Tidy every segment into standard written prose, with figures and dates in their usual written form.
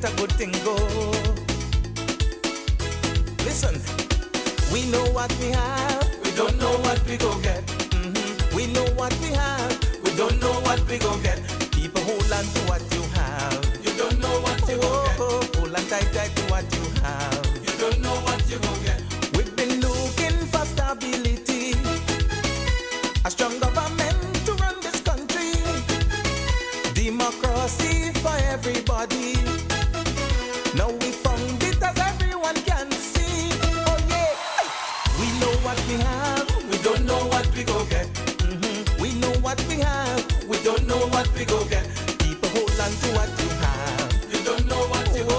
let a good thing go. Listen, we know what we have, we don't know what we go get. We know what we have, we don't know what we go get. People hold on to what you have, you don't know what you go get. Hold on tight to what you have, you don't know what you go get. We've been looking for stability, a strong government to run this country, democracy for everybody. Now we found it as everyone can see. Oh yeah, we know what we have, we don't know what we go get. We know what we have, we don't know what we go get. People hold on to what you have, you don't know what you go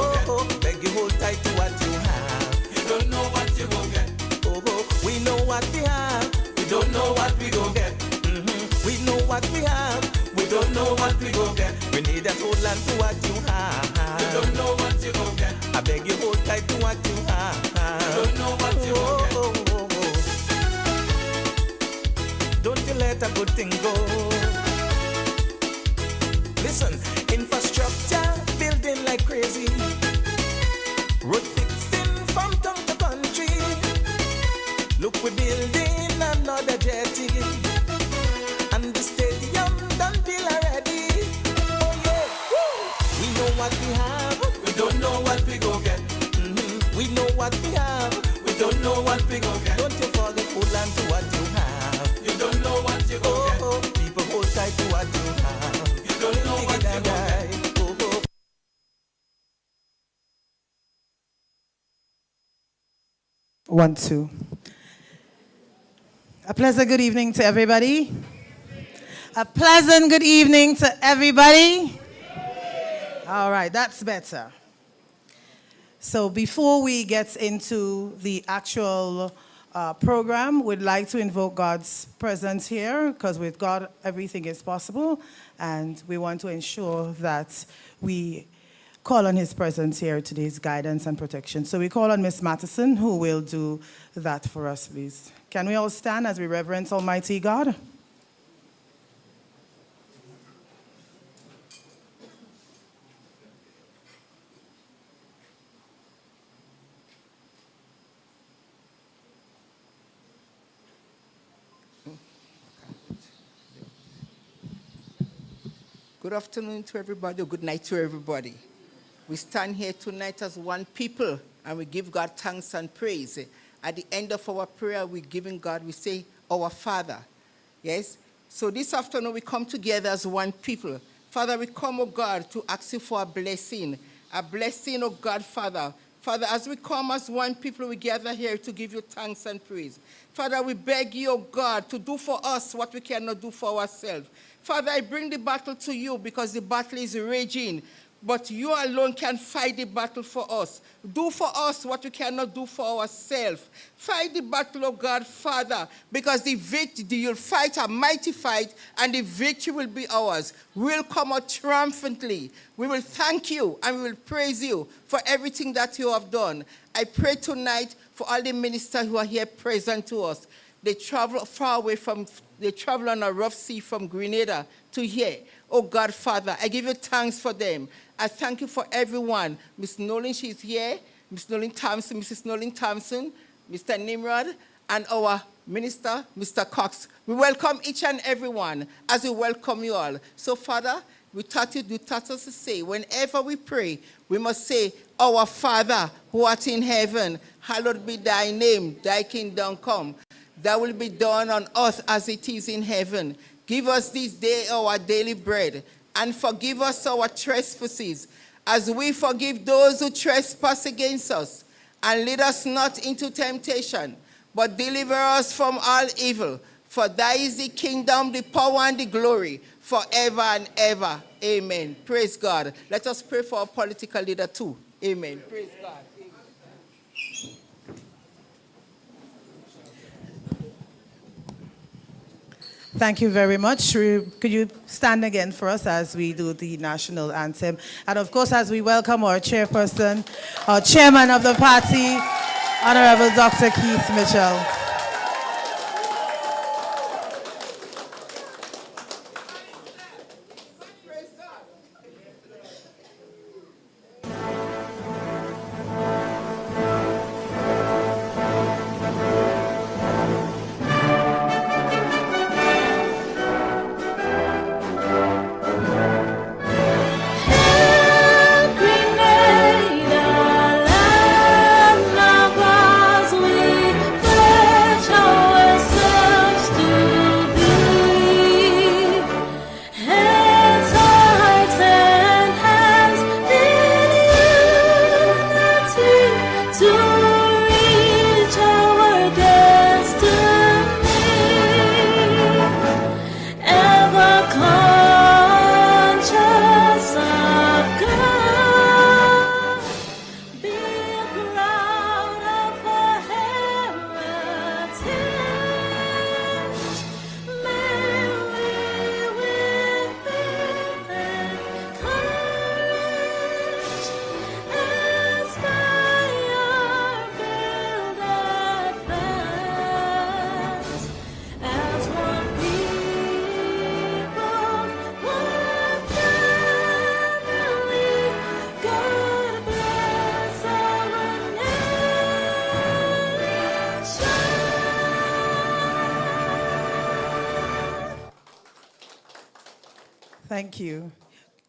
get. Beg you hold tight to what you have, you don't know what you go get. We know what we have, we don't know what we go get. We know what we have, we don't know what we go get. We need to hold on to what you have, you don't know what you go get. I beg you hold tight to what you have, you don't know what you go get. Don't you let a good thing go. Listen, infrastructure building like crazy, road fixing from town to country. Look, we're building another jetty, and the stadium done build already. Oh yeah, we know what we have, we don't know what we go get. We know what we have, we don't know what we go get. Don't you forget hold on to what you have, you don't know what you go get. People hold tight to what you have, you don't know what you go get. 1, 2. A pleasant good evening to everybody. A pleasant good evening to everybody. All right, that's better. So before we get into the actual program, we'd like to invoke God's presence here, because with God, everything is possible, and we want to ensure that we call on his presence here, today's guidance and protection. So we call on Miss Matheson, who will do that for us, please. Can we all stand as we reverence Almighty God? Good afternoon to everybody, or good night to everybody. We stand here tonight as one people, and we give God thanks and praise. At the end of our prayer, we say, our Father. Yes? So this afternoon, we come together as one people. Father, we come, oh God, to ask you for a blessing, oh God, Father. Father, as we come as one people, we gather here to give you thanks and praise. Father, we beg you, oh God, to do for us what we cannot do for ourselves. Father, I bring the battle to you because the battle is raging, but you alone can fight the battle for us. Do for us what we cannot do for ourselves. Fight the battle, oh God, Father, because you'll fight a mighty fight, and the victory will be ours. We'll come out triumphantly. We will thank you, and we will praise you for everything that you have done. I pray tonight for all the ministers who are here present to us. They travel far away they travel on a rough sea from Grenada to here. Oh God, Father, I give you thanks for them. I thank you for everyone. Miss Noleen, she's here. Miss Noleen Thompson, Mrs. Noleen Thompson, Mr. Nimrod, and our minister, Mr. Cox. We welcome each and everyone as we welcome you all. So, Father, you taught us to say, whenever we pray, we must say, our Father who art in heaven, hallowed be thy name, thy kingdom come. That will be done on earth as it is in heaven. Give us this day our daily bread, and forgive us our trespasses, as we forgive those who trespass against us. And lead us not into temptation, but deliver us from all evil. For thy is the kingdom, the power, and the glory, forever and ever. Amen. Praise God. Let us pray for our political leader too. Amen. Praise God. Thank you very much. Could you stand again for us as we do the national anthem? And of course, as we welcome our chairperson, our chairman of the party, Honorable Dr. Keith Mitchell. Thank you.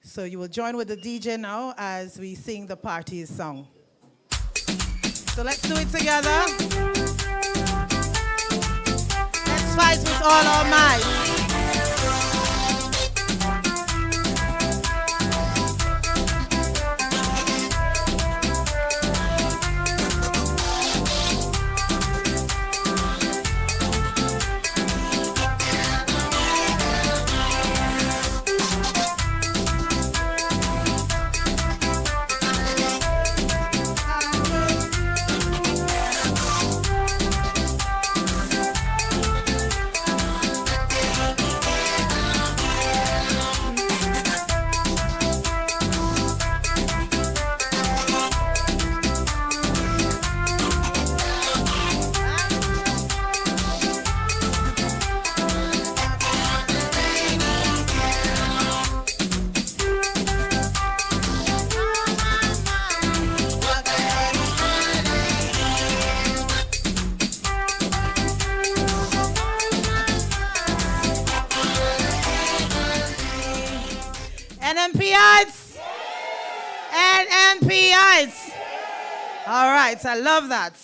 So you will join with the DJ now as we sing the party's song. So let's do it together. Let's fight with all our might. NNPites? NNPites? All right, I love that.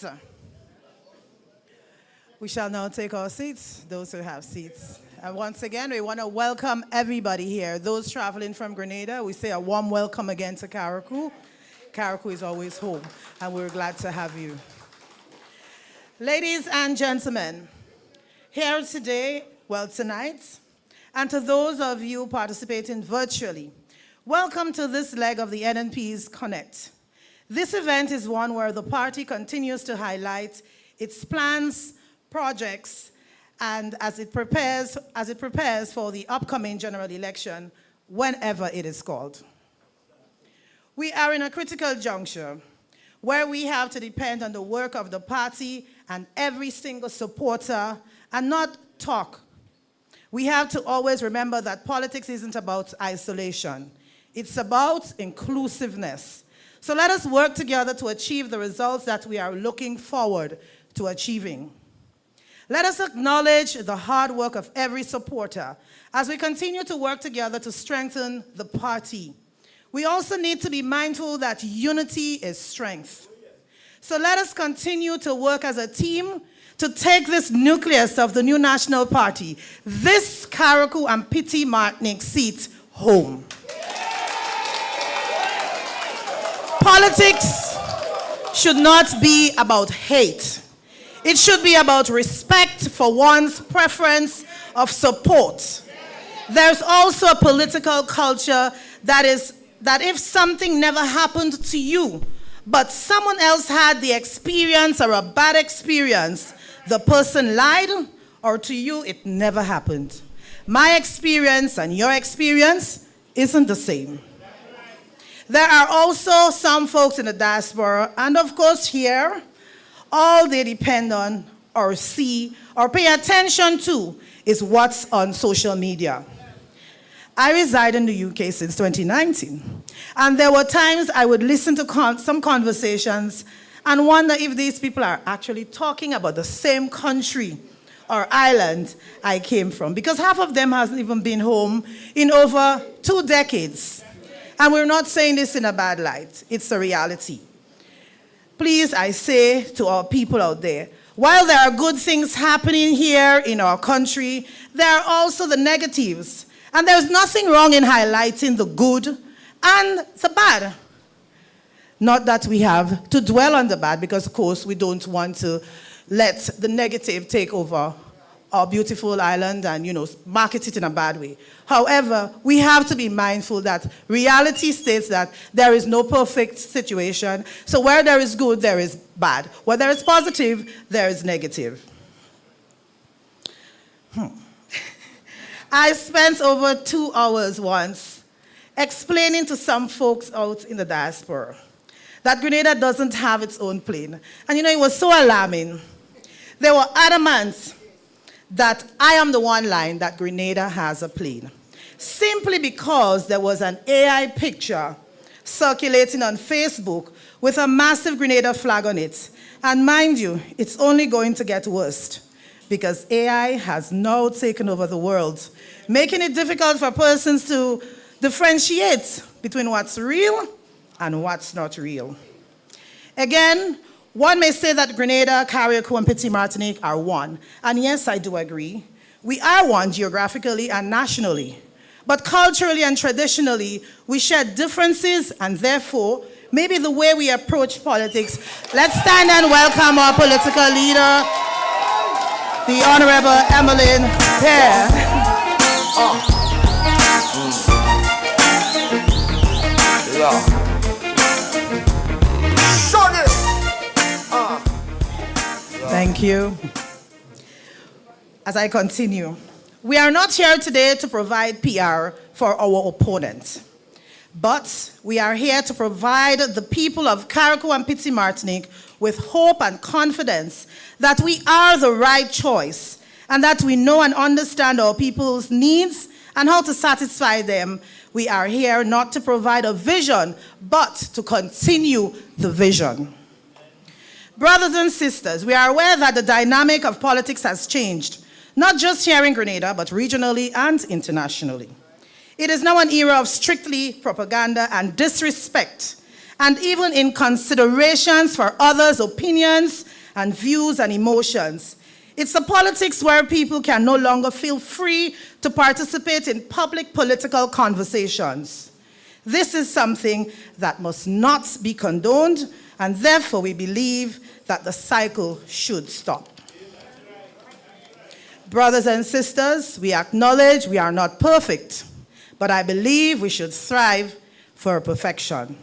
We shall now take our seats, those who have seats. And once again, we want to welcome everybody here. Those traveling from Grenada, we say a warm welcome again to Carriacou. Carriacou is always home, and we're glad to have you. Ladies and gentlemen, here today, well, tonight, and to those of you participating virtually, welcome to this leg of the NNP's Connect. This event is one where the party continues to highlight its plans, projects, and as it prepares for the upcoming general election, whenever it is called. We are in a critical juncture where we have to depend on the work of the party and every single supporter and not talk. We have to always remember that politics isn't about isolation. It's about inclusiveness. So let us work together to achieve the results that we are looking forward to achieving. Let us acknowledge the hard work of every supporter as we continue to work together to strengthen the party. We also need to be mindful that unity is strength. So let us continue to work as a team to take this nucleus of the new national party, this Carriacou and Petit Martinique seat, home. Politics should not be about hate. It should be about respect for one's preference of support. There's also a political culture that if something never happened to you, but someone else had the experience or a bad experience, the person lied, or to you, it never happened. My experience and your experience isn't the same. There are also some folks in the diaspora, and of course here, all they depend on or see or pay attention to is what's on social media. I reside in the UK since 2019, and there were times I would listen to some conversations and wonder if these people are actually talking about the same country or island I came from, because half of them hasn't even been home in over 2 decades. And we're not saying this in a bad light. It's a reality. Please, I say to our people out there, while there are good things happening here in our country, there are also the negatives. And there's nothing wrong in highlighting the good and the bad. Not that we have to dwell on the bad, because of course we don't want to let the negative take over our beautiful island and, market it in a bad way. However, we have to be mindful that reality states that there is no perfect situation. So where there is good, there is bad. Where there is positive, there is negative. I spent over 2 hours once explaining to some folks out in the diaspora that Grenada doesn't have its own plane. And it was so alarming. They were adamant that I am the one lying that Grenada has a plane, simply because there was an AI picture circulating on Facebook with a massive Grenada flag on it. And mind you, it's only going to get worse, because AI has now taken over the world. making it difficult for persons to differentiate between what's real and what's not real. Again, one may say that Grenada, Carriacou, and Petit Martinique are one. And yes, I do agree. We are one geographically and nationally. But culturally and traditionally, we share differences, and therefore, maybe the way we approach politics. Let's stand and welcome our political leader, the Honorable Emiline Pierre. Thank you. As I continue, we are not here today to provide PR for our opponent, but we are here to provide the people of Carriacou and Petit Martinique with hope and confidence that we are the right choice and that we know and understand our people's needs and how to satisfy them. We are here not to provide a vision, but to continue the vision. Brothers and sisters, we are aware that the dynamic of politics has changed, not just here in Grenada, but regionally and internationally. It is now an era of strictly propaganda and disrespect, and even in considerations for others' opinions and views and emotions. It's a politics where people can no longer feel free to participate in public political conversations. This is something that must not be condoned, and therefore we believe that the cycle should stop. Brothers and sisters, we acknowledge we are not perfect, but I believe we should strive for perfection.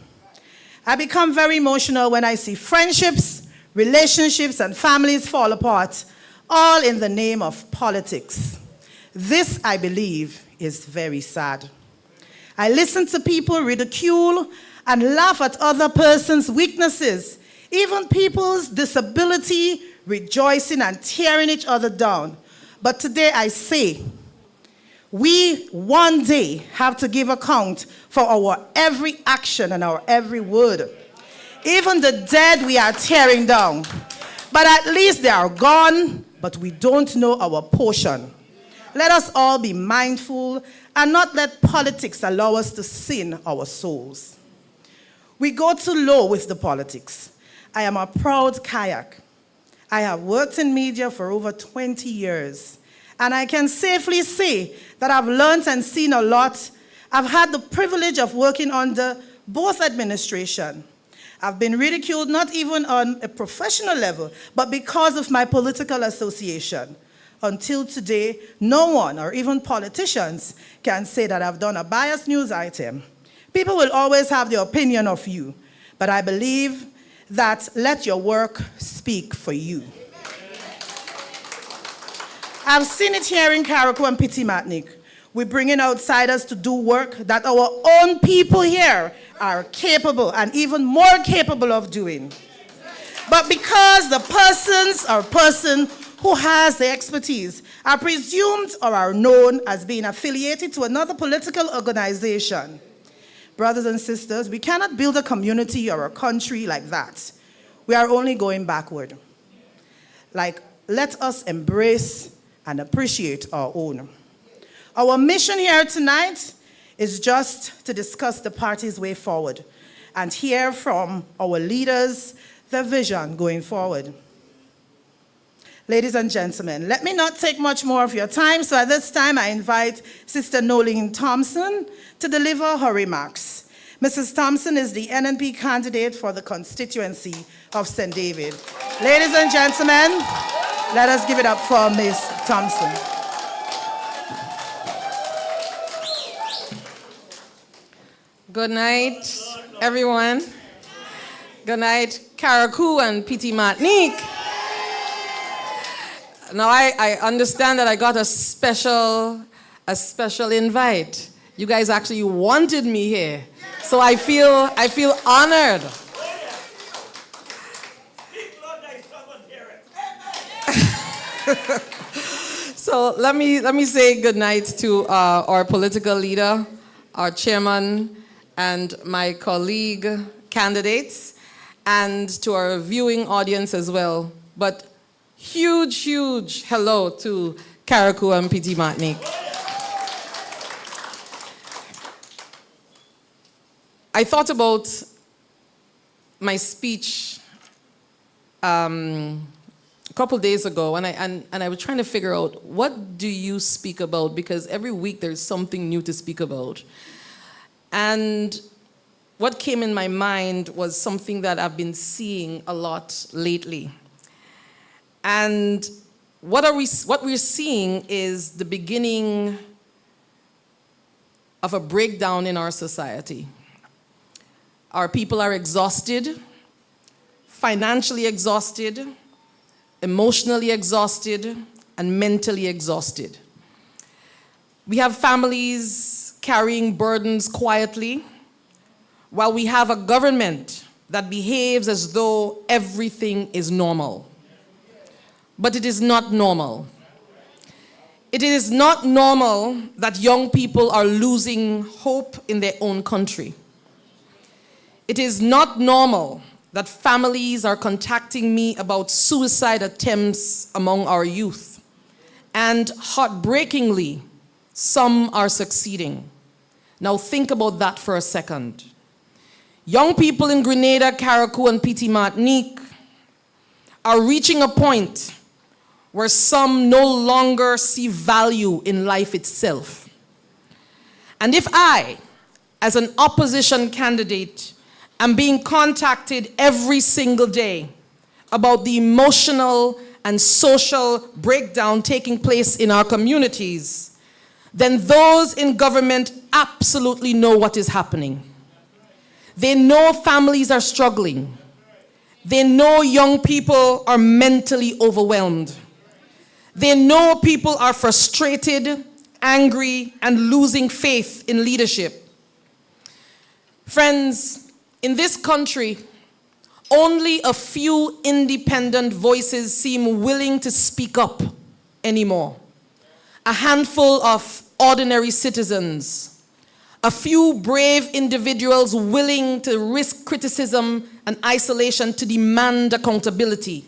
I become very emotional when I see friendships, relationships, and families fall apart, all in the name of politics. This, I believe, is very sad. I listen to people ridicule and laugh at other persons' weaknesses, even people's disability, rejoicing and tearing each other down. But today I say, we one day have to give account for our every action and our every word. Even the dead we are tearing down. But at least they are gone, but we don't know our portion. Let us all be mindful and not let politics allow us to sin our souls. We go too low with the politics. I am a proud kayak. I have worked in media for over 20 years, and I can safely say that I've learned and seen a lot. I've had the privilege of working under both administrations. I've been ridiculed not even on a professional level, but because of my political association. Until today, no one, or even politicians, can say that I've done a biased news item. People will always have their opinion of you, but I believe that let your work speak for you. I've seen it here in Carriacou and Petit Martinique. We bring in outsiders to do work that our own people here are capable and even more capable of doing. But because the person who has the expertise are presumed or are known as being affiliated to another political organization, brothers and sisters, we cannot build a community or a country like that. We are only going backward. Let us embrace and appreciate our own. Our mission here tonight is just to discuss the party's way forward and hear from our leaders their vision going forward. Ladies and gentlemen, let me not take much more of your time, so at this time I invite Sister Noleen Thompson to deliver her remarks. Mrs. Thompson is the NNP candidate for the constituency of St. David. Ladies and gentlemen, let us give it up for Ms. Thompson. Good night, everyone. Good night, Carriacou and Petit Martinique. Now I understand that I got a special invite. You guys actually wanted me here, so I feel honored. So let me say good night to our political leader, our chairman, and my colleague candidates, and to our viewing audience as well. But huge hello to Carriacou and Petit Martinique. I thought about my speech a couple days ago, and I was trying to figure out, what do you speak about? Because every week there's something new to speak about. And what came in my mind was something that I've been seeing a lot lately. And what we're seeing is the beginning of a breakdown in our society. Our people are exhausted, financially exhausted, emotionally exhausted, and mentally exhausted. We have families carrying burdens quietly, while we have a government that behaves as though everything is normal. But it is not normal. It is not normal that young people are losing hope in their own country. It is not normal that families are contacting me about suicide attempts among our youth. And heartbreakingly, some are succeeding. Now think about that for a second. Young people in Grenada, Carriacou, and Petite Martinique are reaching a point where some no longer see value in life itself. And if I, as an opposition candidate, am being contacted every single day about the emotional and social breakdown taking place in our communities, then those in government absolutely know what is happening. They know families are struggling. They know young people are mentally overwhelmed. They know people are frustrated, angry, and losing faith in leadership. Friends, in this country, only a few independent voices seem willing to speak up anymore. A handful of ordinary citizens, a few brave individuals willing to risk criticism and isolation to demand accountability.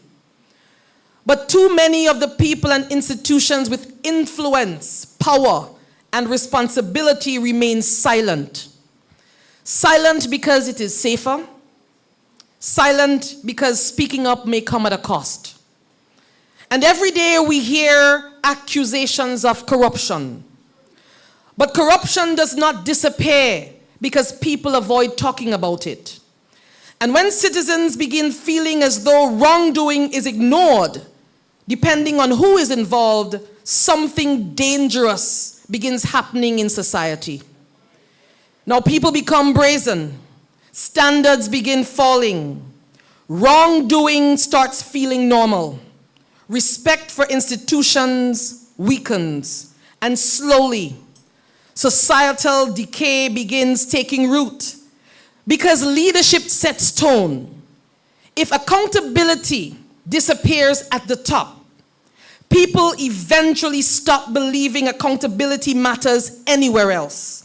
But too many of the people and institutions with influence, power, and responsibility remain silent. Silent because it is safer. Silent because speaking up may come at a cost. And every day we hear accusations of corruption. But corruption does not disappear because people avoid talking about it. And when citizens begin feeling as though wrongdoing is ignored, depending on who is involved, something dangerous begins happening in society. Now people become brazen. Standards begin falling. Wrongdoing starts feeling normal. Respect for institutions weakens. And slowly, societal decay begins taking root because leadership sets tone. If accountability disappears at the top, people eventually stop believing accountability matters anywhere else.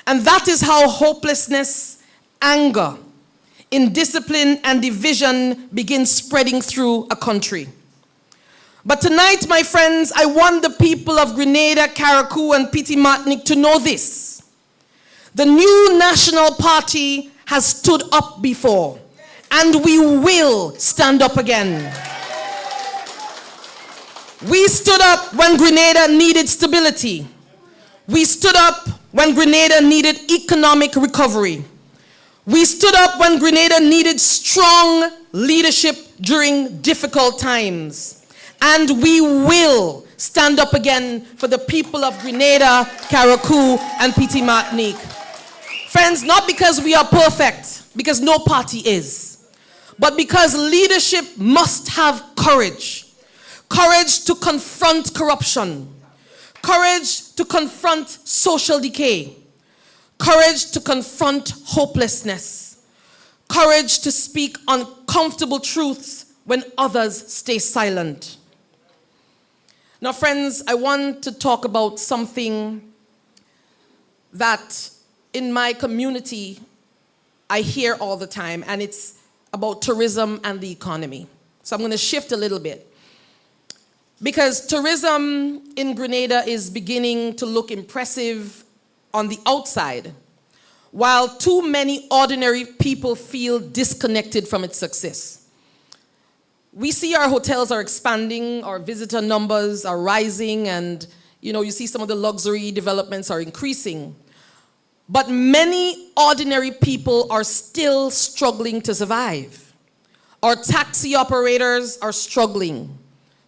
And that is how hopelessness, anger, indiscipline, and division begin spreading through a country. But tonight, my friends, I want the people of Grenada, Carriacou, and Petite Martinique to know this. The new National Party has stood up before, and we will stand up again. We stood up when Grenada needed stability. We stood up when Grenada needed economic recovery. We stood up when Grenada needed strong leadership during difficult times. And we will stand up again for the people of Grenada, Carriacou, and Petite Martinique. Friends, not because we are perfect, because no party is, but because leadership must have courage. Courage to confront corruption. Courage to confront social decay. Courage to confront hopelessness. Courage to speak uncomfortable truths when others stay silent. Now, friends, I want to talk about something that in my community I hear all the time, and it's about tourism and the economy. So I'm going to shift a little bit. Because tourism in Grenada is beginning to look impressive on the outside, while too many ordinary people feel disconnected from its success. We see our hotels are expanding, our visitor numbers are rising, and you see some of the luxury developments are increasing. But many ordinary people are still struggling to survive. Our taxi operators are struggling.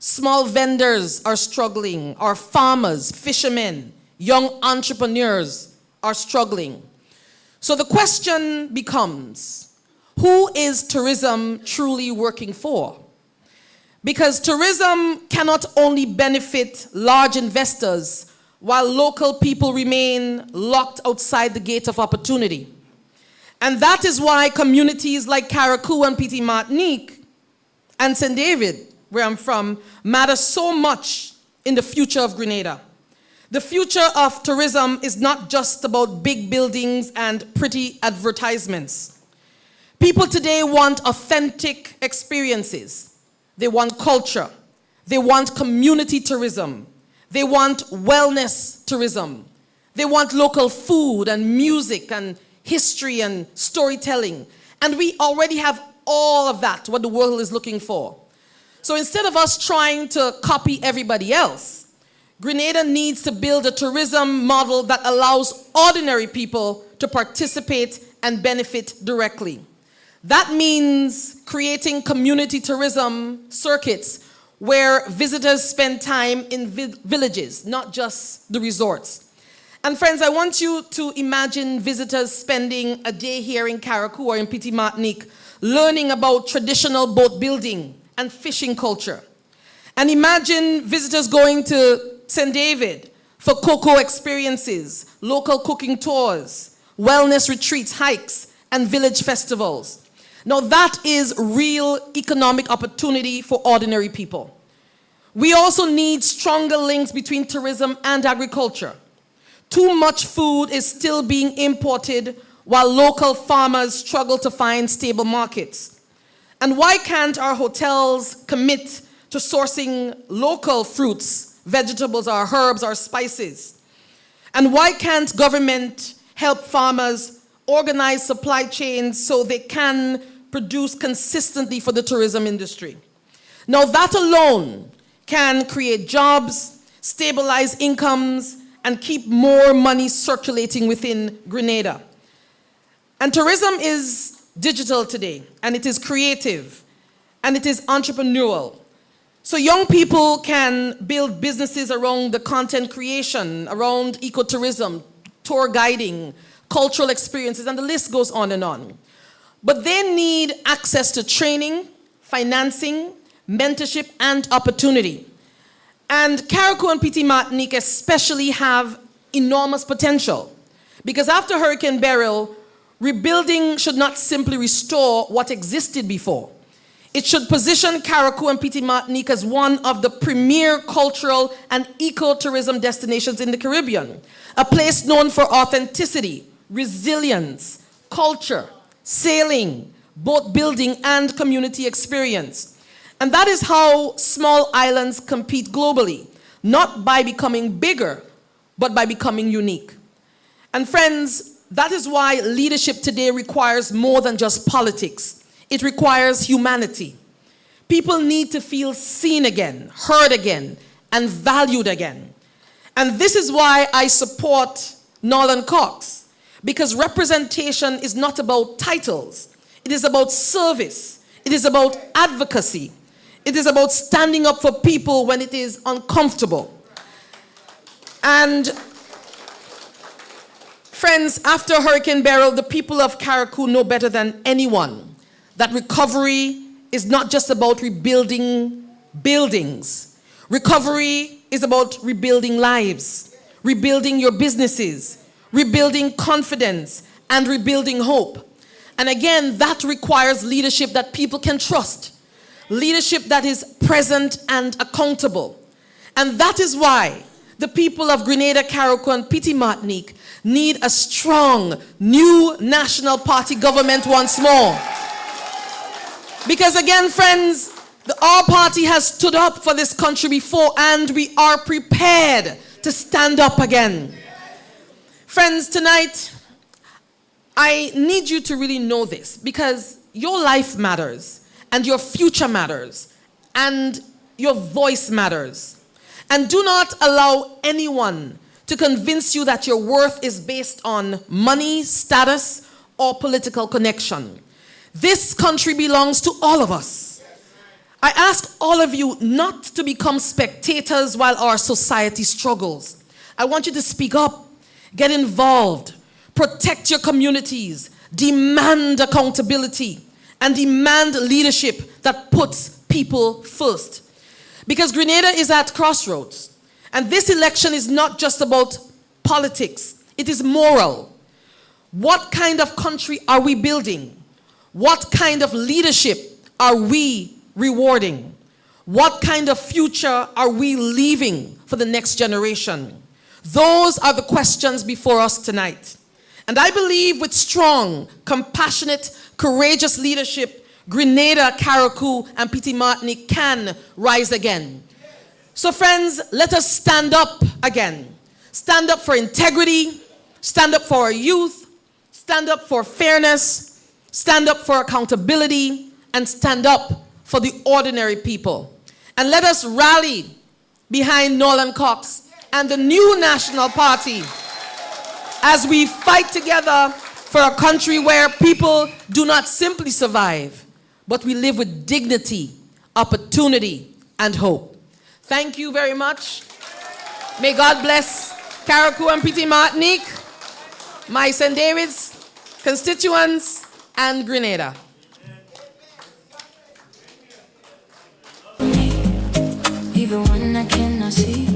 Small vendors are struggling. Our farmers, fishermen, young entrepreneurs are struggling. So the question becomes, who is tourism truly working for? Because tourism cannot only benefit large investors while local people remain locked outside the gate of opportunity. And that is why communities like Carriacou and Petite Martinique and St. David, where I'm from, matter so much in the future of Grenada. The future of tourism is not just about big buildings and pretty advertisements. People today want authentic experiences. They want culture. They want community tourism. They want wellness tourism. They want local food and music and history and storytelling. And we already have all of that, what the world is looking for. So instead of us trying to copy everybody else, Grenada needs to build a tourism model that allows ordinary people to participate and benefit directly. That means creating community tourism circuits where visitors spend time in villages, not just the resorts. And friends, I want you to imagine visitors spending a day here in Carriacou or in Petite Martinique, learning about traditional boat building and fishing culture. And imagine visitors going to St. David for cocoa experiences, local cooking tours, wellness retreats, hikes, and village festivals. Now that is real economic opportunity for ordinary people. We also need stronger links between tourism and agriculture. Too much food is still being imported while local farmers struggle to find stable markets. And why can't our hotels commit to sourcing local fruits, vegetables, our herbs, our spices? And why can't government help farmers organize supply chains so they can produce consistently for the tourism industry? Now that alone can create jobs, stabilize incomes, and keep more money circulating within Grenada. And tourism is digital today, and it is creative, and it is entrepreneurial. So young people can build businesses around the content creation, around ecotourism, tour guiding, cultural experiences, and the list goes on and on. But they need access to training, financing, mentorship, and opportunity. And Carriacou and Petite Martinique especially have enormous potential. Because after Hurricane Beryl, rebuilding should not simply restore what existed before. It should position Carriacou and Petite Martinique as one of the premier cultural and ecotourism destinations in the Caribbean, a place known for authenticity, resilience, culture, sailing, boat building, and community experience. And that is how small islands compete globally, not by becoming bigger, but by becoming unique. And friends, that is why leadership today requires more than just politics. It requires humanity. People need to feel seen again, heard again, and valued again. And this is why I support Nolan Cox, because representation is not about titles. It is about service. It is about advocacy. It is about standing up for people when it is uncomfortable. And friends, after Hurricane Beryl, the people of Carriacou know better than anyone that recovery is not just about rebuilding buildings. Recovery is about rebuilding lives, rebuilding your businesses, rebuilding confidence, and rebuilding hope. And again, that requires leadership that people can trust. Leadership that is present and accountable. And that is why the people of Grenada, Carriacou, and Petite Martinique need a strong, new national party government once more. Because again, friends, our party has stood up for this country before, and we are prepared to stand up again. Friends, tonight, I need you to really know this, because your life matters, and your future matters, and your voice matters. And do not allow anyone to convince you that your worth is based on money, status, or political connection. This country belongs to all of us. I ask all of you not to become spectators while our society struggles. I want you to speak up, get involved, protect your communities, demand accountability, and demand leadership that puts people first. Because Grenada is at crossroads. And this election is not just about politics. It is moral. What kind of country are we building? What kind of leadership are we rewarding? What kind of future are we leaving for the next generation? Those are the questions before us tonight. And I believe with strong, compassionate, courageous leadership, Grenada, Carriacou, and Petit Martinique can rise again. So friends, let us stand up again. Stand up for integrity, stand up for our youth, stand up for fairness, stand up for accountability, and stand up for the ordinary people. And let us rally behind Nolan Cox and the new National Party as we fight together for a country where people do not simply survive, but we live with dignity, opportunity, and hope. Thank you very much. May God bless Carriacou and Petit Martinique, my St. David's constituents, and Grenada. Even when I cannot see,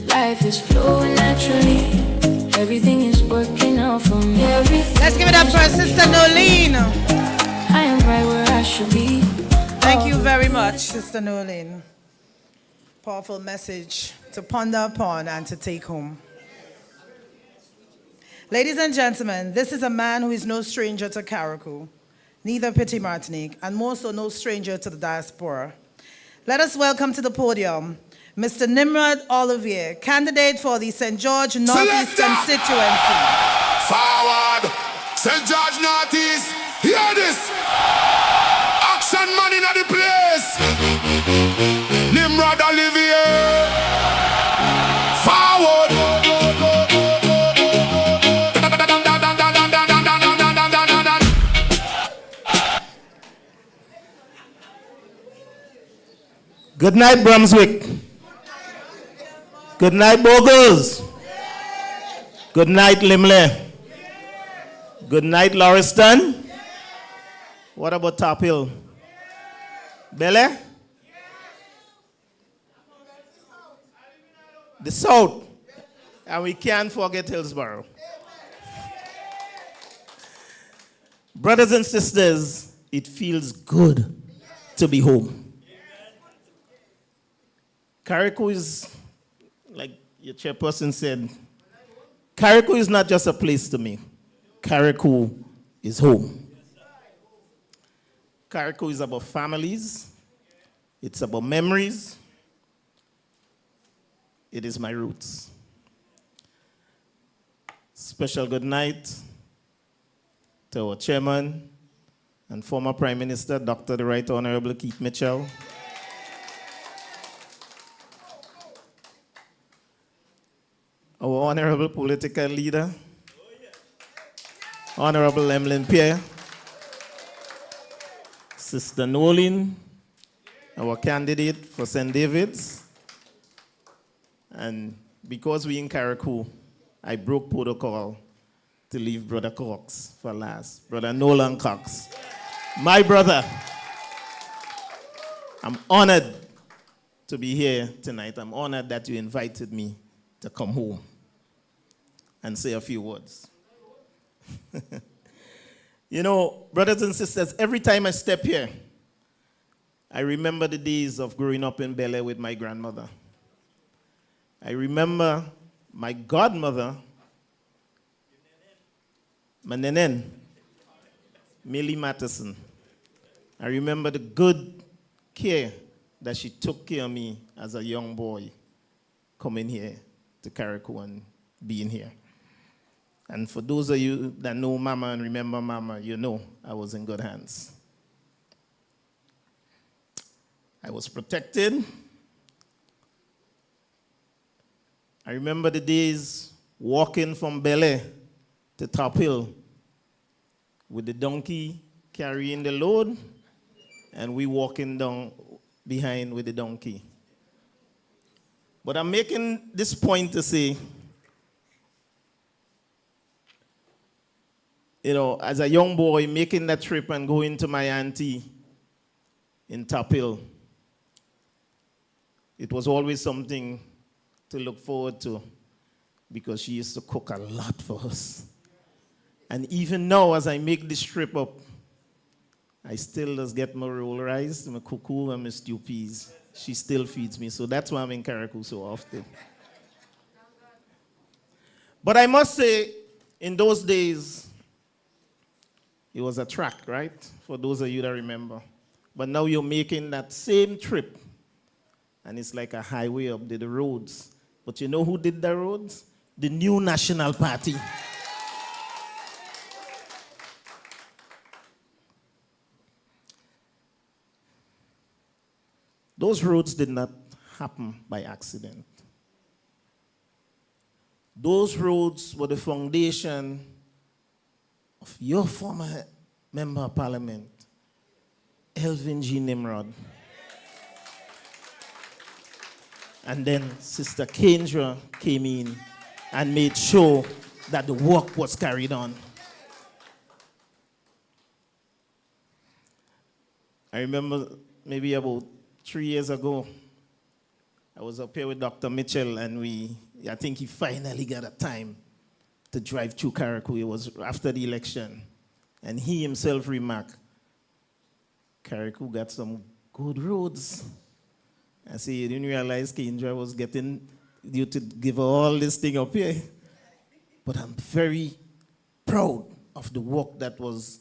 life is flowing naturally. Everything is working out for me. Let's give it up for Sister Noleen. I am right where I should be. Thank you very much, Sister Noleen. Powerful message to ponder upon and to take home. Ladies and gentlemen, this is a man who is no stranger to Carriacou, neither Petit Martinique, and more so no stranger to the diaspora. Let us welcome to the podium Mr. Nimrod Ollivierre, candidate for the St. George Northeast constituency. Forward! St. George Northeast, hear this! Action man in the place! Nimrod Ollivierre! Forward! Good night, Brunswick. Good night, Bogles. Good night, Limley. Good night, Lauriston. What about Top Hill? Bele? The South. And we can't forget Hillsborough. Brothers and sisters, it feels good to be home. Carriacou is, like your chairperson said, Carriacou is not just a place to me. Carriacou is home. Carriacou is about families. It's about memories. It is my roots. Special good night to our chairman and former Prime Minister, Dr. the Right Honorable Keith Mitchell. Our honorable political leader, Honorable Emiline Pierre, Sister Noleen, our candidate for St. David's. And because we in Carriacou, I broke protocol to leave Brother Cox for last, Brother Nolan Cox. My brother, I'm honored to be here tonight. I'm honored that you invited me to come home and say a few words. You know, brothers and sisters, every time I step here, I remember the days of growing up in Bel Air with my grandmother. I remember my godmother, my nenen, Millie Matheson. I remember the good care that she took care of me as a young boy coming here to Carriacou and being here. And for those of you that know Mama and remember Mama, you know I was in good hands. I was protected. I remember the days walking from Bel Air to Top Hill with the donkey carrying the load, and we walking down behind with the donkey. But I'm making this point to say, as a young boy making that trip and going to my auntie in Top Hill, it was always something to look forward to because she used to cook a lot for us. And even now, as I make this trip up, I still just get my roll rice, my cuckoo, and my stew peas. She still feeds me, so that's why I'm in Carriacou so often. But I must say, in those days, it was a track, right? For those of you that remember. But now you're making that same trip, and it's like a highway up the roads. But you know who did the roads? The New National Party. Those roads did not happen by accident. Those roads were the foundation of your former member of parliament, Elvin G. Nimrod. And then Sister Kendra came in and made sure that the work was carried on. I remember maybe about 3 years ago, I was up here with Dr. Mitchell, and I think he finally got a time to drive through Carriacou. It was after the election. And he himself remarked, Carriacou got some good roads. I said, you didn't realize Kendra was getting you to give her all this thing up here. But I'm very proud of the work that was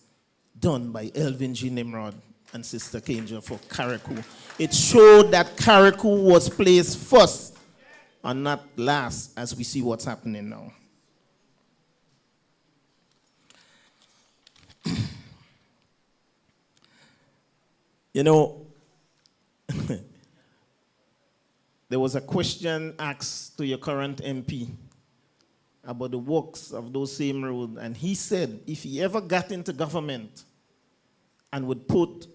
done by Elvin G. Nimrod and Sister Kendra for Carriacou. It showed that Carriacou was placed first and not last, as we see what's happening now. There was a question asked to your current MP about the works of those same roads, and he said if he ever got into government and would put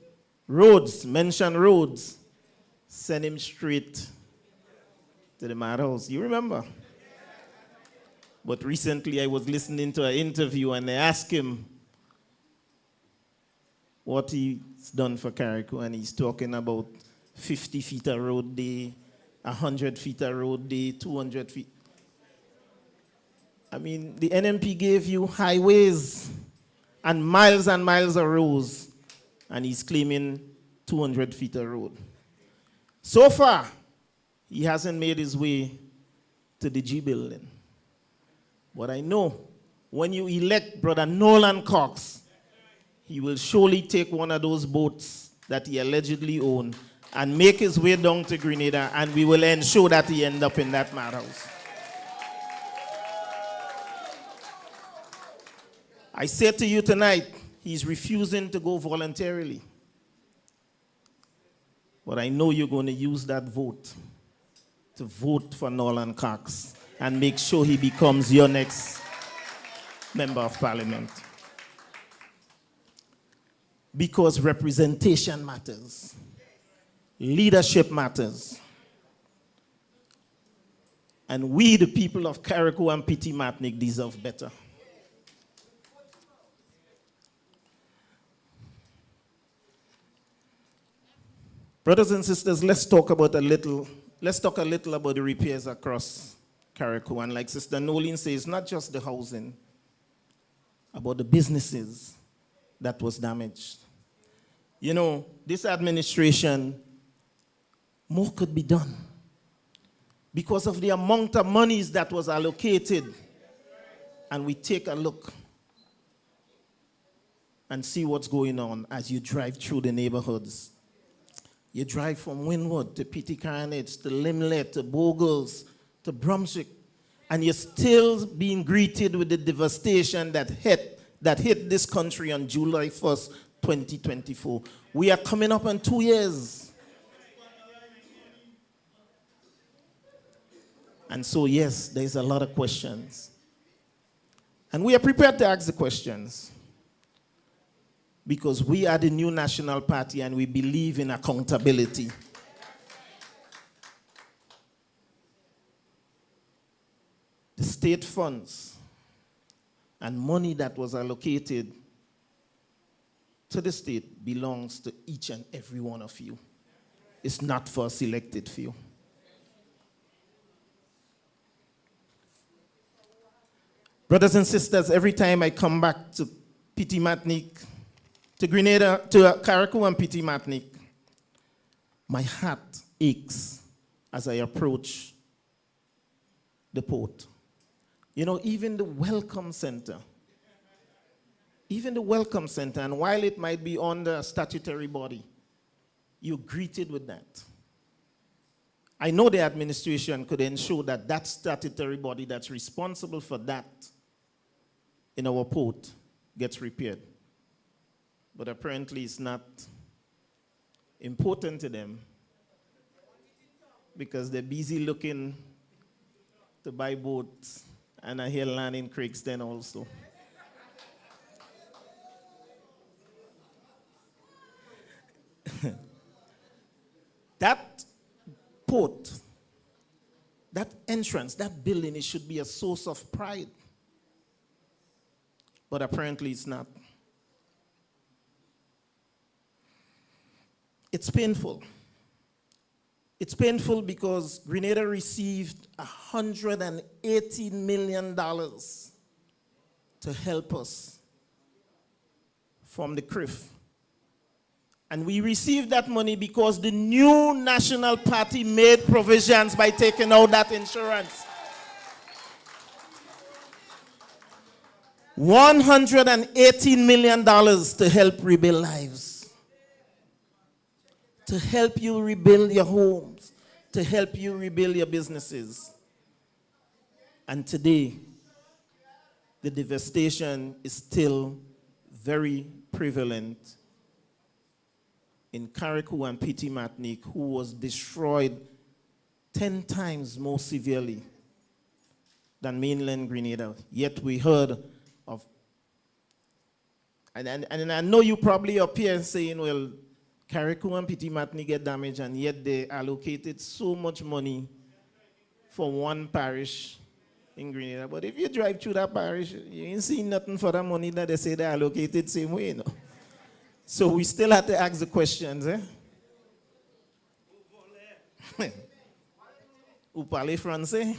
roads, mention roads, send him straight to the madhouse. You remember? But recently I was listening to an interview and they asked him what he's done for Carriacou, and he's talking about 50 feet of road day, 100 feet of road day, 200 feet. I mean, the NNP gave you highways and miles of roads, and he's claiming 200 feet of road. So far, he hasn't made his way to the G building. But I know when you elect Brother Nolan Cox, he will surely take one of those boats that he allegedly owned and make his way down to Grenada, and we will ensure that he ends up in that madhouse. I say to you tonight, he's refusing to go voluntarily. But I know you're going to use that vote to vote for Nolan Cox and make sure he becomes your next member of parliament. Because representation matters. Leadership matters. And we, the people of Carriacou and Petit Martinique, deserve better. Brothers and sisters, let's talk a little about the repairs across Carriacou. And like Sister Noleen says, not just the housing, about the businesses that was damaged. This administration, more could be done because of the amount of monies that was allocated. And we take a look and see what's going on as you drive through the neighborhoods. You drive from Wynwood to Petit Carnage to Limlet to Bogles to Brunswick, And you're still being greeted with the devastation that hit this country on July 1st, 2024. We are coming up on 2 years. And so, yes, there's a lot of questions. And we are prepared to ask the questions because we are the new national party and we believe in accountability. The state funds and money that was allocated to the state belongs to each and every one of you. It's not for a selected few. Brothers and sisters, every time I come back to Petit Martinique, to Grenada, to Carriacou and Petit Martinique, my heart aches as I approach the port. You know, even the welcome center, and while it might be under a statutory body, you're greeted with that. I know the administration could ensure that that statutory body that's responsible for that in our port gets repaired. But apparently it's not important to them because they're busy looking to buy boats, and I hear land in creeks then also. That port, that entrance, that building, it should be a source of pride. But apparently it's not. It's painful. It's painful because Grenada received $118 million to help us from the cliff. And we received that money because the new national party made provisions by taking out that insurance. $118 million to help rebuild lives, to help you rebuild your homes, to help you rebuild your businesses. And today, the devastation is still very prevalent in Carriacou and Petit Martinique, who was destroyed 10 times more severely than mainland Grenada. Yet we heard of, and I know you probably up here saying, well, Carriacou and Petit Martinique get damaged, and yet they allocated so much money for one parish in Grenada. But if you drive through that parish, you ain't seen nothing for the money that they say they allocated same way, you know. So we still have to ask the questions, eh? Vous parlez français?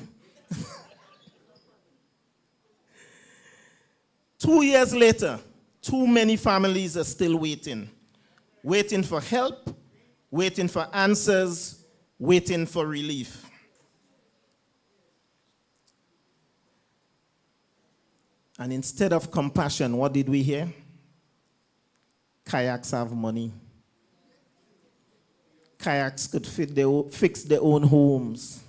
2 years later, too many families are still waiting. Waiting for help, waiting for answers, waiting for relief. And instead of compassion, what did we hear? Kayaks have money. Kayaks could fix their own homes.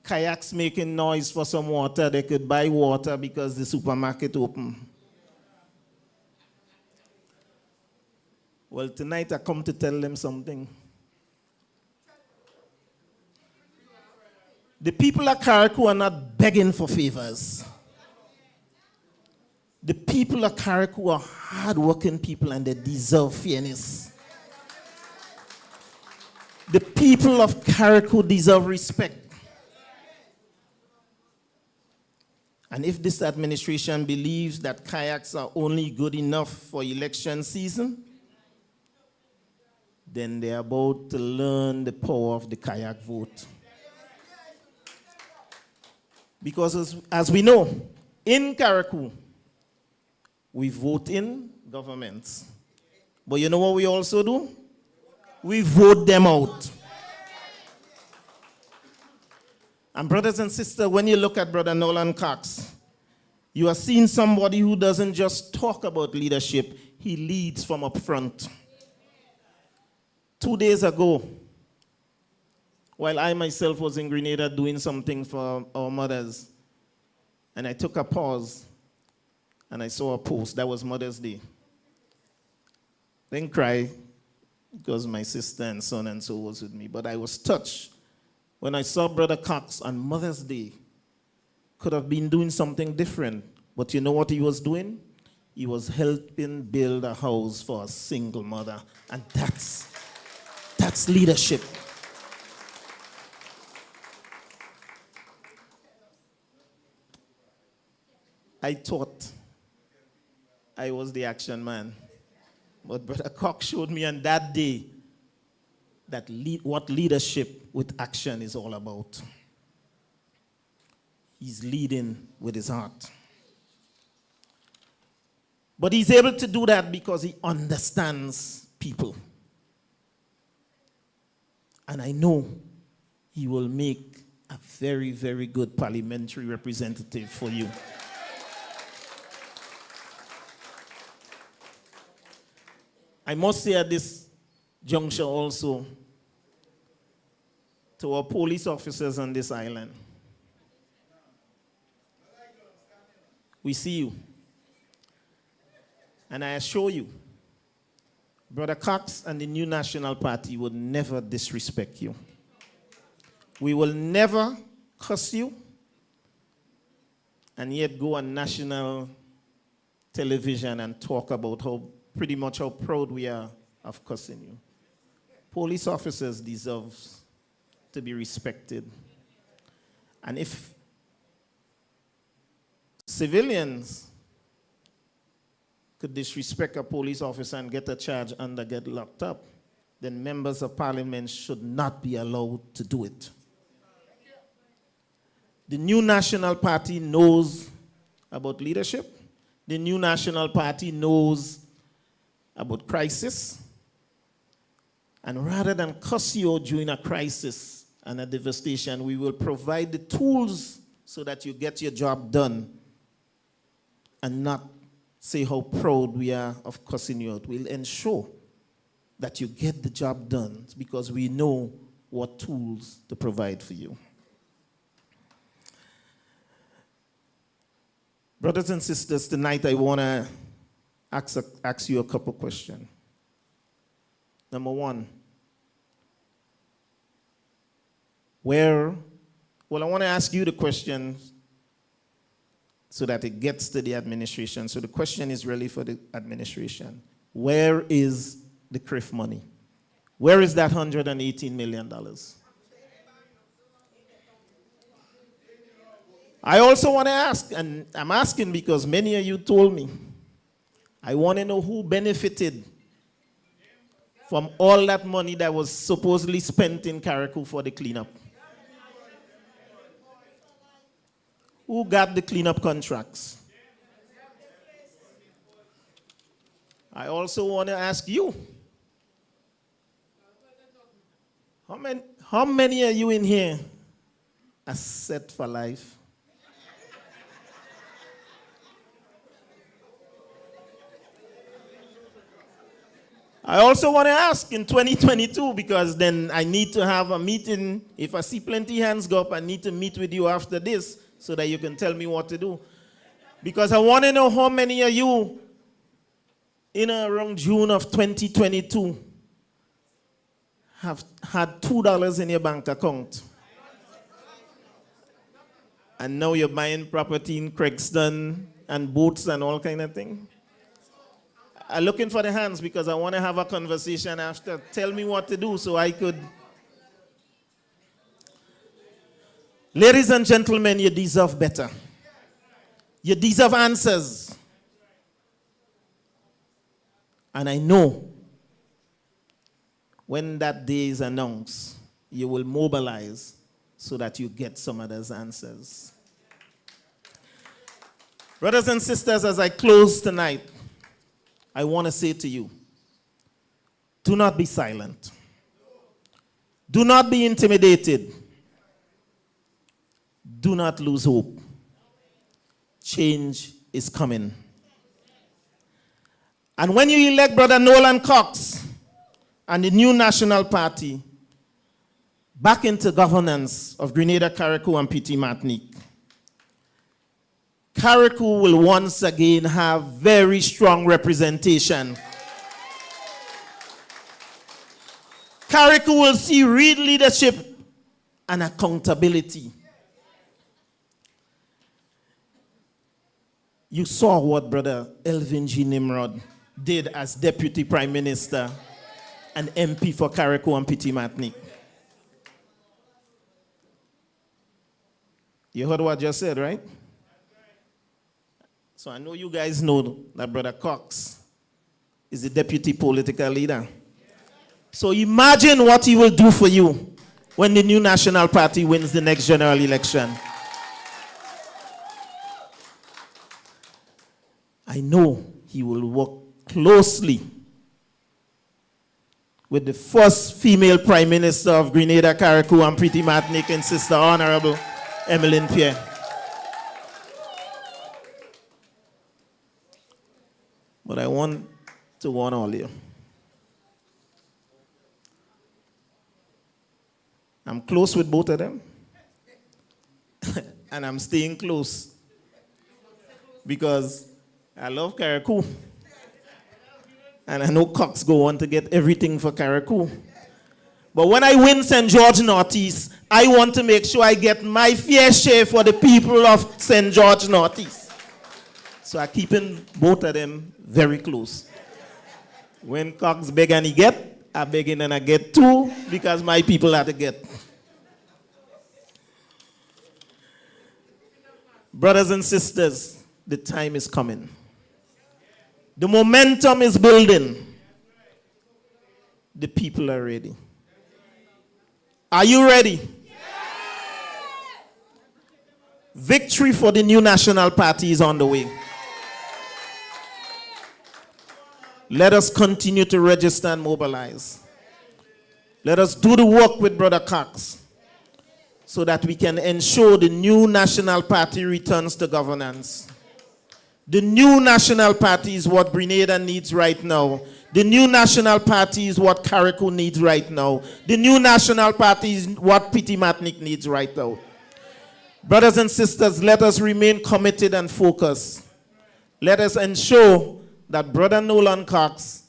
Kayaks making noise for some water. They could buy water because the supermarket open. Well, tonight I come to tell them something. The people of Carriacou are not begging for favors. The people of Carriacou are hardworking people and they deserve fairness. The people of Carriacou deserve respect. And if this administration believes that kayaks are only good enough for election season, then they're about to learn the power of the kayak vote. Because as we know, in Carriacou, we vote in governments. But you know what we also do? We vote them out. And brothers and sisters, when you look at Brother Nolan Cox, you are seeing somebody who doesn't just talk about leadership, he leads from up front. 2 days ago, while I myself was in Grenada doing something for our mothers, and I took a pause, and I saw a post. That was Mother's Day. Didn't cry, because my sister and son and so was with me, but I was touched when I saw Brother Cox on Mother's Day. Could have been doing something different, but you know what he was doing? He was helping build a house for a single mother, and that's leadership. I thought I was the action man, but Brother Cox showed me on that day that what leadership with action is all about. He's leading with his heart. But he's able to do that because he understands people. And I know he will make a very, very good parliamentary representative for you. I must say at this juncture also to our police officers on this island, we see you. And I assure you, Brother Cox and the New National Party would never disrespect you. We will never curse you and yet go on national television and talk about pretty much how proud we are of cussing you. Police officers deserve to be respected. And if civilians could disrespect a police officer and get a charge and get locked up, then members of parliament should not be allowed to do it. The New National Party knows about leadership. The New National Party knows about crisis. And rather than curse you during a crisis and a devastation, we will provide the tools so that you get your job done and not say how proud we are of cussing you out. We'll ensure that you get the job done because we know what tools to provide for you. Brothers and sisters, tonight I want to ask you a couple questions. Number one, I want to ask you the question so that it gets to the administration. So the question is really for the administration. Where is the CRIF money? Where is that $118 million? I also want to ask, and I'm asking because many of you told me, I want to know who benefited from all that money that was supposedly spent in Carriacou for the cleanup. Who got the cleanup contracts? I also want to ask you, how many of you in here are set for life? I also want to ask in 2022, because then I need to have a meeting. If I see plenty hands go up, I need to meet with you after this so that you can tell me what to do. Because I want to know how many of you in around June of 2022 have had $2 in your bank account. And now you're buying property in Craigston and boats and all kind of thing. I'm looking for the hands because I want to have a conversation after. Tell me what to do so I could. Ladies and gentlemen, you deserve better. You deserve answers. And I know when that day is announced, you will mobilize so that you get some of those answers. Brothers and sisters, as I close tonight, I want to say to you, do not be silent. Do not be intimidated. Do not lose hope. Change is coming. And when you elect Brother Nolan Cox and the New National Party, back into governance of Grenada, Carriacou, and Petit Martinique. Carriacou will once again have very strong representation. Carriacou will see real leadership and accountability. You saw what Brother Elvin G. Nimrod did as Deputy Prime Minister and MP for Carriacou and Petit Martinique. You heard what I just said, right? So I know you guys know that Brother Cox is the deputy political leader. So imagine what he will do for you when the new National Party wins the next general election. I know he will work closely with the first female Prime Minister of Grenada, Carriacou, and Petit Martinique, and Sister Honorable Emiline Pierre. But I want to warn all of you. I'm close with both of them. And I'm staying close. Because I love Carriacou. And I know Cox go on to get everything for Carriacou. But when I win St. George Northeast, I want to make sure I get my fair share for the people of St. George Northeast. So I'm keeping both of them very close. When Cox beg and he get, I beg and I get too, because my people have to get. Brothers and sisters, the time is coming. The momentum is building. The people are ready. Are you ready? Victory for the new National Party is on the way. Let us continue to register and mobilize. Let us do the work with Brother Cox so that we can ensure the new National Party returns to governance. The new National Party is what Grenada needs right now. The new National Party is what Carriacou needs right now. The new National Party is what Petit Martinique needs right now. Brothers and sisters, let us remain committed and focused. Let us ensure that Brother Nolan Cox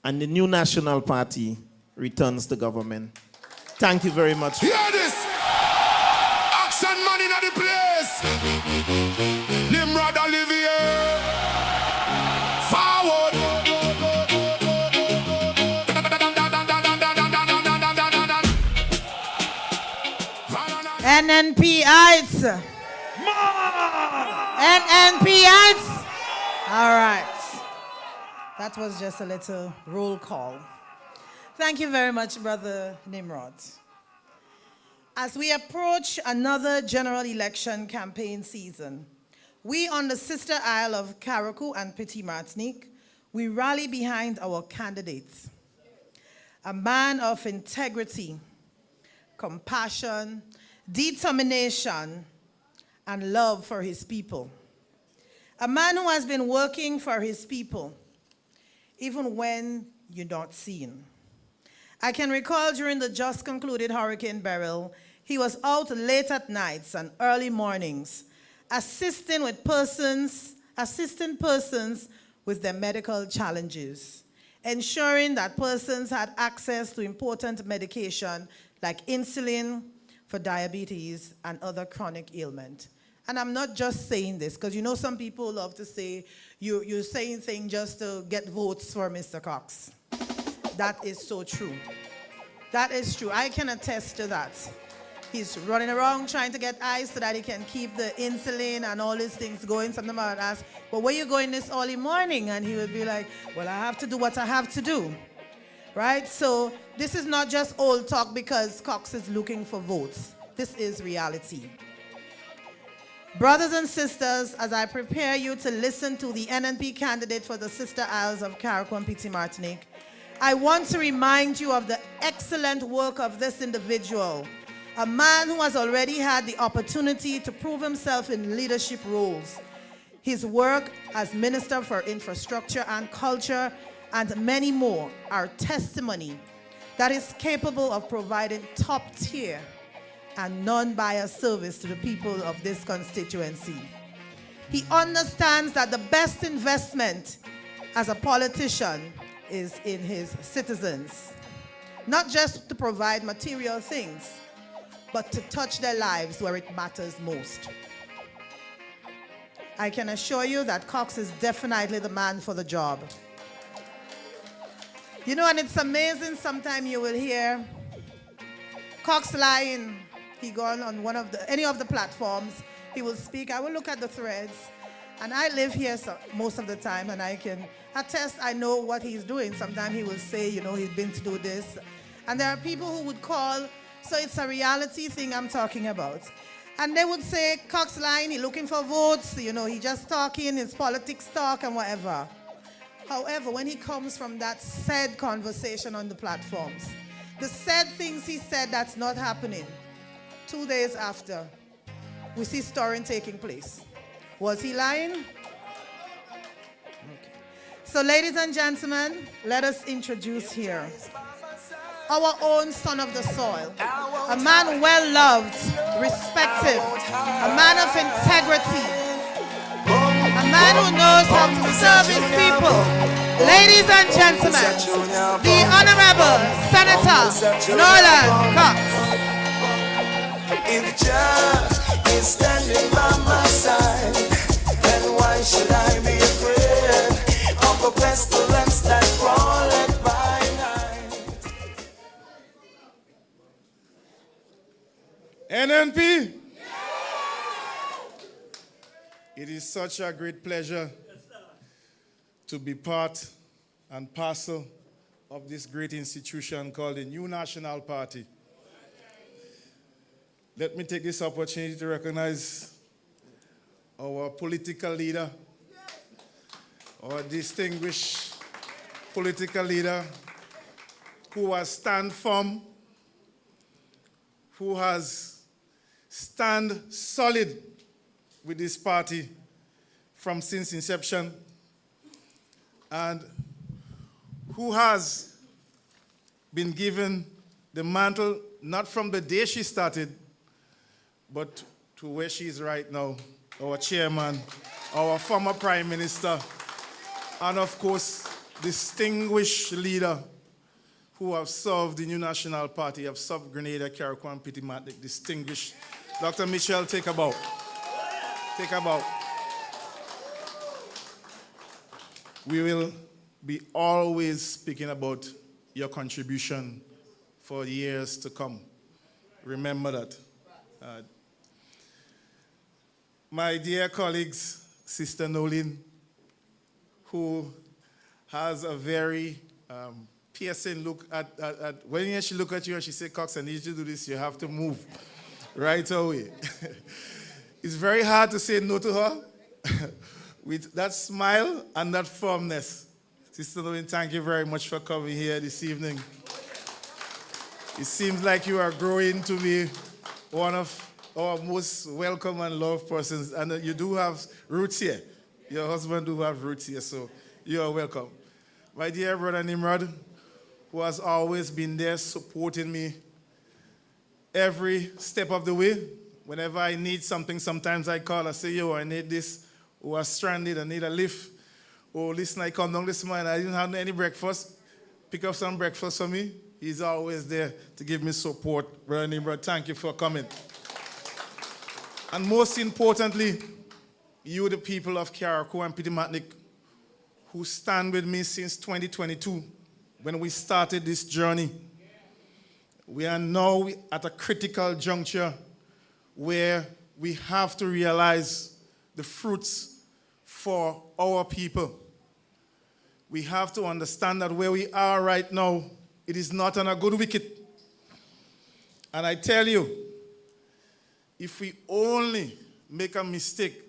and the new National Party returns to government. Thank you very much. Hear this! Action man in the place! Nimrod Ollivierre! Forward! NNPites. NNPites. All right. That was just a little roll call. Thank you very much, Brother Nimrod. As we approach another general election campaign season, we on the sister isle of Carriacou and Petit Martinique, we rally behind our candidates. A man of integrity, compassion, determination, and love for his people. A man who has been working for his people, even when you're not seen. I can recall during the just concluded Hurricane Beryl, he was out late at nights and early mornings, assisting persons with their medical challenges, ensuring that persons had access to important medication like insulin for diabetes and other chronic ailment. And I'm not just saying this, because you know some people love to say, you're saying things just to get votes for Mr. Cox. That is so true. That is true. I can attest to that. He's running around trying to get ice so that he can keep the insulin and all these things going. Sometimes I would ask, well, where are you going this early morning? And he would be like, well, I have to do what I have to do. Right? So this is not just old talk because Cox is looking for votes. This is reality. Brothers and sisters, as I prepare you to listen to the NNP candidate for the Sister Isles of Carriacou and Petit Martinique, I want to remind you of the excellent work of this individual, a man who has already had the opportunity to prove himself in leadership roles. His work as Minister for Infrastructure and Culture and many more are testimony that is capable of providing top tier and non-biased service to the people of this constituency. He understands that the best investment as a politician is in his citizens, not just to provide material things, but to touch their lives where it matters most. I can assure you that Cox is definitely the man for the job. You know, and it's amazing, sometimes you will hear Cox lying. He gone on any of the platforms, he will speak. I will look at the threads, and I live here most of the time, and I can attest, I know what he's doing. Sometimes he will say, you know, he's been to do this. And there are people who would call, so it's a reality thing I'm talking about. And they would say, Cox lying, he looking for votes, you know, he just talking, his politics talk and whatever. However, when he comes from that said conversation on the platforms, the said things he said that's not happening, 2 days after, we see storing taking place. Was he lying? Okay. So ladies and gentlemen, let us introduce here our own son of the soil, a man well loved, respected, a man of integrity, a man who knows how to serve his people. Ladies and gentlemen, the Honorable Senator Nolan Cox. If Jah is standing by my side, then why should I be afraid of a pestilence that crawleth by night? NNP? It is such a great pleasure to be part and parcel of this great institution called the New National Party. Let me take this opportunity to recognize our political leader, our distinguished political leader who has stand firm, who has stand solid with this party from since inception, and who has been given the mantle not from the day she started, but to where she is right now, our chairman, our former prime minister, and of course, distinguished leader who have served the New National Party, have served Grenada, Carriacou, and Petit Martinique, distinguished. Dr. Michel, take a bow. Take a bow. We will be always speaking about your contribution for years to come. Remember that. My dear colleagues, Sister Noleen, who has a very piercing look at when she look at you and she say, Cox, I need you to do this, you have to move right away. It's very hard to say no to her with that smile and that firmness. Sister Noleen, thank you very much for coming here this evening. It seems like you are growing to be one of our most welcome and loved persons, and you do have roots here. Your husband do have roots here, so you are welcome. My dear brother Nimrod, who has always been there supporting me every step of the way. Whenever I need something, sometimes I call, I say, yo, I need this, or I'm stranded, I need a lift. Oh, listen, I come down this morning, I didn't have any breakfast. Pick up some breakfast for me. He's always there to give me support. Brother Nimrod, thank you for coming. And most importantly, you, the people of Carriacou and Petit Martinique, who stand with me since 2022, when we started this journey. We are now at a critical juncture where we have to realize the fruits for our people. We have to understand that where we are right now, it is not on a good wicket. And I tell you, if we only make a mistake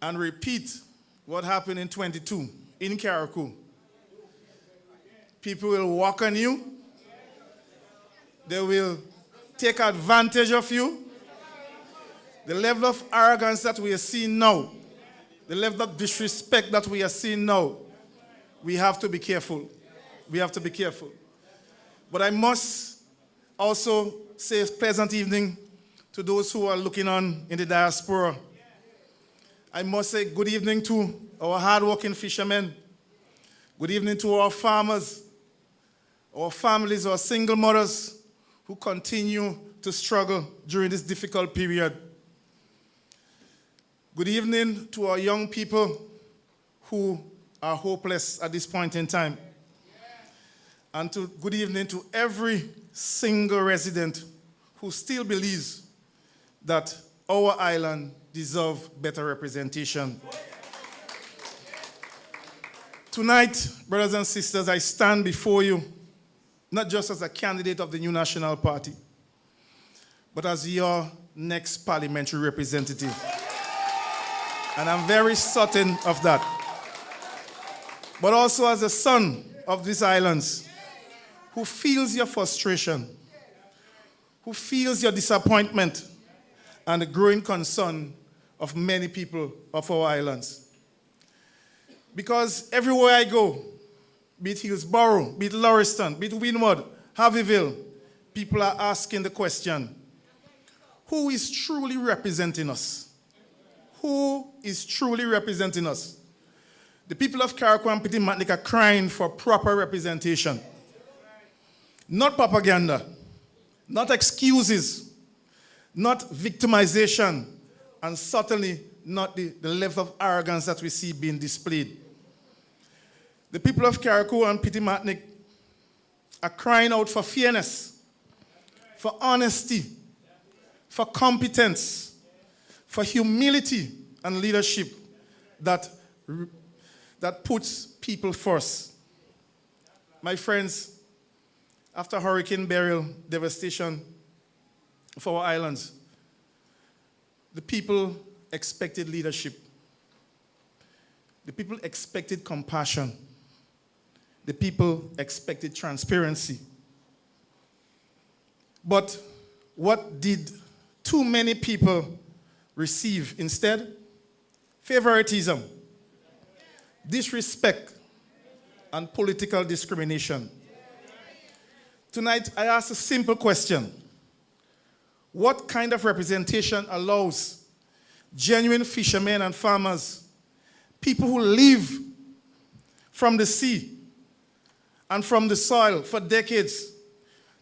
and repeat what happened in 22 in Carriacou, people will walk on you. They will take advantage of you. The level of arrogance that we are seeing now, the level of disrespect that we are seeing now, we have to be careful. We have to be careful. But I must also say a pleasant evening to those who are looking on in the diaspora. I must say good evening to our hard-working fishermen. Good evening to our farmers, our families, our single mothers who continue to struggle during this difficult period. Good evening to our young people who are hopeless at this point in time. And good evening to every single resident who still believes that our island deserves better representation. Tonight, brothers and sisters, I stand before you not just as a candidate of the New National Party, but as your next parliamentary representative. And I'm very certain of that. But also as a son of these islands who feels your frustration, who feels your disappointment, and the growing concern of many people of our islands. Because everywhere I go, be it Hillsborough, be it Lauriston, be it Windward, Harveyville, people are asking the question, who is truly representing us? Who is truly representing us? The people of Carriacou and Petit Martinique are crying for proper representation. Not propaganda, not excuses, not victimization, and certainly not the level of arrogance that we see being displayed. The people of Carriacou and Petit Martinique are crying out for fairness, for honesty, for competence, for humility and leadership that puts people first. My friends, after hurricane burial, devastation for our islands, the people expected leadership. The people expected compassion. The people expected transparency. But what did too many people receive instead? Favoritism, disrespect, and political discrimination. Tonight, I ask a simple question. What kind of representation allows genuine fishermen and farmers, people who live from the sea and from the soil for decades,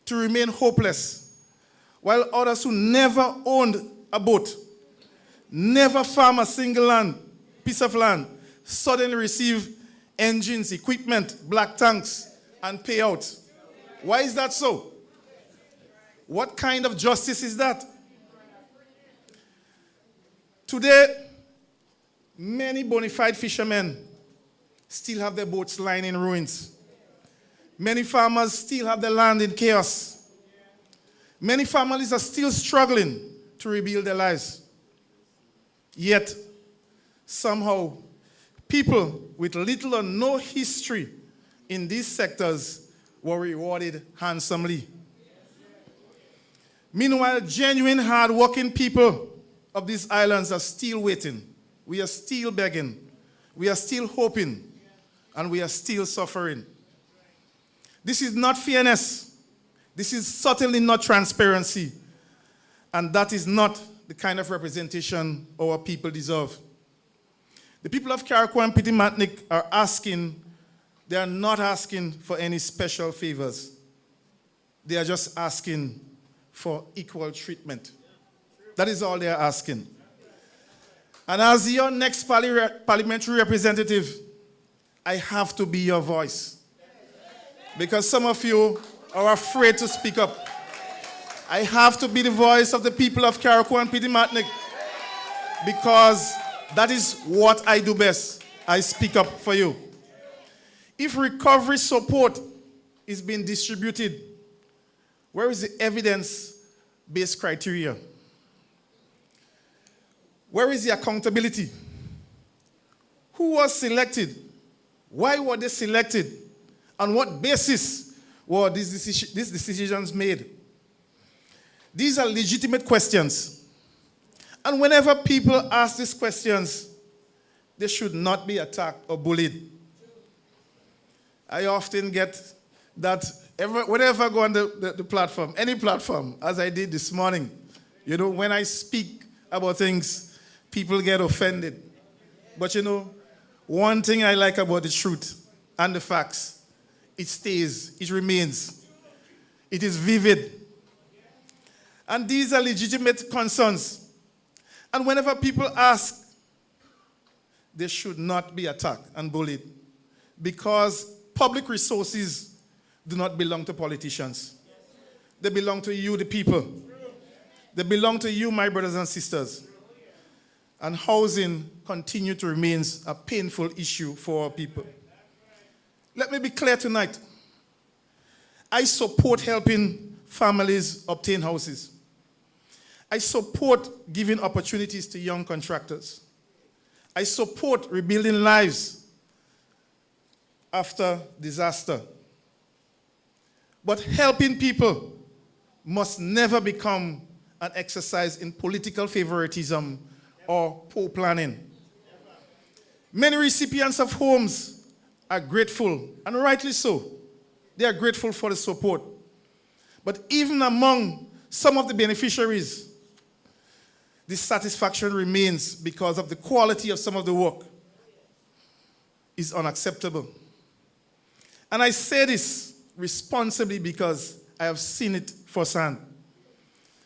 to remain hopeless, while others who never owned a boat, never farm a single piece of land, suddenly receive engines, equipment, black tanks, and payouts? Why is that so? What kind of justice is that? Today, many bona fide fishermen still have their boats lying in ruins. Many farmers still have their land in chaos. Many families are still struggling to rebuild their lives. Yet, somehow, people with little or no history in these sectors were rewarded handsomely. Meanwhile, genuine, hard-working people of these islands are still waiting. We are still begging. We are still hoping. And we are still suffering. This is not fairness. This is certainly not transparency. And that is not the kind of representation our people deserve. The people of Carriacou and Petit Martinique are asking, they are not asking for any special favors. They are just asking for equal treatment. That is all they are asking. And as your next parliamentary representative, I have to be your voice. Because some of you are afraid to speak up. I have to be the voice of the people of Carriacou and Petit Martinique. Because that is what I do best. I speak up for you. If recovery support is being distributed, where is the evidence-based criteria? Where is the accountability? Who was selected? Why were they selected? On what basis were these decisions made? These are legitimate questions. And whenever people ask these questions, they should not be attacked or bullied. I often get that whenever I go on the platform, any platform, as I did this morning, you know, when I speak about things, people get offended. But you know, one thing I like about the truth and the facts, it stays, it remains, it is vivid. And these are legitimate concerns. And whenever people ask, they should not be attacked and bullied, because public resources do not belong to politicians. They belong to you, the people. They belong to you, my brothers and sisters. And housing continues to remain a painful issue for our people. Let me be clear tonight. I support helping families obtain houses. I support giving opportunities to young contractors. I support rebuilding lives after disaster. But helping people must never become an exercise in political favoritism or poor planning. Many recipients of homes are grateful, and rightly so. They are grateful for the support. But even among some of the beneficiaries, dissatisfaction remains because of the quality of some of the work is unacceptable. And I say this responsibly because I have seen it firsthand.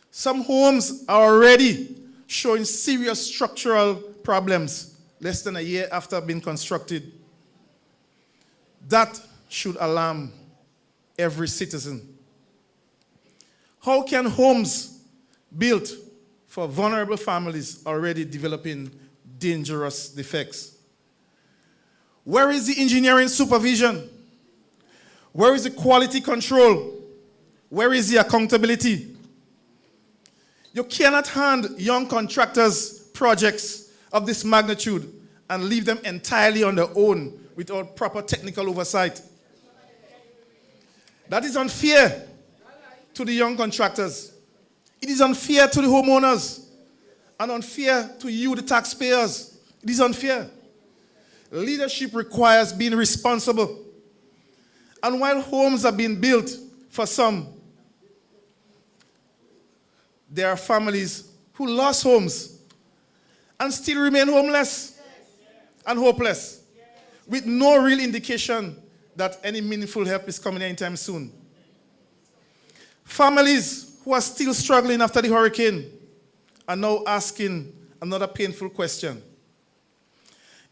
Some homes are already showing serious structural problems less than a year after being constructed. That should alarm every citizen. How can homes built for vulnerable families already developing dangerous defects? Where is the engineering supervision? Where is the quality control? Where is the accountability? You cannot hand young contractors projects of this magnitude and leave them entirely on their own without proper technical oversight. That is unfair to the young contractors. It is unfair to the homeowners and unfair to you, the taxpayers. It is unfair. Leadership requires being responsible. And while homes are being built for some, there are families who lost homes and still remain homeless and hopeless, with no real indication that any meaningful help is coming anytime soon. Families who are still struggling after the hurricane are now asking another painful question.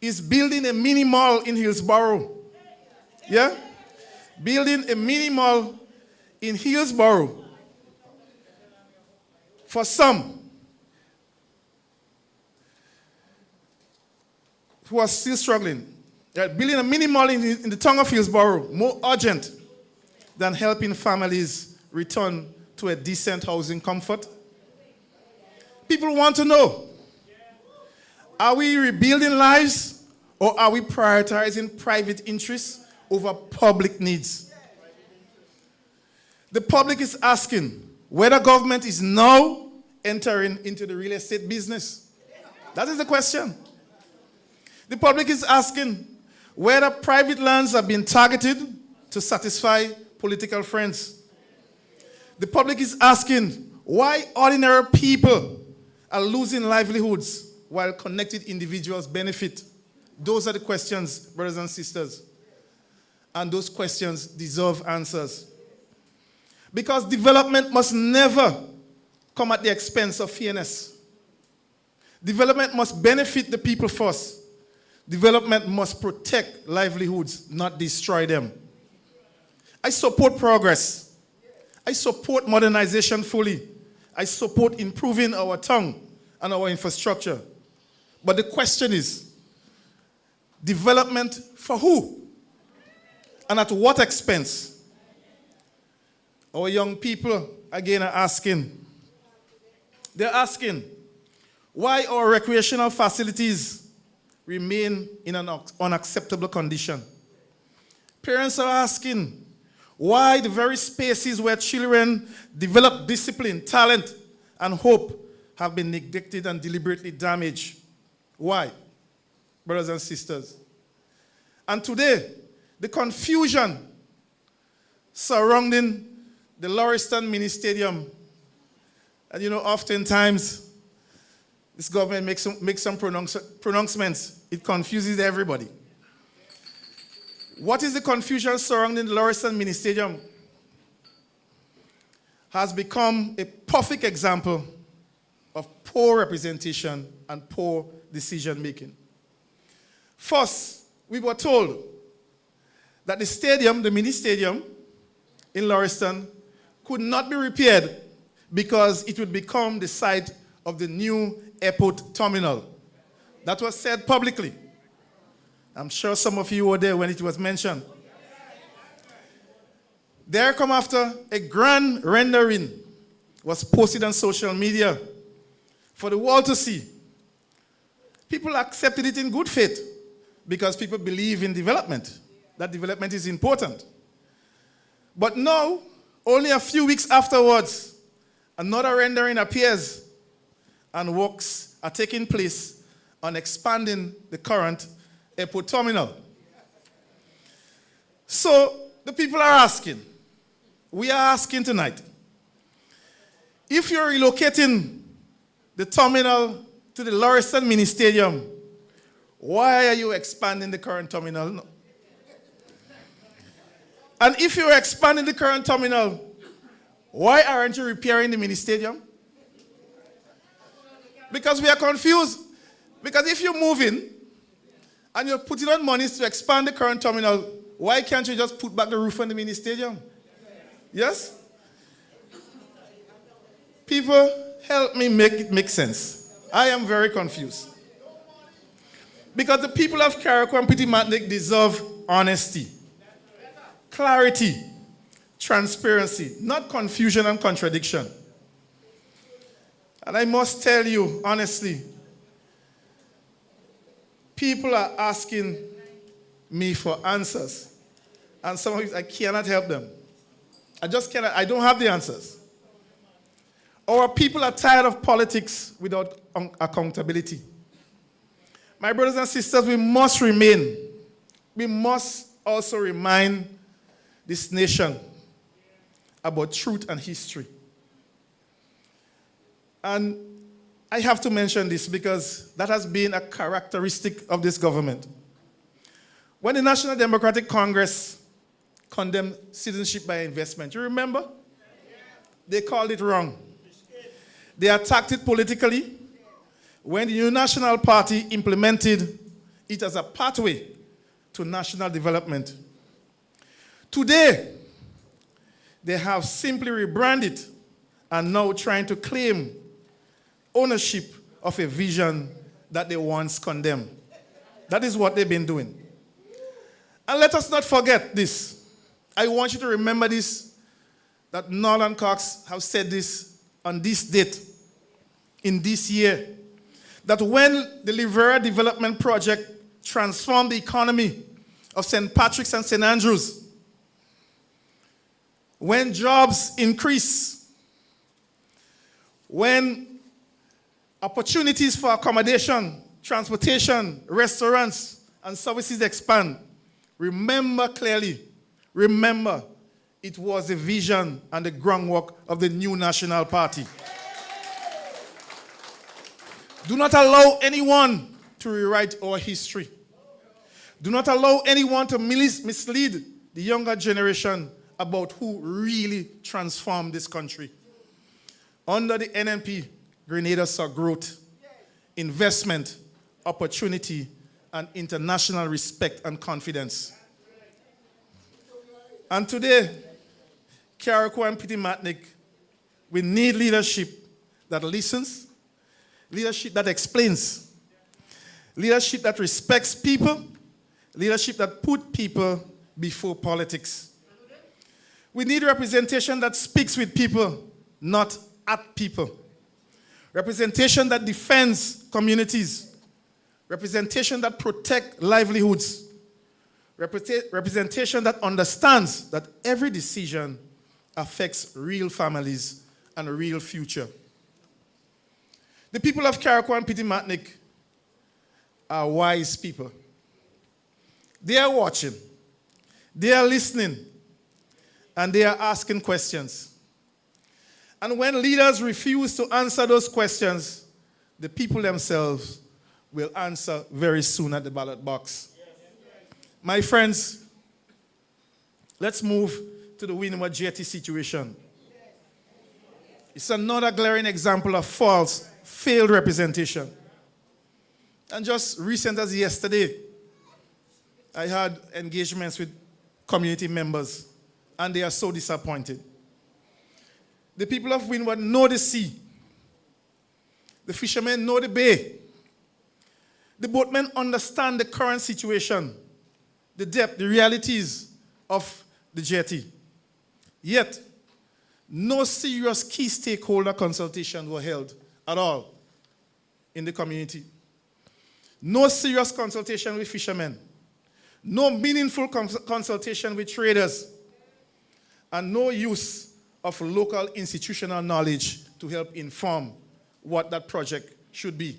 Is building a mini mall in Hillsborough, building a mini mall in Hillsborough, for some who are still struggling, building a mini mall in the town of Hillsborough more urgent than helping families return to a decent housing comfort? People want to know, are we rebuilding lives or are we prioritizing private interests over public needs? The public is asking whether government is now entering into the real estate business. That is the question. The public is asking whether private lands are being targeted to satisfy political friends. The public is asking why ordinary people are losing livelihoods while connected individuals benefit. Those are the questions, brothers and sisters. And those questions deserve answers. Because development must never come at the expense of fairness. Development must benefit the people first. Development must protect livelihoods, not destroy them. I support progress. I support modernization fully. I support improving our tongue and our infrastructure. But the question is, development for who? And at what expense? Our young people, again, are asking. They're asking why our recreational facilities remain in an unacceptable condition. Parents are asking why the very spaces where children develop discipline, talent, and hope have been neglected and deliberately damaged. Why, brothers and sisters? And today, the confusion surrounding the Lauriston Mini Stadium. And oftentimes, this government makes some pronouncements. It confuses everybody. What is the confusion surrounding the Lauriston Mini Stadium? Has become a perfect example of poor representation and poor decision making. First, we were told that the stadium, the mini stadium in Lauriston, could not be repaired because it would become the site of the new airport terminal. That was said publicly. I'm sure some of you were there when it was mentioned. There come after, a grand rendering was posted on social media for the world to see. People accepted it in good faith because people believe in development, that development is important. But now, only a few weeks afterwards, another rendering appears and works are taking place on expanding the current airport terminal. So the people are asking, we are asking tonight, if you're relocating the terminal to the Lauriston Mini Stadium, why are you expanding the current terminal? No. And if you're expanding the current terminal, why aren't you repairing the mini stadium? Because we are confused. Because if you're moving and you're putting on monies to expand the current terminal, why can't you just put back the roof on the mini stadium? Yes? People, help me make it make sense. I am very confused. Because the people of Carriacou and Petit Martinique deserve honesty, clarity, transparency, not confusion and contradiction. And I must tell you, honestly, people are asking me for answers. And some of you, I cannot help them. I just cannot, I don't have the answers. Our people are tired of politics without accountability. My brothers and sisters, we must also remind this nation about truth and history. And I have to mention this because that has been a characteristic of this government. When the National Democratic Congress condemned citizenship by investment, you remember? They called it wrong. They attacked it politically when the New National Party implemented it as a pathway to national development. Today, they have simply rebranded and now trying to claim ownership of a vision that they once condemned. That is what they've been doing. And let us not forget this. I want you to remember this, that Nolan Cox has said this on this date, in this year, that when the Rivera Development Project transformed the economy of St. Patrick's and St. Andrews, when jobs increase, when opportunities for accommodation, transportation, restaurants, and services expand, remember clearly, remember, it was the vision and the groundwork of the New National Party. Do not allow anyone to rewrite our history. Do not allow anyone to mislead the younger generation about who really transformed this country. Under the NNP, Grenada saw growth, investment, opportunity, and international respect and confidence. And today, Carriacou and Petit Martinique, we need leadership that listens, leadership that explains, leadership that respects people, leadership that puts people before politics. We need representation that speaks with people, not at people. Representation that defends communities. Representation that protects livelihoods. Representation that understands that every decision affects real families and a real future. The people of Carriacou and Petit Martinique are wise people. They are watching. They are listening. and they are asking questions. And when leaders refuse to answer those questions, the people themselves will answer very soon at the ballot box. My friends, let's move to the Windward jetty situation. It's another glaring example of false, failed representation. And just recent as yesterday, I had engagements with community members, and they are so disappointed. The people of Windward know the sea. The fishermen know the bay. The boatmen understand the current situation, the depth, the realities of the jetty. Yet, no serious key stakeholder consultations were held at all in the community. No serious consultation with fishermen. No meaningful consultation with traders. And no use of local institutional knowledge to help inform what that project should be.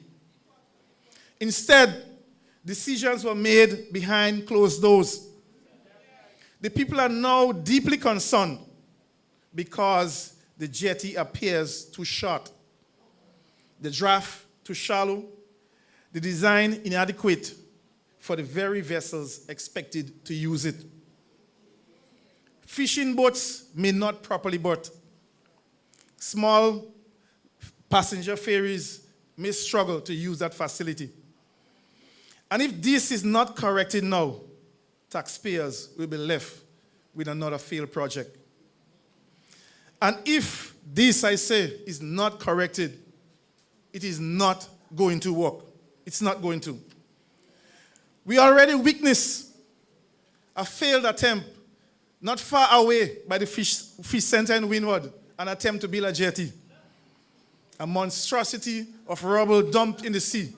Instead, decisions were made behind closed doors. The people are now deeply concerned because the jetty appears too short, the draft too shallow, the design inadequate for the very vessels expected to use it. Fishing boats may not properly berth. Small passenger ferries may struggle to use that facility. And if this is not corrected now, taxpayers will be left with another failed project. And if this, I say, is not corrected, it is not going to work. It's not going to. We already witnessed a failed attempt not far away by the fish center in Windward, an attempt to build a jetty. A monstrosity of rubble dumped in the sea.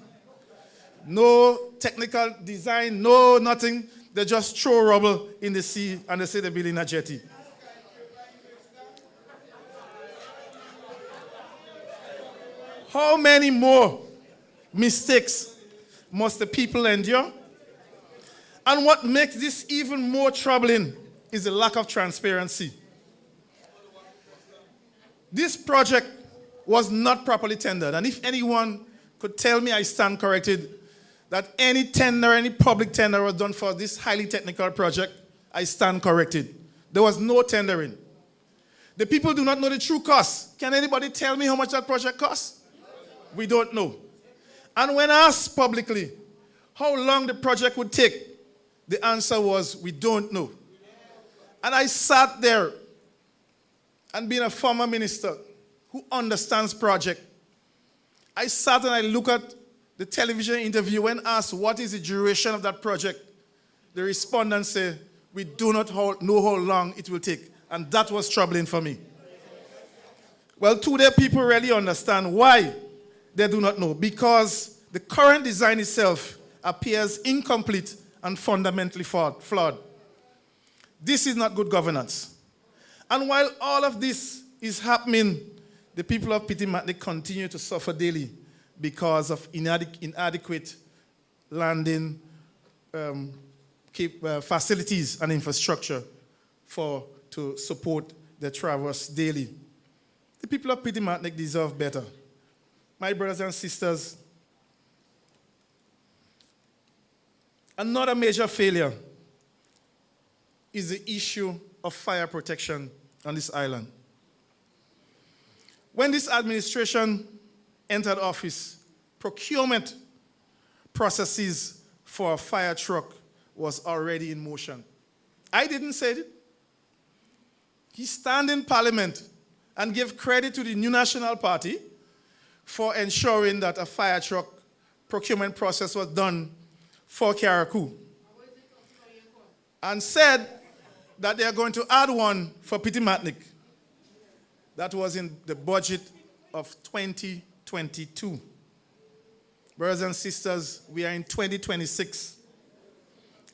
No technical design, no nothing. They just throw rubble in the sea and they say they're building a jetty. How many more mistakes must the people endure? And what makes this even more troubling is the lack of transparency. This project was not properly tendered. And if anyone could tell me I stand corrected, that any tender, any public tender was done for this highly technical project, I stand corrected. There was no tendering. The people do not know the true cost. Can anybody tell me how much that project cost? We don't know. And when asked publicly how long the project would take, the answer was, we don't know. And I sat there, and being a former minister who understands project, I sat and I looked at the television interview when asked what is the duration of that project. The respondent said, we do not know how long it will take. And that was troubling for me. Well, today people really understand why they do not know. Because the current design itself appears incomplete and fundamentally flawed. This is not good governance. And while all of this is happening, the people of Pitimatnik continue to suffer daily because of inadequate landing facilities and infrastructure to support their traverse daily. The people of Pitimatnik deserve better. My brothers and sisters, another major failure is the issue of fire protection on this island. When this administration entered office, procurement processes for a fire truck was already in motion. I didn't say it. He stand in Parliament and gave credit to the New National Party for ensuring that a fire truck procurement process was done for Carriacou. And said that they are going to add one for Pitimatnik. That was in the budget of 2022. Brothers and sisters, we are in 2026.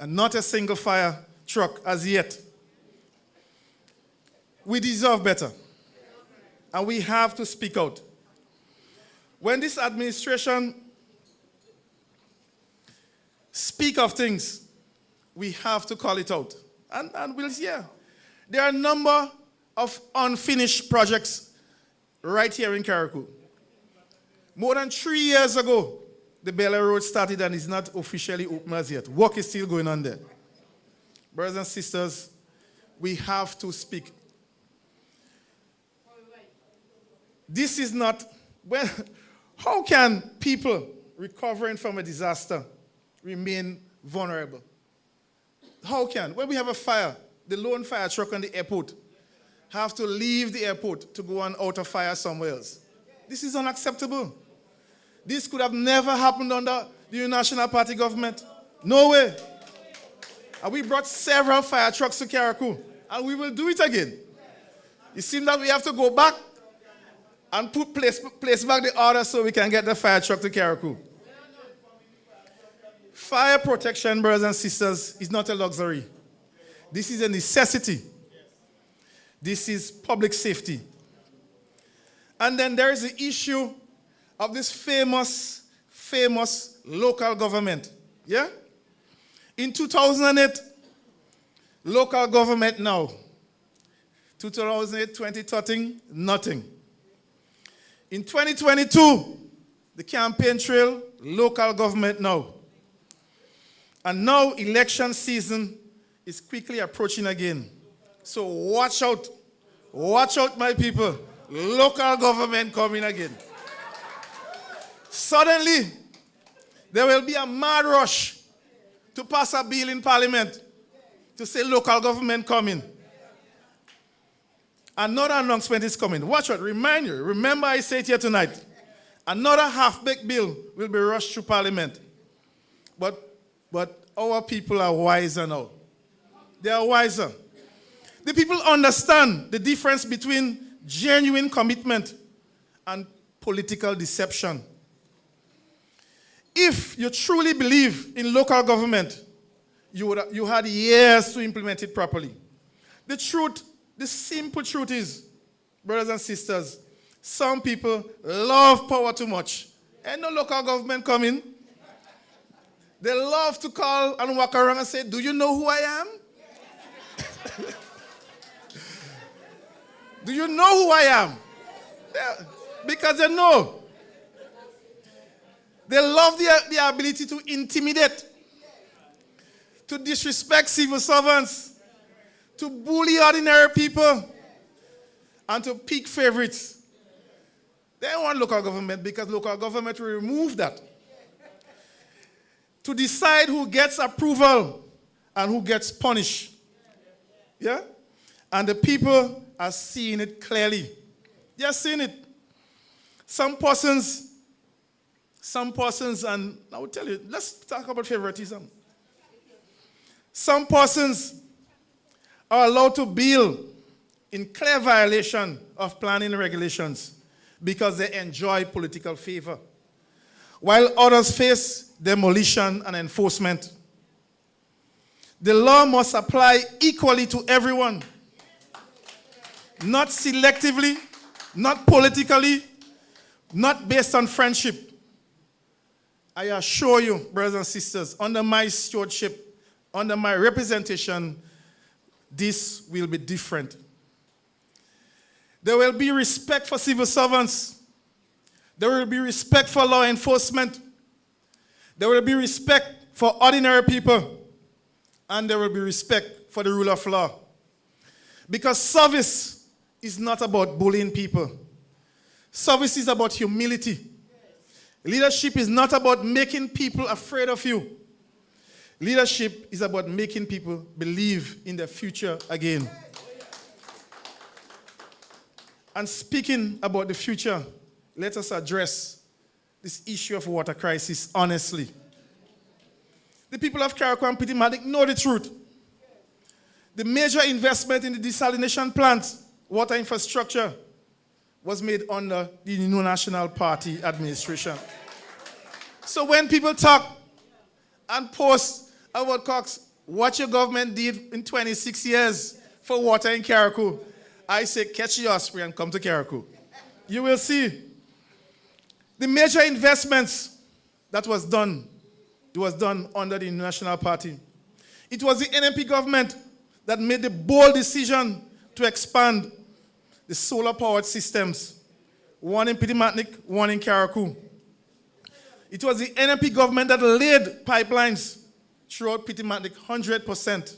And not a single fire truck as yet. We deserve better. And we have to speak out. When this administration speak of things, we have to call it out. And we'll hear. There are a number of unfinished projects right here in Carriacou. More than 3 years ago, the Bella Road started and is not officially open as yet. Work is still going on there. Brothers and sisters, we have to speak. This is not, well, how can people recovering from a disaster remain vulnerable? How can? When we have a fire, the lone fire truck on the airport have to leave the airport to go on out of fire somewhere else. This is unacceptable. This could have never happened under the National Party government. No way. And we brought several fire trucks to Carriacou, and we will do it again. It seems that we have to go back and place back the order so we can get the fire truck to Carriacou. Fire protection, brothers and sisters, is not a luxury. This is a necessity. This is public safety. And then there is the issue of this famous local government. Yeah? In 2008, local government now. 2008, 2013, nothing. In 2022, the campaign trail, local government now. And now election season is quickly approaching again. So watch out. Watch out, my people. Local government coming again. Suddenly, there will be a mad rush to pass a bill in Parliament to say local government coming. Another announcement is coming. Watch out. Remind you. Remember I said here tonight. Another half-baked bill will be rushed through Parliament. But our people are wiser now. They are wiser. The people understand the difference between genuine commitment and political deception. If you truly believe in local government, you had years to implement it properly. The simple truth is, brothers and sisters, some people love power too much. Ain't no local government coming. They love to call and walk around and say, do you know who I am? Do you know who I am? Yeah, because they know. They love the ability to intimidate, to disrespect civil servants, to bully ordinary people, and to pick favorites. They don't want local government because local government will remove that. To decide who gets approval and who gets punished. Yeah? And the people are seeing it clearly. They are seeing it. Some persons, and I will tell you, let's talk about favoritism. Some persons are allowed to build in clear violation of planning regulations because they enjoy political favor, while others face demolition and enforcement. The law must apply equally to everyone, not selectively, not politically, not based on friendship. I assure you, brothers and sisters, under my stewardship, under my representation, this will be different. There will be respect for civil servants. There will be respect for law enforcement. There will be respect for ordinary people. And there will be respect for the rule of law. Because service is not about bullying people. Service is about humility. Leadership is not about making people afraid of you. Leadership is about making people believe in their future again. And speaking about the future, let us address this issue of water crisis honestly. The people of Carriacou and Pittimatic know the truth. The major investment in the desalination plant, water infrastructure, was made under the new National Party administration. So when people talk and post about Cox, what your government did in 26 years for water in Carriacou, I say, catch your osprey and come to Carriacou. You will see. The major investments that was done, it was done under the National Party. It was the NNP government that made the bold decision to expand the solar-powered systems, one in Pittimatnik, one in Carriacou. It was the NNP government that laid pipelines throughout Pittimatnik 100%.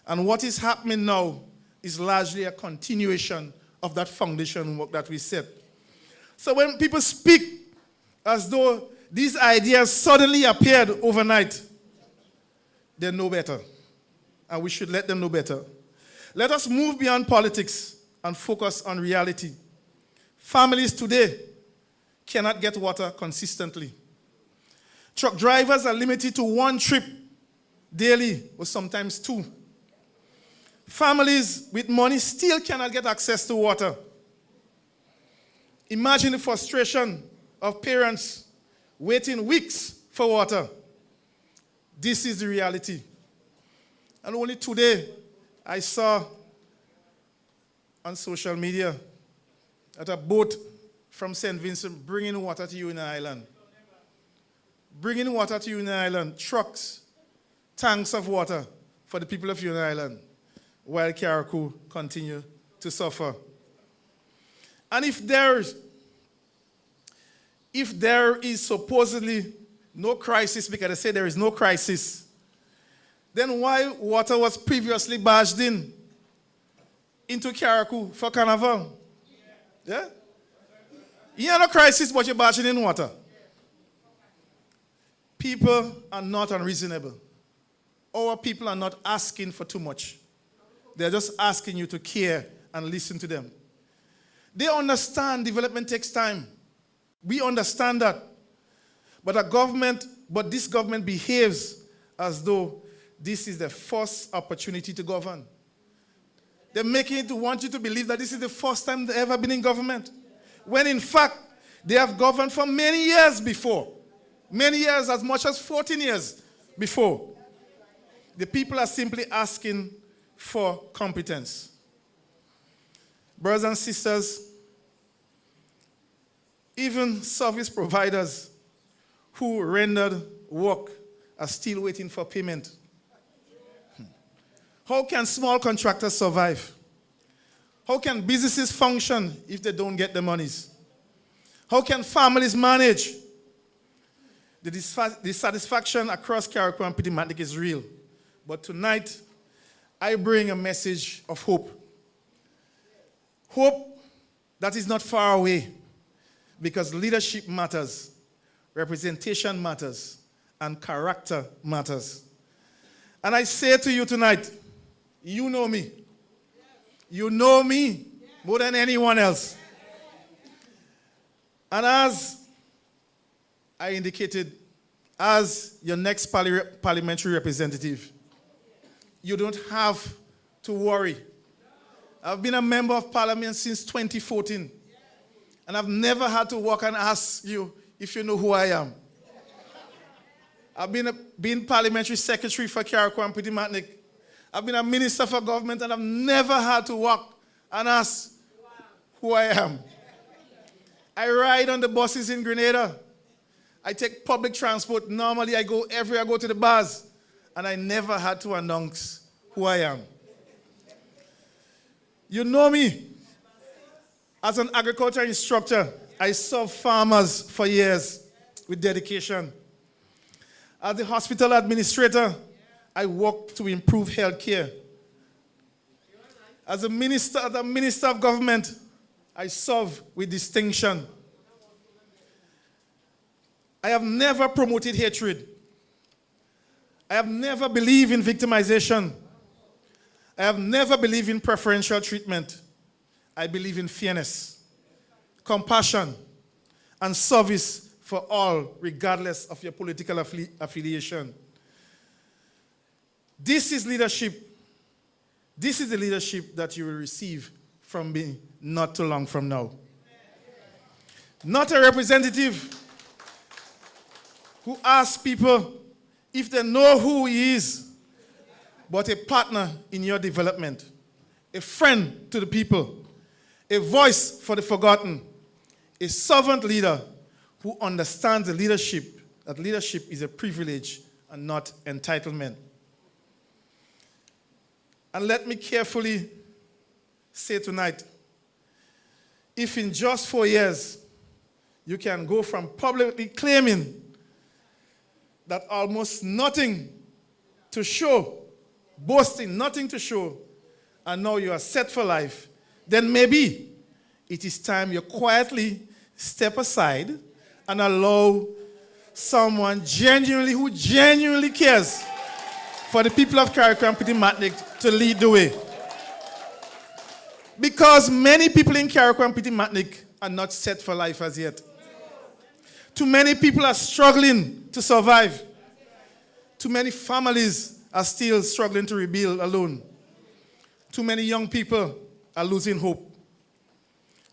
And what is happening now is largely a continuation of that foundation work that we set. So when people speak as though these ideas suddenly appeared overnight, they know better. And we should let them know better. Let us move beyond politics and focus on reality. Families today cannot get water consistently. Truck drivers are limited to one trip daily, or sometimes two. Families with money still cannot get access to water. Imagine the frustration of parents waiting weeks for water. This is the reality. And only today, I saw on social media that a boat from St. Vincent bringing water to Union Island. Bringing water to Union Island, trucks, tanks of water for the people of Union Island, while Carriacou continue to suffer. And if there is supposedly no crisis, because they say there is no crisis, then why water was previously barged into Carriacou for Carnival? Yeah? You have no crisis, but you're barging in water. People are not unreasonable. Our people are not asking for too much. They're just asking you to care and listen to them. They understand development takes time. We understand that. But this government behaves as though this is the first opportunity to govern. They're making it to want you to believe that this is the first time they've ever been in government. When in fact, they have governed for many years before. Many years, as much as 14 years before. The people are simply asking for competence. Brothers and sisters, even service providers who rendered work are still waiting for payment. How can small contractors survive? How can businesses function if they don't get the monies? How can families manage? The dissatisfaction across Carriacou and Pittimatnik is real. But tonight, I bring a message of hope. Hope that is not far away, because leadership matters, representation matters, and character matters. And I say to you tonight, you know me. You know me more than anyone else. And as I indicated, as your next parliamentary representative, you don't have to worry. I've been a member of parliament since 2014, and I've never had to walk and ask you if you know who I am. I've been parliamentary secretary for Carriacou and Pittimatnik. I've been a minister for government, and I've never had to walk and ask who I am. I ride on the buses in Grenada. I take public transport. Normally, I go to the bars, and I never had to announce who I am. You know me. As an agriculture instructor, I served farmers for years with dedication. As the hospital administrator, I worked to improve health care. As a minister of government, I serve with distinction. I have never promoted hatred. I have never believed in victimization. I have never believed in preferential treatment. I believe in fairness, compassion, and service for all, regardless of your political affiliation. This is leadership. This is the leadership that you will receive from me not too long from now. Not a representative who asks people if they know who he is, but a partner in your development, a friend to the people, a voice for the forgotten, a servant leader who understands that leadership is a privilege and not entitlement. And let me carefully say tonight, if in just 4 years you can go from publicly claiming that almost nothing to show, boasting nothing to show, and now you are set for life, then maybe it is time you quietly step aside and allow someone who genuinely cares for the people of Carriacou and Petit Martinique to lead the way. Because many people in Carriacou and Petit Martinique are not set for life as yet. Too many people are struggling to survive. Too many families are still struggling to rebuild alone. Too many young people are losing hope.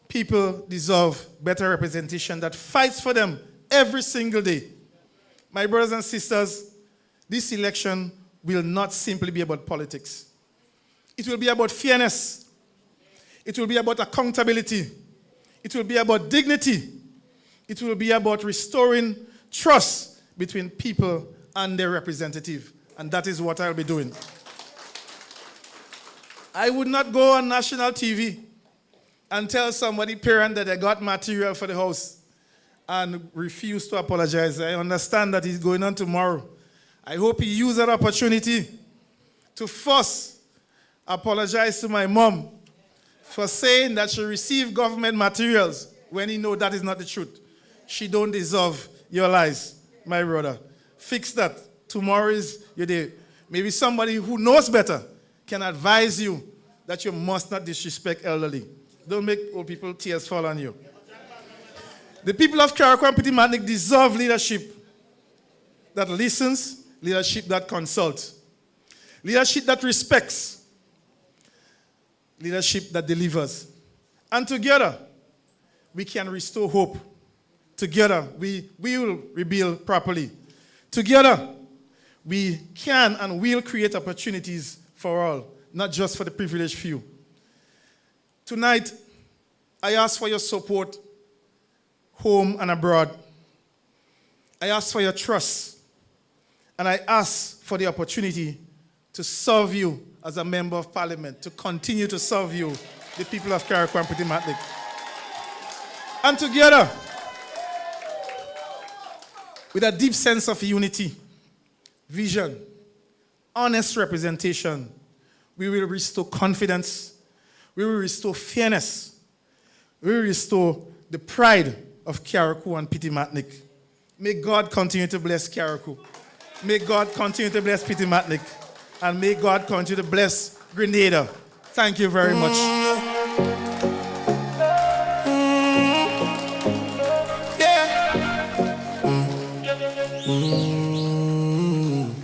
People deserve better representation that fights for them every single day. My brothers and sisters, this election will not simply be about politics. It will be about fairness. It will be about accountability. It will be about dignity. It will be about restoring trust between people and their representative. And that is what I'll be doing. I would not go on national TV and tell somebody, parent, that they got material for the house and refuse to apologize. I understand that he's going on tomorrow. I hope he used that opportunity to first apologize to my mom for saying that she received government materials when he knows that is not the truth. She don't deserve your lies, my brother. Fix that. Tomorrow is your day. Maybe somebody who knows better can advise you that you must not disrespect elderly. Don't make old people tears fall on you. The people of Carriacou and Petit Martinique deserve leadership that listens, leadership that consults, leadership that respects, leadership that delivers. And together, we can restore hope. Together, we will rebuild properly. Together, we can and will create opportunities for all, not just for the privileged few. Tonight, I ask for your support, home and abroad. I ask for your trust, and I ask for the opportunity to serve you as a member of parliament, to continue to serve you, the people of Carriacou and Petit Martinique. And together, with a deep sense of unity, vision, honest representation, we will restore confidence, we will restore fairness, we will restore the pride of Carriacou and Petit Martinique. May God continue to bless Carriacou. May God continue to bless Petit Martinique. And may God continue to bless Grenada. Thank you very much.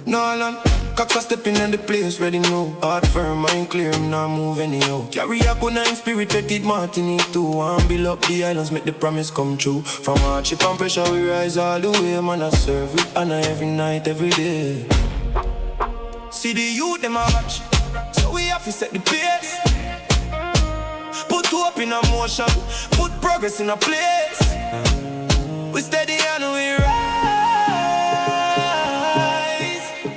Nolan Cox a stepping in the place, ready now. Heart firm, mind clear, I'm not move anyhow. Carriacou in spirit, Petit Martinique too. And build up the islands, make the promise come true. From hardship and pressure, we rise all the way. Man, I serve with honor every night, every day. See the youth, them a watch, so we have to set the pace. Put hope in a motion, put progress in a place. We steady and we rise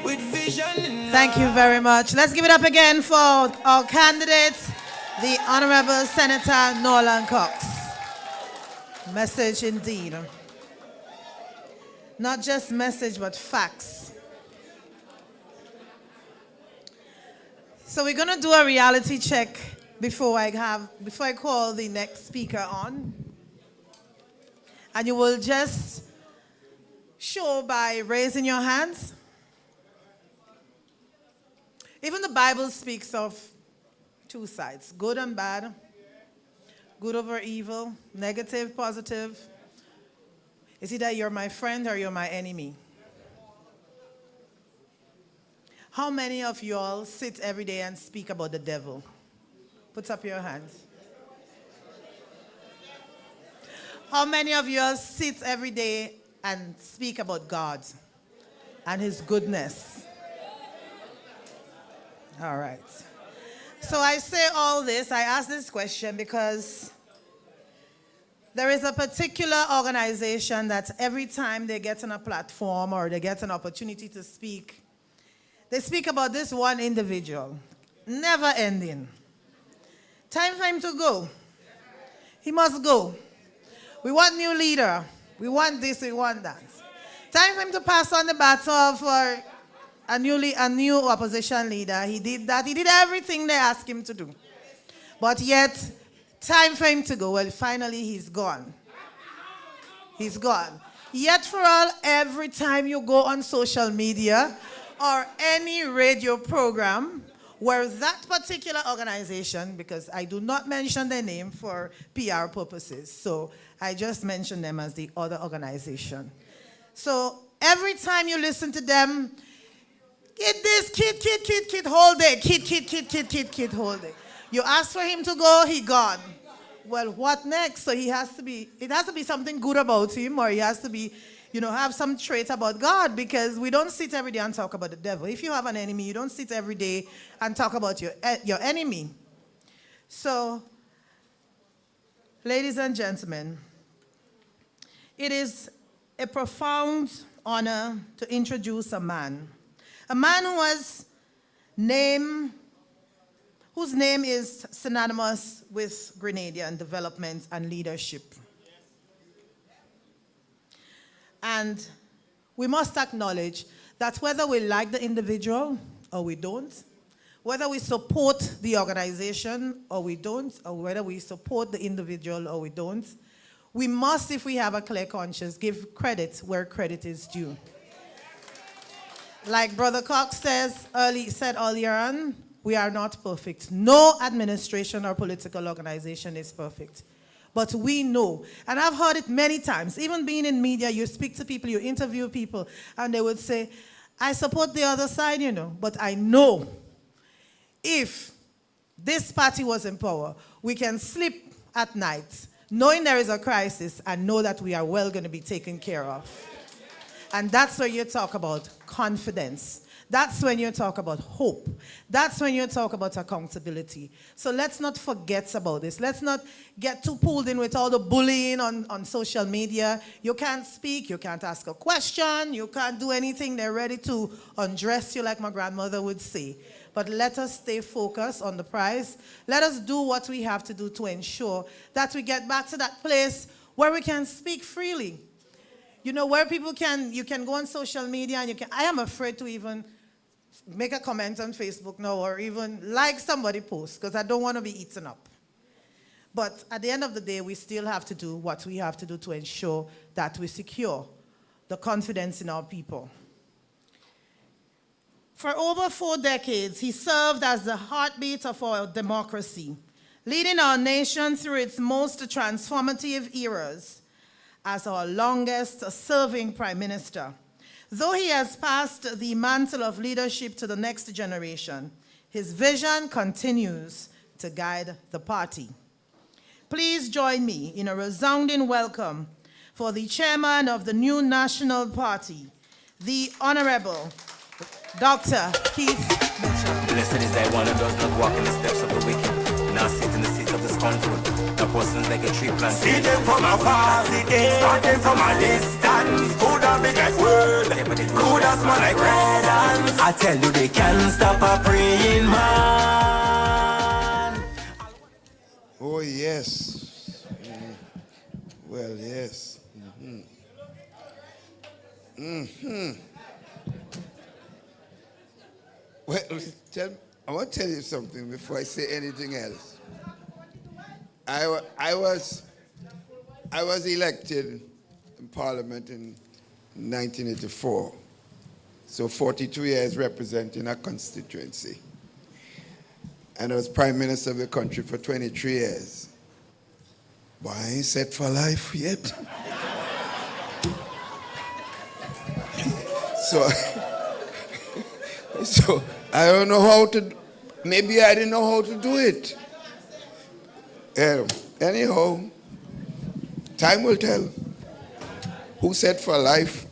with vision. Thank you very much. Let's give it up again for our candidate, the Honorable Senator Nolan Cox. Message indeed. Not just message, but facts. So we're going to do a reality check before I call the next speaker on. And you will just show by raising your hands. Even the Bible speaks of two sides, good and bad, good over evil, negative, positive. It's either you're my friend or you're my enemy. How many of you all sit every day and speak about the devil? Put up your hands. How many of you all sit every day and speak about God and his goodness? All right. So I say all this, I ask this question because there is a particular organization that every time they get on a platform or they get an opportunity to speak, they speak about this one individual. never ending. Time for him to go. He must go. We want new leader. We want this, we want that. Time for him to pass on the baton for a new opposition leader. He did that. He did everything they asked him to do. But yet, time for him to go. Well, finally, he's gone. He's gone. Yet for all, every time you go on social media or any radio program where that particular organization, because I do not mention their name for PR purposes, so I just mention them as the other organization. So every time you listen to them, kid this, kid, hold it, kid, hold it. You ask for him to go, he gone. Well, what next? So it has to be something good about him, or he has to be, have some trait about God, because we don't sit every day and talk about the devil. If you have an enemy, you don't sit every day and talk about your enemy. So, ladies and gentlemen, it is a profound honor to introduce a man whose name is synonymous with Grenadian development and leadership. And we must acknowledge that whether we like the individual or we don't, whether we support the organization or we don't, or whether we support the individual or we don't, we must, if we have a clear conscience, give credit where credit is due. Like Brother Cox said earlier on, we are not perfect. No administration or political organization is perfect. But we know, and I've heard it many times, even being in media, you speak to people, you interview people, and they would say, I support the other side, but I know if this party was in power, we can sleep at night knowing there is a crisis and know that we are well going to be taken care of. And that's where you talk about confidence. That's when you talk about hope. That's when you talk about accountability. So let's not forget about this. Let's not get too pulled in with all the bullying on social media. You can't speak. You can't ask a question. You can't do anything. They're ready to undress you, like my grandmother would say. But let us stay focused on the prize. Let us do what we have to do to ensure that we get back to that place where we can speak freely. Where you can go on social media and I am afraid to even make a comment on Facebook now or even like somebody post, because I don't want to be eaten up. But at the end of the day, we still have to do what we have to do to ensure that we secure the confidence in our people. For over 4 decades, he served as the heartbeat of our democracy, leading our nation through its most transformative eras as our longest-serving prime minister. Though he has passed the mantle of leadership to the next generation, his vision continues to guide the party. Please join me in a resounding welcome for the chairman of the new National Party, the Honorable Dr. Keith Mitchell. Blessed is thy one who does not walk in the steps of the wicked, nor sit in the seat of the scornful, nor persons like a tree planted. See them from afar, starting from a distance. Good and big like world, good and small like red ants. I tell you they can't stop a praying man. Oh yes. Well, yes. Well, I want to tell you something before I say anything else. I was elected in Parliament in 1984, so 42 years representing a constituency. And I was Prime Minister of the country for 23 years. But I ain't set for life yet. So I don't know how to, maybe I didn't know how to do it. Anyhow, time will tell who set for life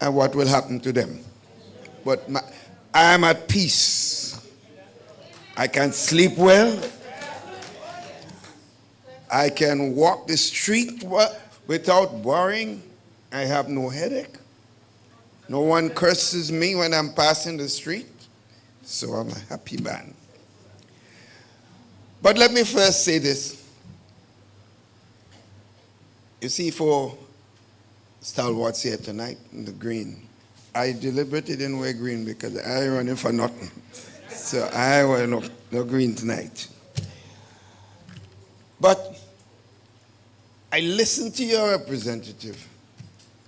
and what will happen to them. But I am at peace. I can sleep well. I can walk the street without worrying. I have no headache. No one curses me when I'm passing the street. So I'm a happy man. But let me first say this. You see, for stalwarts here tonight in the green, I deliberately didn't wear green because I ain't running for nothing. So I wear no green tonight. But I listened to your representative.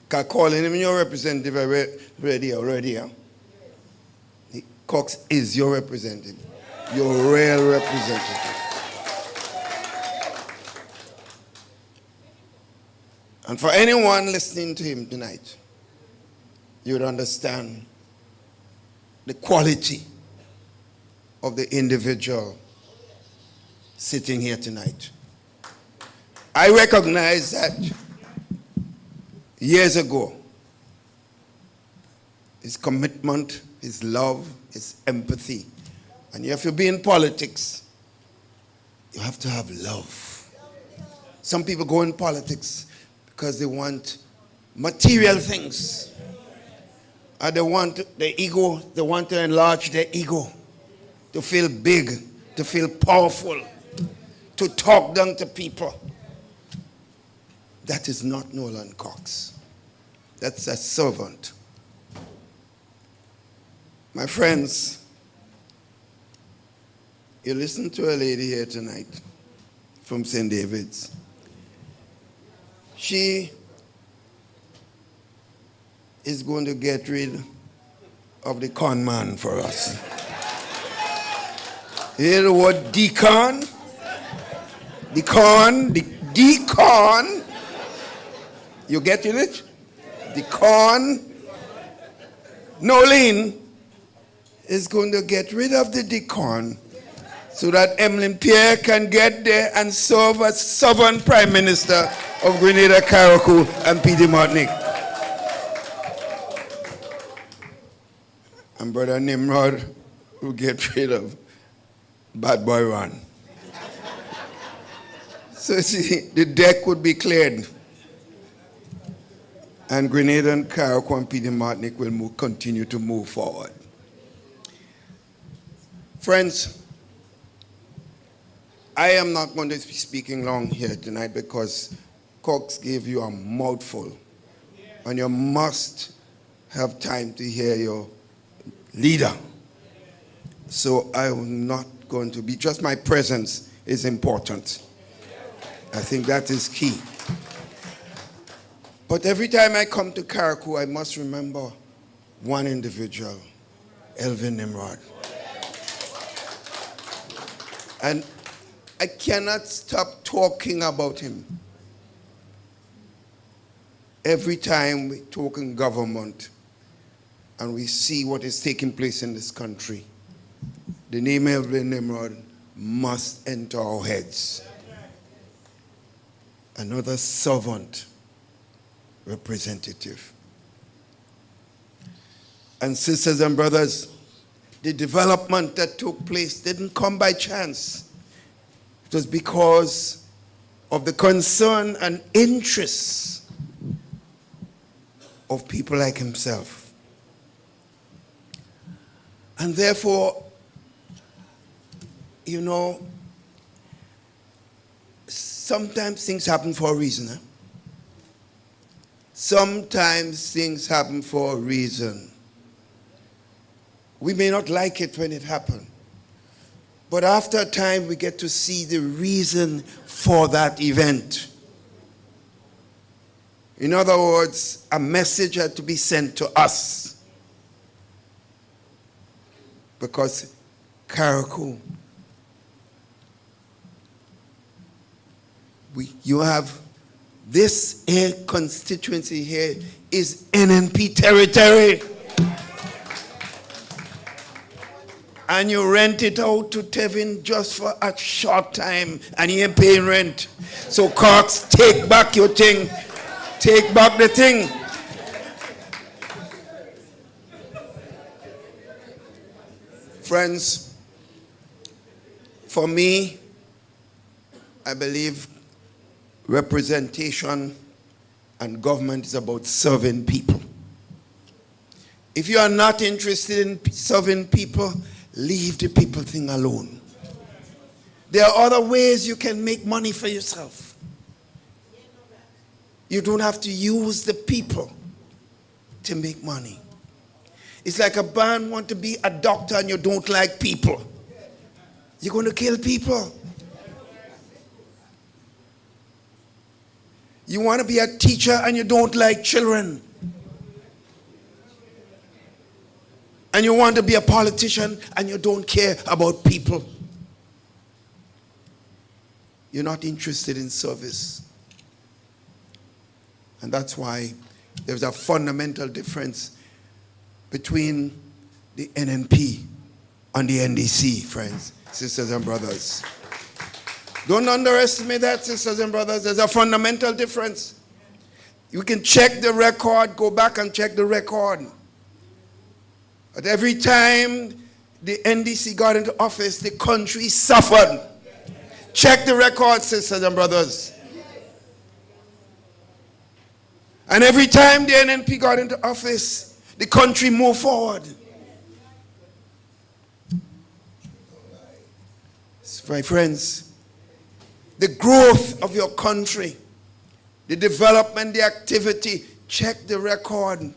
Calling him your representative already. Cox is your representative, your real representative. And for anyone listening to him tonight, you would understand the quality of the individual sitting here tonight. I recognize that years ago, his commitment, his love, his empathy. And if you be in politics, you have to have love. Some people go in politics because they want material things. And they want their ego, they want to enlarge their ego, to feel big, to feel powerful, to talk down to people. That is not Nolan Cox. That's a servant. My friends, you listen to a lady here tonight from St. David's. She is going to get rid of the con man for us. You hear the word decon? Decon. You getting it? Decon. Noleen is going to get rid of the decon so that Emiline Pierre can get there and serve as sovereign prime minister of Grenada, Carriacou, and PD Martinique. And Brother Nimrod will get rid of Bad Boy Ron. So see, the deck would be cleared. And Grenada and Carriacou and PD Martinique will continue to move forward. Friends, I am not going to be speaking long here tonight because Cox gave you a mouthful. And you must have time to hear your leader. So I'm not going to be, just my presence is important. I think that is key. But every time I come to Carriacou, I must remember one individual, Elvin Nimrod. And I cannot stop talking about him. Every time we talk in government and we see what is taking place in this country, the name Elvin Nimrod must enter our heads. Another servant representative. And sisters and brothers, the development that took place didn't come by chance. It was because of the concern and interests of people like himself. And therefore, you know, sometimes things happen for a reason. Sometimes things happen for a reason. We may not like it when it happened, but after a time we get to see the reason for that event. In other words, a message had to be sent to us because Carriacou, you have this constituency here is NNP territory. And you rent it out to Tevin just for a short time and you ain't paying rent. So Cox, take back your thing. Take back the thing. Friends, for me, I believe representation and government is about serving people. If you are not interested in serving people, Leave the people thing alone. There are other ways you can make money for yourself. You don't have to use the people to make money. It's like a man want to be a doctor and you don't like people. You're going to kill people. You want to be a teacher and you don't like children. And you want to be a politician and you don't care about people. You're not interested in service. And that's why there's a fundamental difference between the NNP and the NDC, friends, sisters and brothers. Don't underestimate that, sisters and brothers. There's a fundamental difference. You can check the record, go back and check the record. But every time the NDC got into office, the country suffered. Check the record, sisters and brothers. And every time the NNP got into office, the country moved forward. My friends, the growth of your country, the development, the activity, check the record.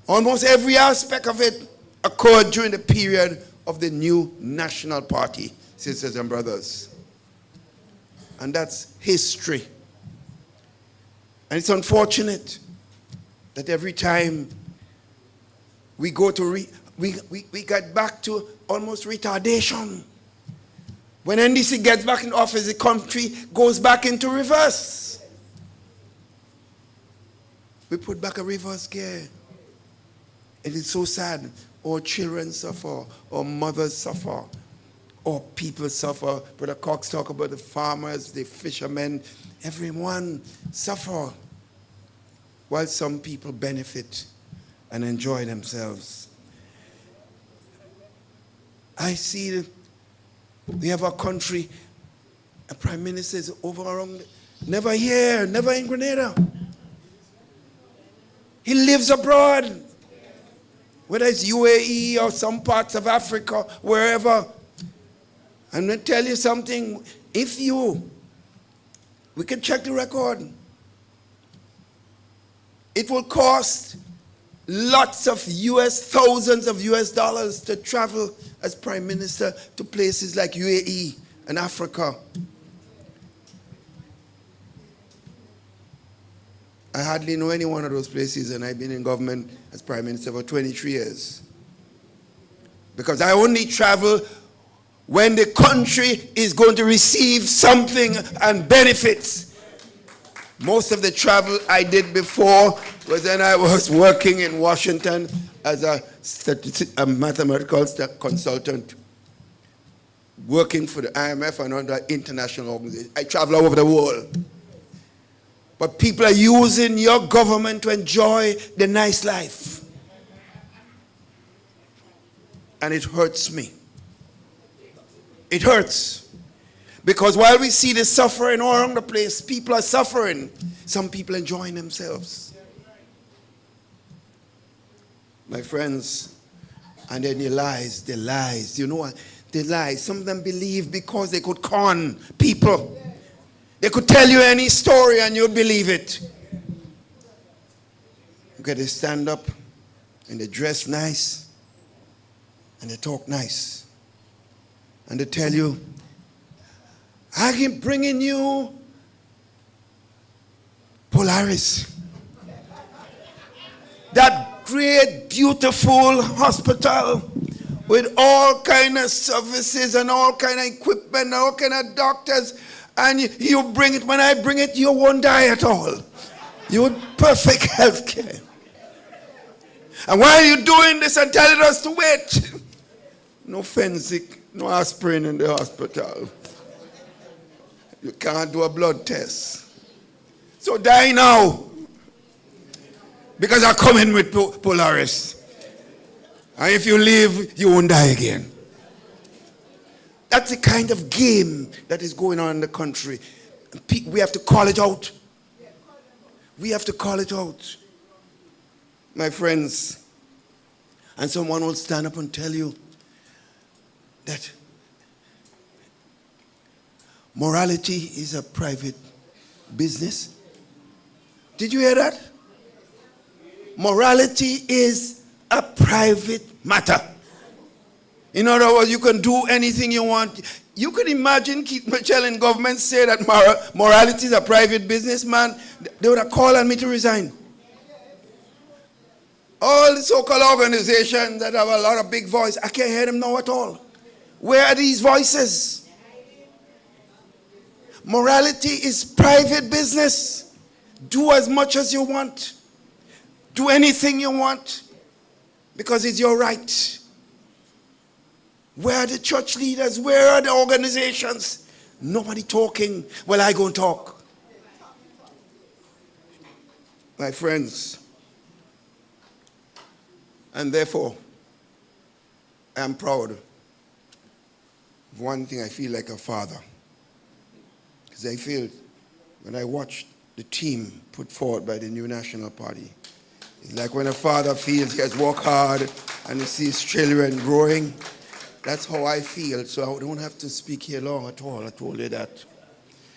Almost every aspect of it occurred during the period of the new National Party, sisters and brothers. And that's history. And it's unfortunate that every time we go to, we get back to almost retardation. When NDC gets back in office, the country goes back into reverse. We put back a reverse gear. It is so sad. Our children suffer, our mothers suffer, our people suffer. Brother Cox talk about the farmers, the fishermen, everyone suffer, while some people benefit and enjoy themselves. I see that we have a country, a prime minister is over around, never here, never in Grenada. He lives abroad, whether it's UAE or some parts of Africa, wherever. I'm going to tell you something. We can check the record. It will cost lots of thousands of US dollars to travel as prime minister to places like UAE and Africa. I hardly know any one of those places, and I've been in government as prime minister for 23 years. Because I only travel when the country is going to receive something and benefits. Most of the travel I did before was when I was working in Washington as a mathematical consultant, working for the IMF and other international organizations. I travel all over the world. But people are using your government to enjoy the nice life. And it hurts me. It hurts. Because while we see the suffering all around the place, people are suffering. Some people enjoying themselves. My friends, and then the lies. You know what? The lies. Some of them believe because they could con people. They could tell you any story and you'd believe it. Okay, they stand up and they dress nice and they talk nice. And they tell you, I am bringing you Polaris. That great, beautiful hospital with all kind of services and all kind of equipment and all kind of doctors. And you bring it, when I bring it, you won't die at all. You want perfect health care. And why are you doing this and telling us to wait? No Fensic, no aspirin in the hospital. You can't do a blood test. So die now. Because I come in with Polaris. And if you leave, you won't die again. That's the kind of game that is going on in the country. We have to call it out. We have to call it out. My friends, and someone will stand up and tell you, that morality is a private business. Did you hear that? Morality is a private matter. In other words, you can do anything you want. You can imagine Keith Mitchell and government say that morality is a private business, man. They would have called on me to resign. All the so-called organizations that have a lot of big voice, I can't hear them now at all. Where are these voices? Morality is private business. Do as much as you want. Do anything you want because it's your right. Where are the church leaders? Where are the organizations? Nobody talking. Well, I go and talk. My friends, and therefore, I am proud of one thing. I feel like a father. Because I feel when I watched the team put forward by the new National Party, it's like when a father feels he has worked hard and he sees children growing. That's how I feel, so I don't have to speak here long at all. I told you that.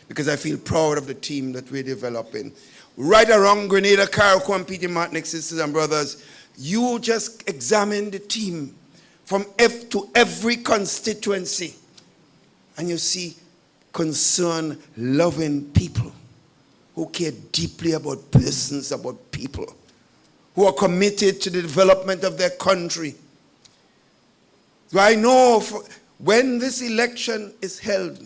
Because I feel proud of the team that we're developing. Right around Grenada, Carriacou, and Peter Martinic, sisters and brothers, you just examine the team from to every constituency, and you see concerned, loving people who care deeply about persons, about people, who are committed to the development of their country. So I know when this election is held,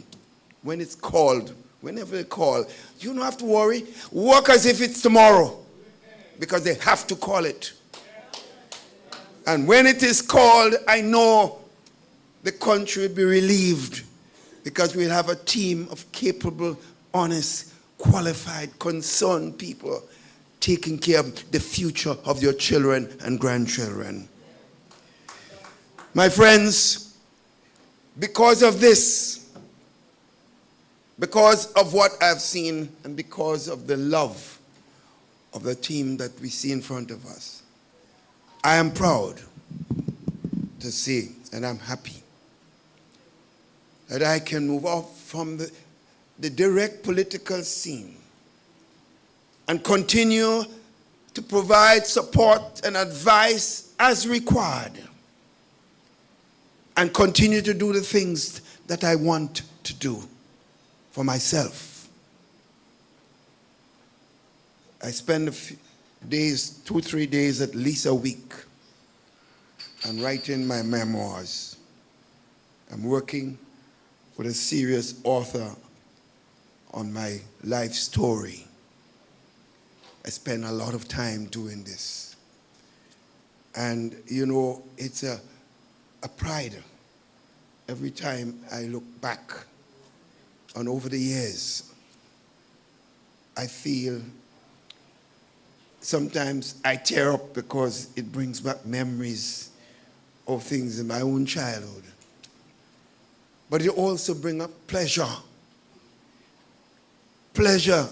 when it's called, whenever they call, you don't have to worry. Work as if it's tomorrow, because they have to call it. And when it is called, I know the country will be relieved, because we'll have a team of capable, honest, qualified, concerned people taking care of the future of your children and grandchildren. My friends, because of this, because of what I've seen, and because of the love of the team that we see in front of us, I am proud to say, and I'm happy, that I can move off from the direct political scene and continue to provide support and advice as required, and continue to do the things that I want to do for myself. I spend a few days, 2-3 days at least a week, and writing my memoirs. I'm working with a serious author on my life story. I spend a lot of time doing this. And you know, it's a pride. Every time I look back on over the years, I feel sometimes I tear up because it brings back memories of things in my own childhood. But it also brings up pleasure. Pleasure.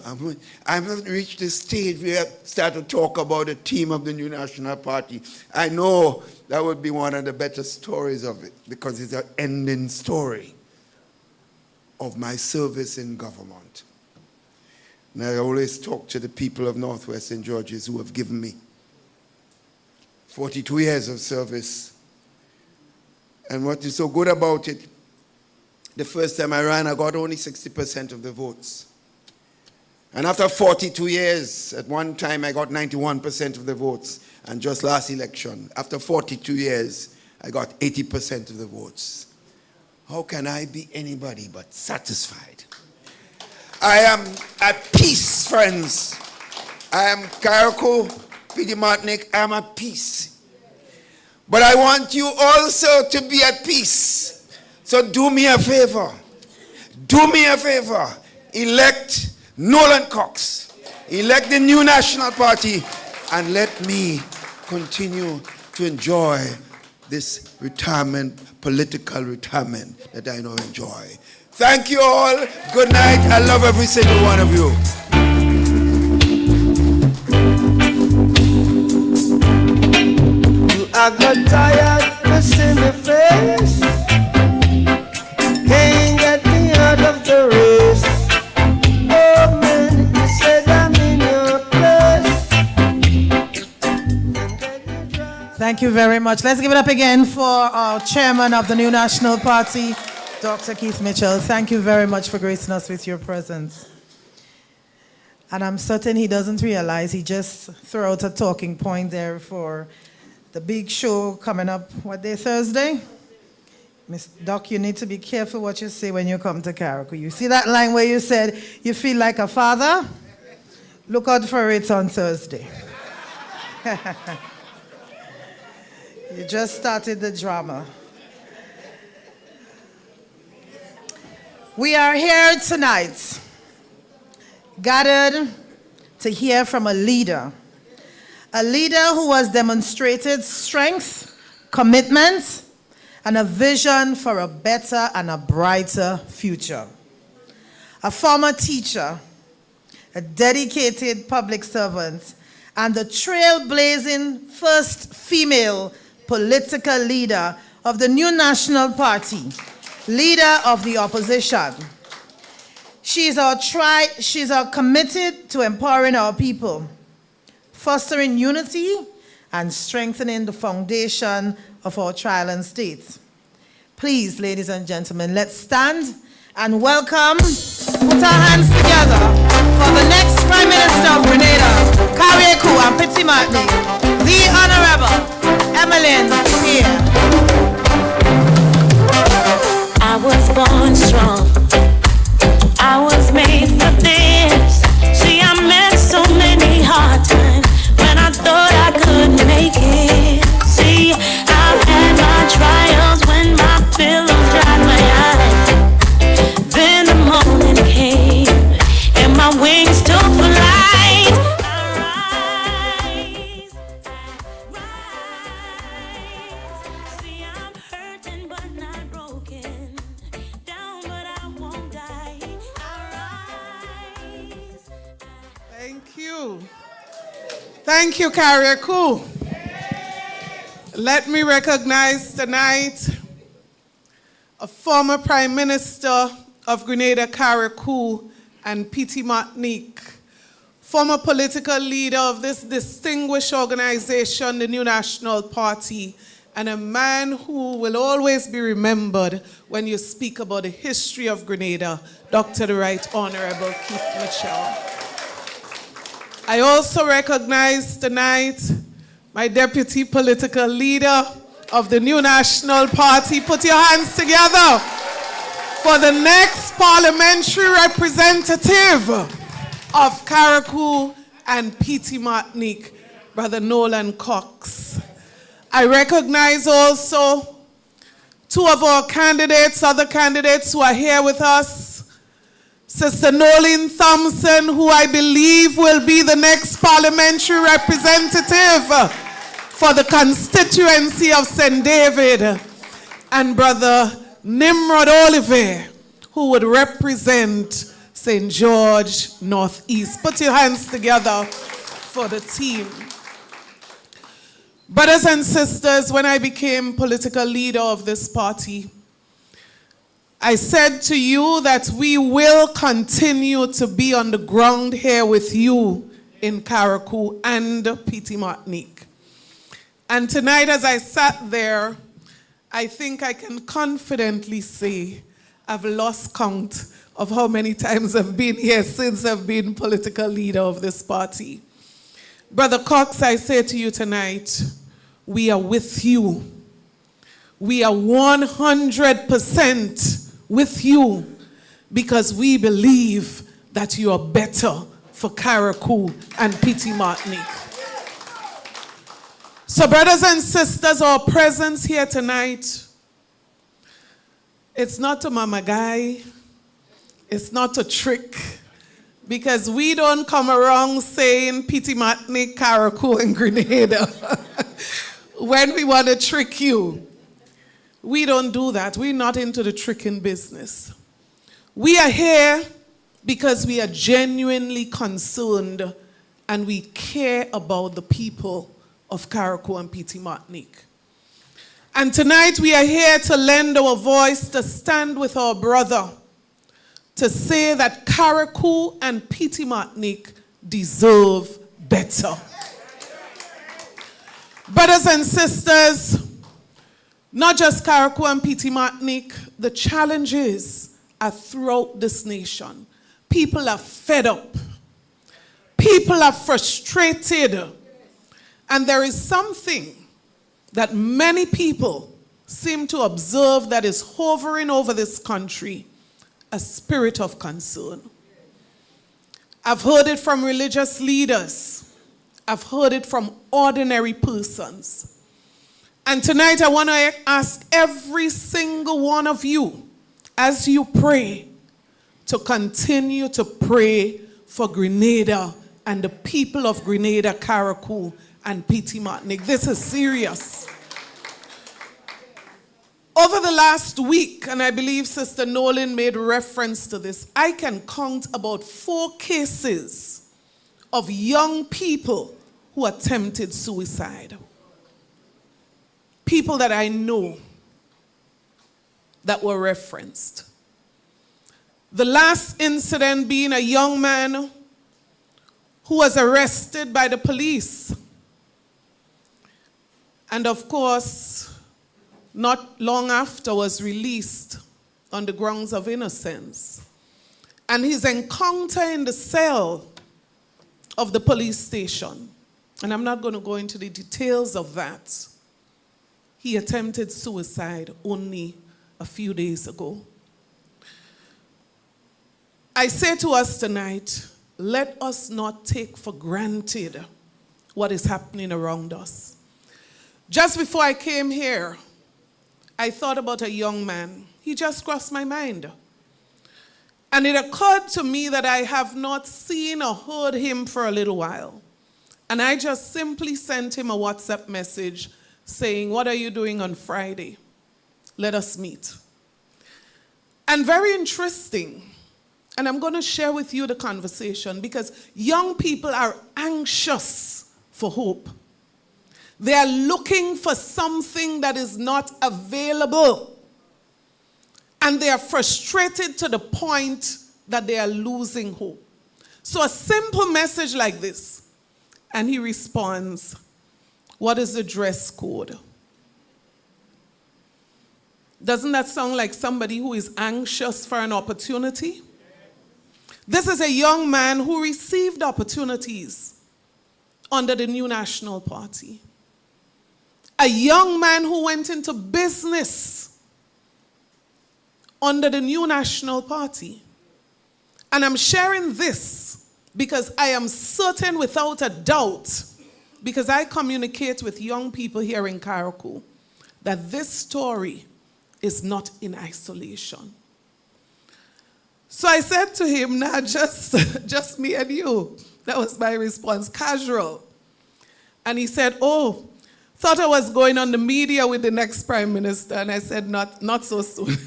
I haven't reached the stage where I start to talk about the team of the new National Party. I know that would be one of the better stories of it, because it's an ending story of my service in government. And I always talk to the people of Northwest St. George's who have given me 42 years of service. And what is so good about it, the first time I ran, I got only 60% of the votes. And after 42 years, at one time I got 91% of the votes. And just last election, after 42 years, I got 80% of the votes. How can I be anybody but satisfied? I am at peace, friends. I am Carriacou, P.D. Martinic, I am at peace. But I want you also to be at peace. So do me a favor. Do me a favor. Elect Nolan Cox. Elect the new National Party, and let me continue to enjoy this retirement, political retirement that I now enjoy. Thank you all. Good night. I love every single one of you. I got tired, to see me face. Thank you very much. Let's give it up again for our chairman of the New National Party, Dr. Keith Mitchell. Thank you very much for gracing us with your presence. And I'm certain he doesn't realize he just threw out a talking point there for the big show coming up, what day, Thursday? Miss Doc, you need to be careful what you say when you come to Carriacou. You see that line where you said you feel like a father? Look out for it on Thursday. You just started the drama. We are here tonight, gathered to hear from a leader who has demonstrated strength, commitment, and a vision for a better and a brighter future. A former teacher, a dedicated public servant, and the trailblazing first female political leader of the New National Party, leader of the opposition. She's committed to empowering our people, fostering unity, and strengthening the foundation of our trial state. Please, ladies and gentlemen, let's stand and welcome, put our hands together for the next Prime Minister of Grenada, Carriacou and Petit Martinique, the Honorable Emiline Pierre. I was born strong. I was made for this. See, I met so many hard times when I thought I couldn't make it. See, I've had my trials when my pillows dried my eyes. Then the morning came and my wings took flight. I rise. See, I'm hurting but not broken. Down but I won't die. I rise. Thank you. Thank you, Carriacou. Let me recognize tonight a former Prime Minister of Grenada, Carriacou, and Petit Martinique, former political leader of this distinguished organization, the New National Party, and a man who will always be remembered when you speak about the history of Grenada, Dr. the Right Honorable Keith Mitchell. I also recognize tonight my deputy political leader of the New National Party. Put your hands together for the next parliamentary representative of Carriacou and Petit Martinique, Brother Nolan Cox. I recognize also two of our candidates, other candidates who are here with us. Sister Noleen Thompson, who I believe will be the next parliamentary representative for the constituency of St. David, and Brother Nimrod Ollivierre, who would represent St. George Northeast. Put your hands together for the team. Brothers and sisters, when I became political leader of this party, I said to you that we will continue to be on the ground here with you in Carriacou and Petit Martinique. And tonight, as I sat there, I think I can confidently say I've lost count of how many times I've been here since I've been political leader of this party. Brother Cox, I say to you tonight, we are with you. We are 100% with you because we believe that you are better for Carriacou and Petit Martinique. So brothers and sisters, our presence here tonight, it's not a mama guy, it's not a trick, because we don't come around saying Petit Martinique, Carriacou, and Grenada when we want to trick you. We don't do that. We're not into the tricking business. We are here because we are genuinely concerned and we care about the people of Carriacou and Petit Martinique. And tonight we are here to lend our voice, to stand with our brother, to say that Carriacou and Petit Martinique deserve better. Brothers and sisters, not just Carriacou and Petit Martinique, the challenges are throughout this nation. People are fed up. People are frustrated. And there is something that many people seem to observe that is hovering over this country, a spirit of concern. I've heard it from religious leaders. I've heard it from ordinary persons. And tonight I want to ask every single one of you, as you pray, to continue to pray for Grenada and the people of Grenada, Carriacou, and Petit Martinique. This is serious. Over the last week, and I believe Sister Nolan made reference to this, I can count about 4 cases of young people who attempted suicide. People that I know that were referenced. The last incident being a young man who was arrested by the police. And of course, not long after was released on the grounds of innocence. And his encounter in the cell of the police station, and I'm not going to go into the details of that, he attempted suicide only a few days ago. I say to us tonight, let us not take for granted what is happening around us. Just before I came here, I thought about a young man. He just crossed my mind. And it occurred to me that I have not seen or heard him for a little while. And I just simply sent him a WhatsApp message saying, "What are you doing on Friday? Let us meet." And very interesting, and I'm going to share with you the conversation because young people are anxious for hope. They are looking for something that is not available. And they are frustrated to the point that they are losing hope. So a simple message like this, and he responds, "What is the dress code?" Doesn't that sound like somebody who is anxious for an opportunity? This is a young man who received opportunities under the New National Party. A young man who went into business under the New National Party. And I'm sharing this because I am certain without a doubt, because I communicate with young people here in Carriacou, that this story is not in isolation. So I said to him, "Nah, just me and you." That was my response, casual. And he said, "Oh, thought I was going on the media with the next prime minister." And I said, not so soon.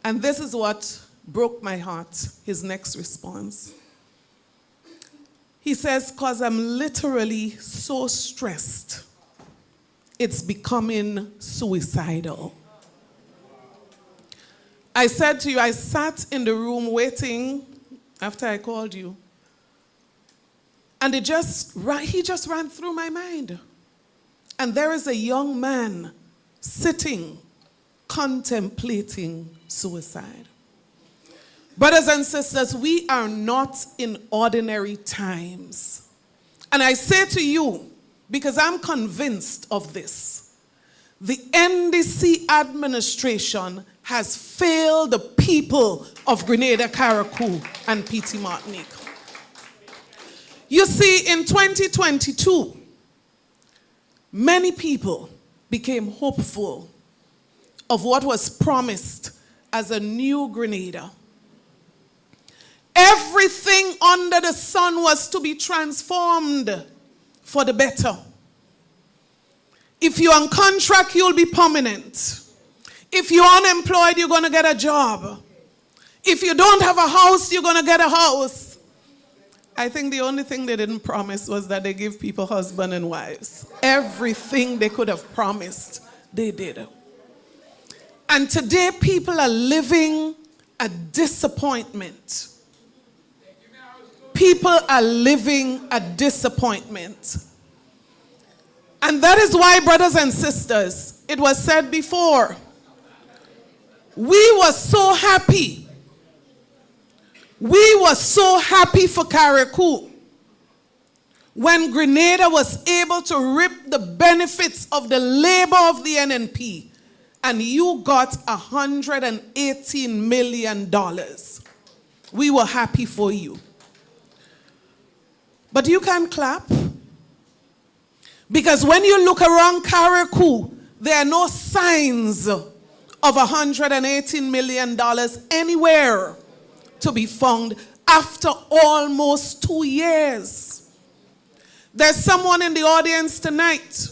And this is what broke my heart, his next response. He says, "'Cause I'm literally so stressed. It's becoming suicidal." I said to you, I sat in the room waiting after I called you. And he just ran through my mind. And there is a young man sitting, contemplating suicide. Brothers and sisters, we are not in ordinary times. And I say to you, because I'm convinced of this, the NDC administration has failed the people of Grenada, Carriacou, and Petit Martinique. You see, in 2022, many people became hopeful of what was promised as a new Grenada. Everything under the sun was to be transformed for the better. If you're on contract, you'll be permanent. If you're unemployed, you're going to get a job. If you don't have a house, you're going to get a house. I think the only thing they didn't promise was that they give people husbands and wives. Everything they could have promised, they did. And today, people are living a disappointment. People are living a disappointment. And that is why, brothers and sisters, it was said before, we were so happy. We were so happy for Carriacou when Grenada was able to reap the benefits of the labor of the NNP, and you got $118 million. We were happy for you. But you can't clap. Because when you look around Carriacou, there are no signs of $118 million anywhere to be found after almost 2 years. There's someone in the audience tonight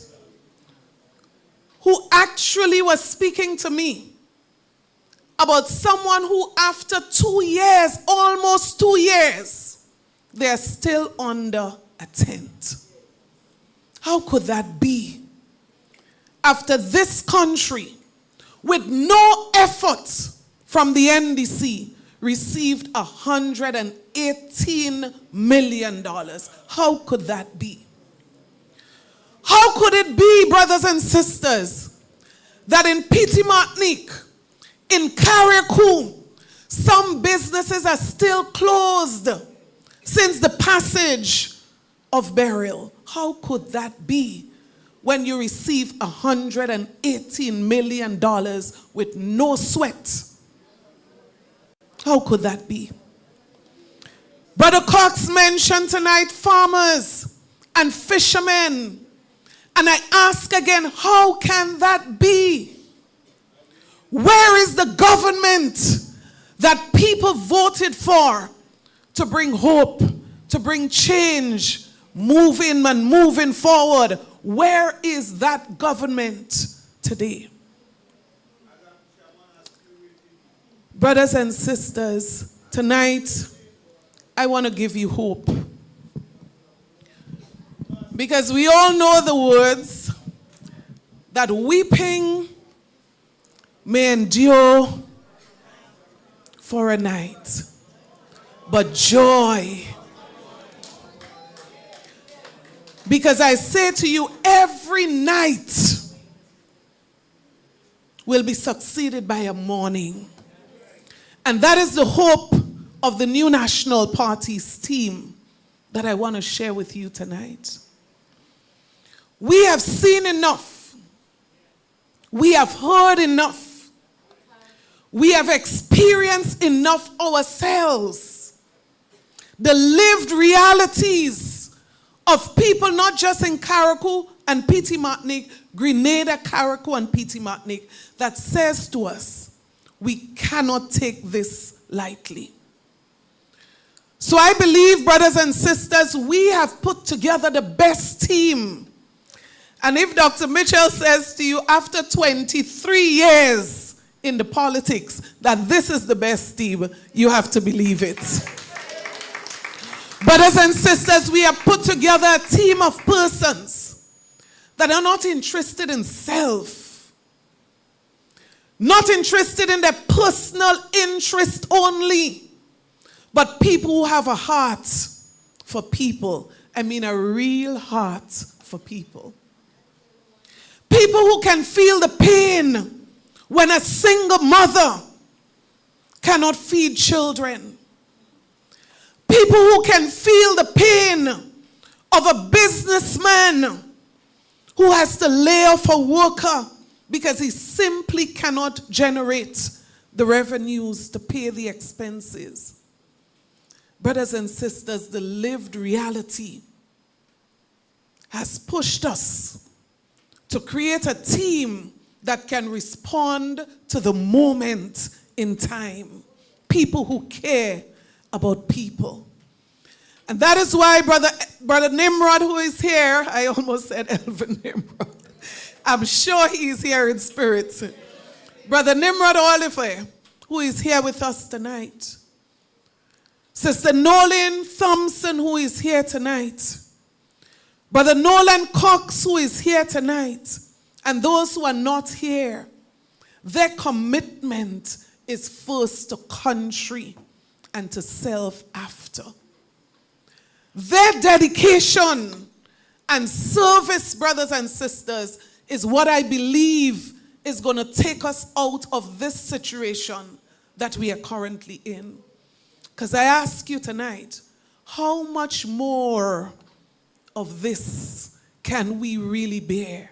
who actually was speaking to me about someone who after 2 years, almost 2 years, they're still under a tent. How could that be? After this country, with no effort from the NDC, received $118 million. How could that be? How could it be, brothers and sisters, that in Petit Martinique, in Carriacou, some businesses are still closed since the passage of burial? How could that be when you receive $118 million with no sweat? How could that be? Brother Cox mentioned tonight farmers and fishermen. And I ask again, how can that be? Where is the government that people voted for to bring hope, to bring change, moving forward? Where is that government today? Brothers and sisters, tonight I want to give you hope. Because we all know the words that weeping may endure for a night, but joy. Because I say to you, every night will be succeeded by a morning. And that is the hope of the New National Party's team that I want to share with you tonight. We have seen enough. We have heard enough. We have experienced enough ourselves. The lived realities of people not just in Carriacou and Petit Martinique, Grenada, Carriacou and Petit Martinique, that says to us, we cannot take this lightly. So I believe, brothers and sisters, we have put together the best team. And if Dr. Mitchell says to you after 23 years in the politics that this is the best team, you have to believe it. Brothers and sisters, we have put together a team of persons that are not interested in self, not interested in their personal interest only, but people who have a heart for people. I mean a real heart for people. People who can feel the pain when a single mother cannot feed children. People who can feel the pain of a businessman who has to lay off a worker because he simply cannot generate the revenues to pay the expenses. Brothers and sisters, the lived reality has pushed us to create a team that can respond to the moment in time. People who care about people. And that is why Brother Nimrod, who is here, I almost said Elvin Nimrod. I'm sure he is here in spirit. Brother Nimrod Ollivierre, who is here with us tonight. Sister Noleen Thompson, who is here tonight. Brother Nolan Cox, who is here tonight. And those who are not here, their commitment is first to country and to self after. Their dedication And service, brothers and sisters, is what I believe is going to take us out of this situation that we are currently in. Because I ask you tonight, how much more of this can we really bear?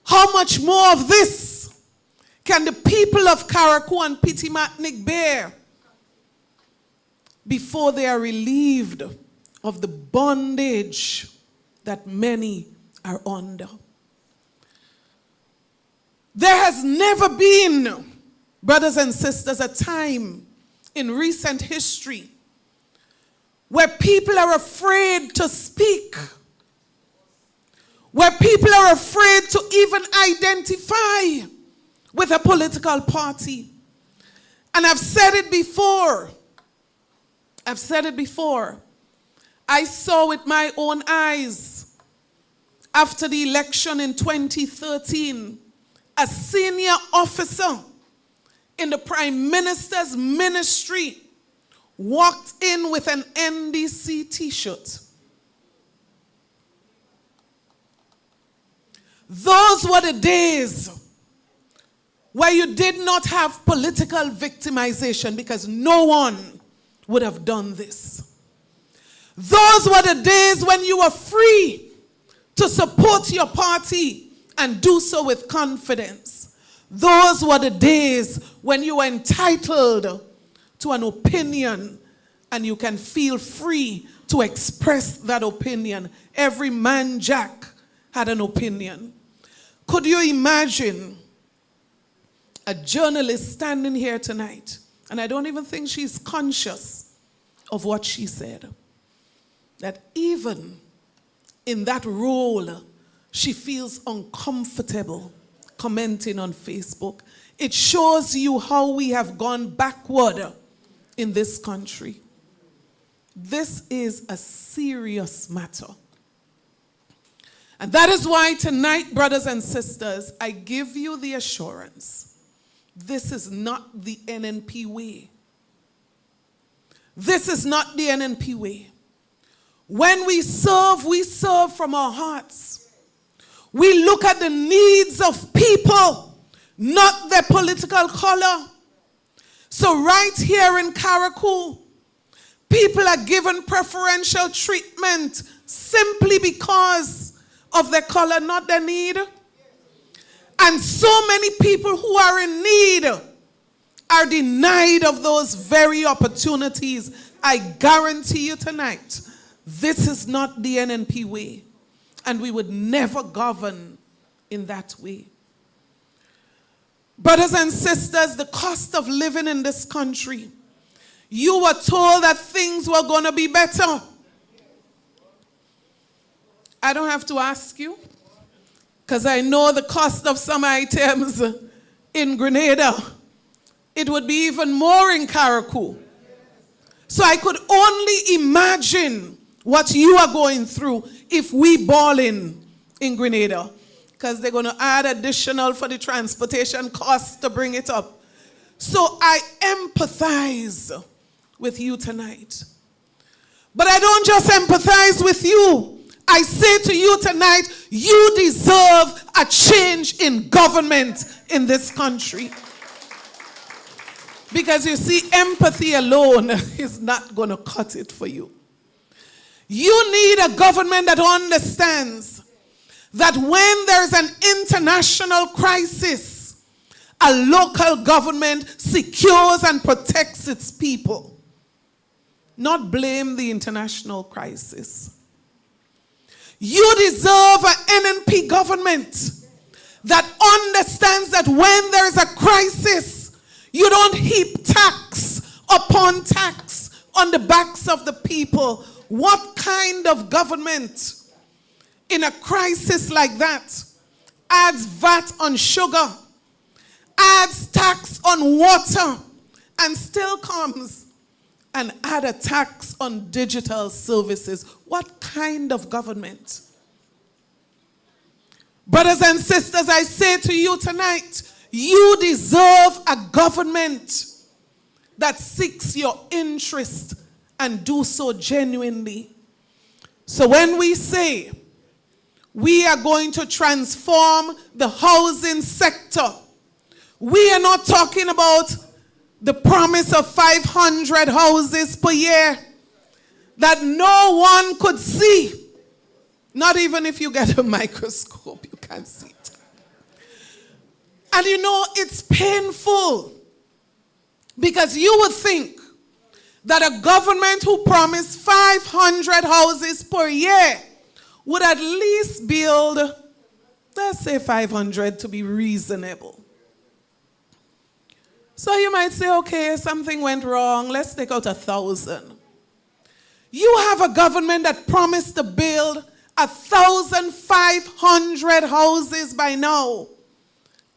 How much more of this can the people of Carriacou and Petit-Martinique bear before they are relieved of the bondage that many are under? There has never been, brothers and sisters, a time in recent history where people are afraid to speak, where people are afraid to even identify with a political party. And I've said it before. I saw with my own eyes after the election in 2013, a senior officer in the Prime Minister's ministry walked in with an NDC t-shirt. Those were the days where you did not have political victimization, because no one would have done this. Those were the days when you were free to support your party and do so with confidence. Those were the days when you were entitled to an opinion and you can feel free to express that opinion. Every man jack had an opinion. Could you imagine a journalist standing here tonight, and I don't even think she's conscious of what she said, that even in that role, she feels uncomfortable commenting on Facebook. It shows you how we have gone backward in this country. This is a serious matter. And that is why tonight, brothers and sisters, I give you the assurance, this is not the NNP way. This is not the NNP way. When we serve from our hearts. We look at the needs of people, not their political color. So right here in Carriacou, people are given preferential treatment simply because of their color, not their need. And so many people who are in need are denied of those very opportunities. I guarantee you tonight, this is not the NNP way. And we would never govern in that way. Brothers and sisters, the cost of living in this country, you were told that things were going to be better. I don't have to ask you, because I know the cost of some items in Grenada. It would be even more in Carriacou. So I could only imagine what you are going through if we ball in Grenada, because they're going to add additional for the transportation costs to bring it up. So I empathize with you tonight. But I don't just empathize with you. I say to you tonight, you deserve a change in government in this country. Because you see, empathy alone is not going to cut it for you. You need a government that understands that when there's an international crisis, a local government secures and protects its people. Not blame the international crisis. You deserve an NNP government that understands that when there's a crisis, you don't heap tax upon tax on the backs of the people. What kind of government in a crisis like that adds VAT on sugar, adds tax on water, and still comes and add a tax on digital services? What kind of government? Brothers and sisters, I say to you tonight, you deserve a government that seeks your interest and do so genuinely. So when we say we are going to transform the housing sector, we are not talking about the promise of 500 houses per year that no one could see. Not even if you get a microscope, you can't see it. And you know, it's painful because you would think that a government who promised 500 houses per year would at least build, let's say 500 to be reasonable. So you might say, okay, something went wrong, let's take out 1,000. You have a government that promised to build 1,500 houses by now.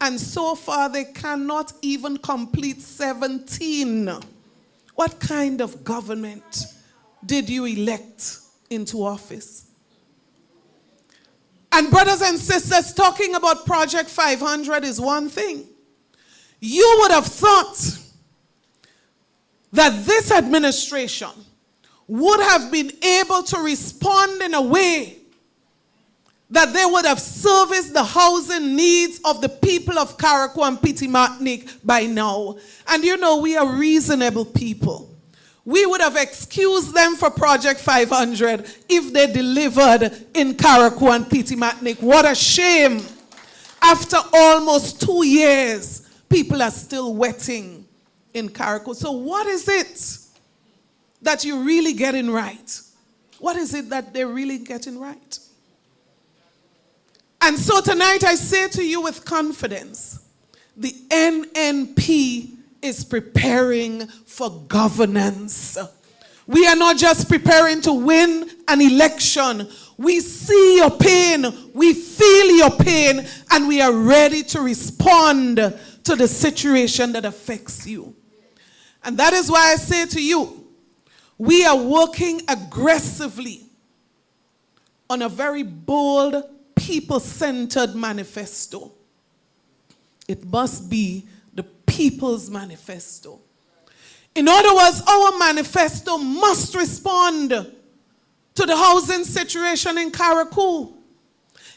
And so far, they cannot even complete 17. What kind of government did you elect into office? And brothers and sisters, talking about Project 500 is one thing. You would have thought that this administration would have been able to respond in a way that they would have serviced the housing needs of the people of Carriacou and Petit Martinique by now. And you know, we are reasonable people. We would have excused them for Project 500 if they delivered in Carriacou and Petit Martinique. What a shame. After almost 2 years, people are still waiting in Carriacou. So what is it that you're really getting right? What is it that they're really getting right? And so tonight I say to you with confidence, the NNP is preparing for governance. We are not just preparing to win an election. We see your pain, we feel your pain, and we are ready to respond to the situation that affects you. And that is why I say to you, we are working aggressively on a very bold, people-centered manifesto. It must be the people's manifesto. In other words, our manifesto must respond to the housing situation in Carriacou.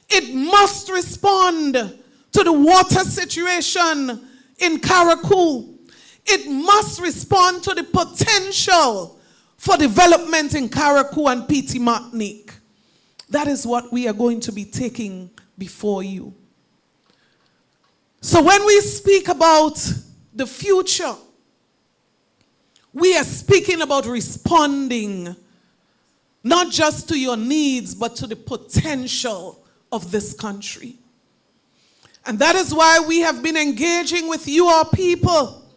It must respond to the water situation in Carriacou. It must respond to the potential for development in Carriacou and Petit Martinique. That is what we are going to be taking before you. So when we speak about the future, we are speaking about responding not just to your needs, but to the potential of this country. And that is why we have been engaging with you, our people.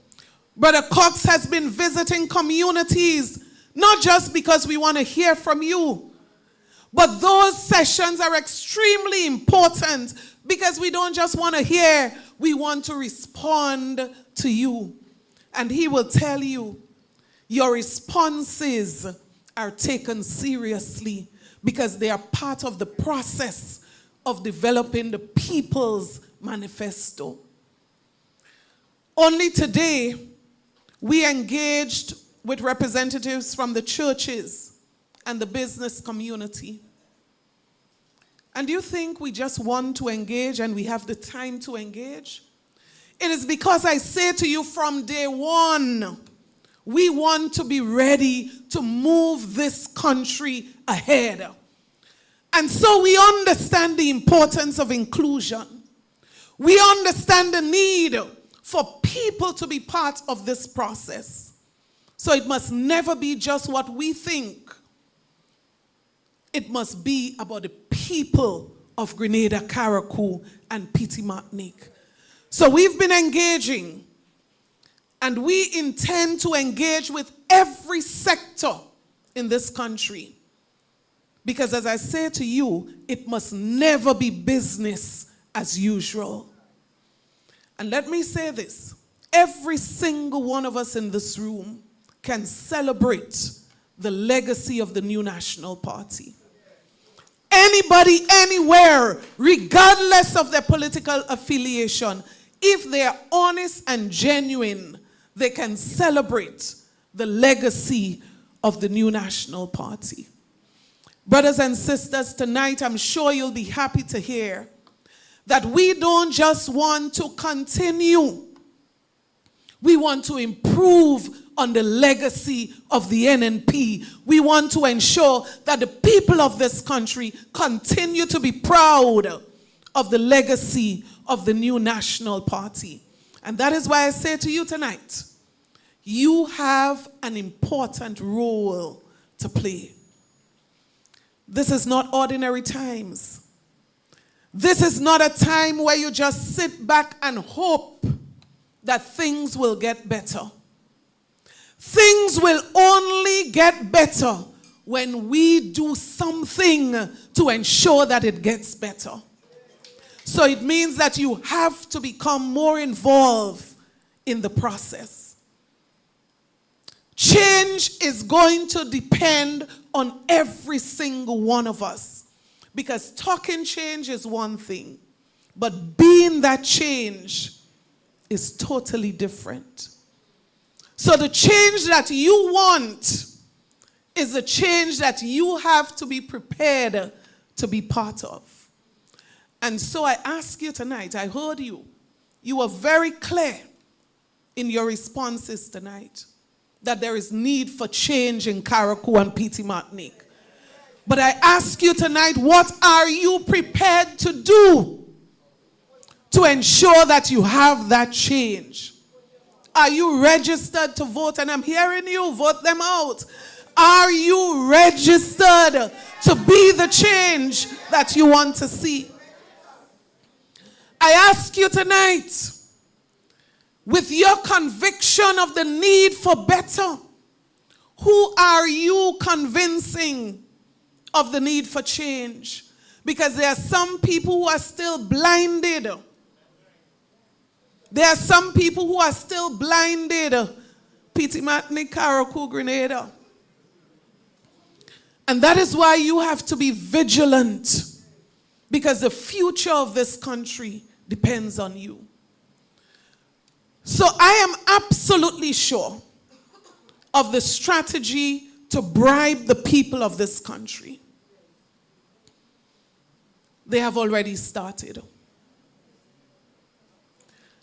Brother Cox has been visiting communities, not just because we want to hear from you, but those sessions are extremely important because we don't just want to hear, we want to respond to you. And he will tell you, your responses are taken seriously because they are part of the process of developing the people's manifesto. Only today, we engaged with representatives from the churches and the business community. And do you think we just want to engage and we have the time to engage? It is because I say to you from day one, we want to be ready to move this country ahead. And so we understand the importance of inclusion. We understand the need for people to be part of this process. So it must never be just what we think. It must be about the people of Grenada, Carriacou, and Petit Martinique. So we've been engaging, and we intend to engage with every sector in this country. Because as I say to you, it must never be business as usual. And let me say this, every single one of us in this room can celebrate the legacy of the New National Party. Anybody, anywhere, regardless of their political affiliation, if they are honest and genuine, they can celebrate the legacy of the New National Party. Brothers and sisters, tonight I'm sure you'll be happy to hear that we don't just want to continue. We want to improve on the legacy of the NNP. We want to ensure that the people of this country continue to be proud of the legacy of the new National Party. And that is why I say to you tonight, you have an important role to play. This is not ordinary times. This is not a time where you just sit back and hope that things will get better. Things will only get better when we do something to ensure that it gets better. So it means that you have to become more involved in the process. Change is going to depend on every single one of us, because talking change is one thing, but being that change is totally different. So the change that you want is a change that you have to be prepared to be part of. And so I ask you tonight, I heard you. You were very clear in your responses tonight that there is need for change in Carriacou and Petit Martinique. But I ask you tonight, what are you prepared to do to ensure that you have that change? Are you registered to vote? And I'm hearing you, vote them out. Are you registered to be the change that you want to see? I ask you tonight, with your conviction of the need for better, who are you convincing of the need for change? Because there are some people who are still blinded. There are some people who are still blinded. Petit Martinique, Carriacou, Grenada. And that is why you have to be vigilant, because the future of this country depends on you. So I am absolutely sure of the strategy to bribe the people of this country. They have already started.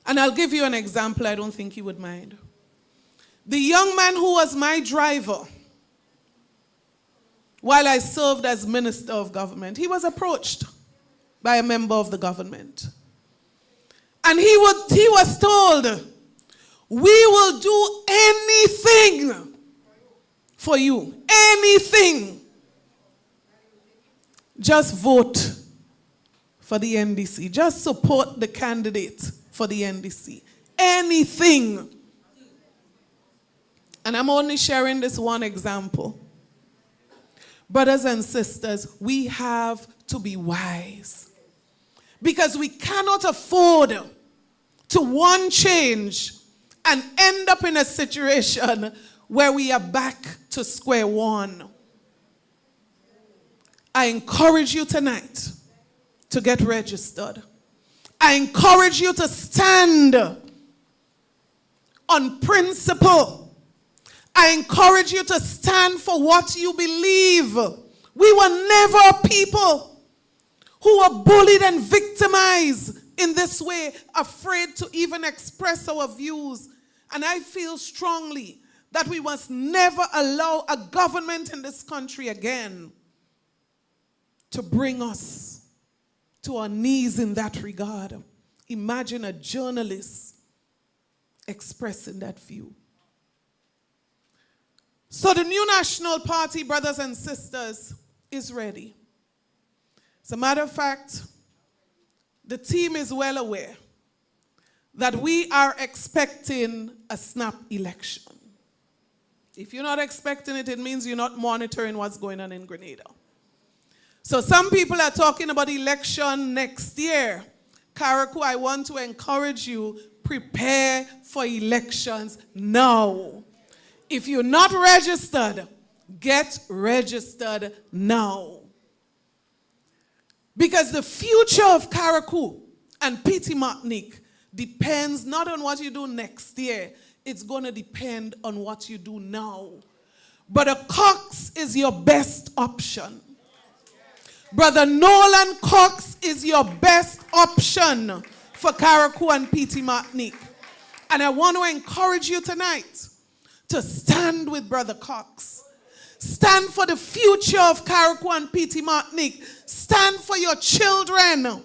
And I'll give you an example, I don't think you would mind. The young man who was my driver while I served as Minister of Government, he was approached by a member of the government. And he was told, we will do anything for you. Anything. Just vote for the NDC. Just support the candidate for the NDC. Anything. And I'm only sharing this one example. Brothers and sisters, we have to be wise. Because we cannot afford to want change and end up in a situation where we are back to square one. I encourage you tonight to get registered. I encourage you to stand on principle. I encourage you to stand for what you believe. We were never a people who were bullied and victimized in this way, afraid to even express our views. And I feel strongly that we must never allow a government in this country again to bring us to our knees in that regard. Imagine a journalist expressing that view. So the new National Party, brothers and sisters, is ready. As a matter of fact, the team is well aware that we are expecting a snap election. If you're not expecting it, it means you're not monitoring what's going on in Grenada. So some people are talking about election next year. Carriacou, I want to encourage you, prepare for elections now. If you're not registered, get registered now. Because the future of Carriacou and Petit Martinique depends not on what you do next year. It's going to depend on what you do now. But a Cox is your best option. Brother Nolan Cox is your best option for Carriacou and Petite Martinique. And I want to encourage you tonight to stand with Brother Cox. Stand for the future of Carriacou and Petite Martinique. Stand for your children.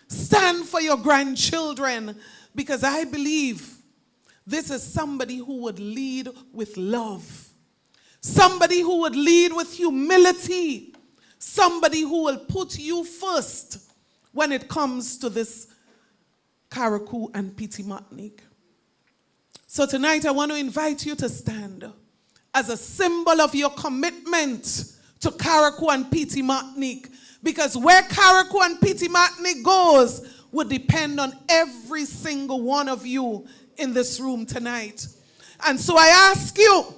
Stand for your grandchildren. Because I believe this is somebody who would lead with love. Somebody who would lead with humility. Somebody who will put you first when it comes to this Carriacou and Petite Martinique. So tonight I want to invite you to stand as a symbol of your commitment to Carriacou and Petite Martinique. Because where Carriacou and Petite Martinique goes would depend on every single one of you in this room tonight. And so I ask you,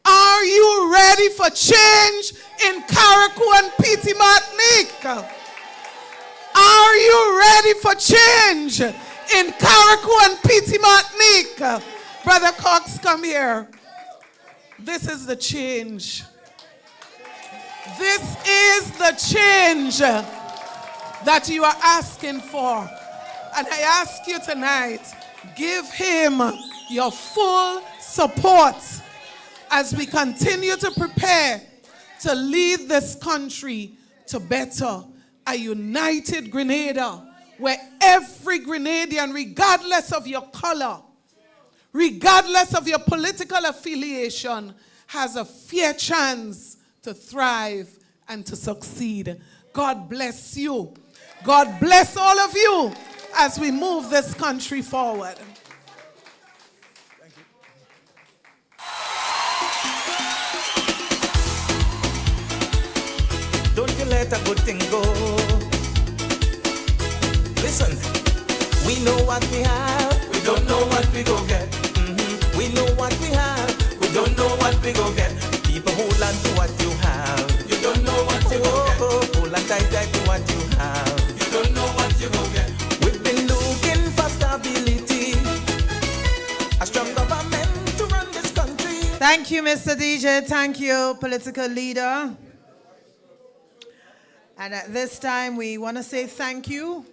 are you ready for change in Carriacou and Petite Martinique? Are you ready for change in Carriacou and Petite Martinique? Brother Cox, come here. This is the change. This is the change that you are asking for. And I ask you tonight, give him your full support as we continue to prepare to lead this country to better, a united Grenada, where every Grenadian, regardless of your color, regardless of your political affiliation, has a fair chance to thrive and to succeed. God bless you. God bless all of you as we move this country forward. Don't you let a good thing go. Listen, we know what we have, we don't know what we go get. We know what we have, we don't know what we go get. People hold on to what you have, you don't know what you go get. Hold on tight to what you have, you don't know what you go get. We've been looking for stability, a strong government to run this country. Thank you, Mr. DJ. Thank you, political leader. And at this time, we want to say thank you.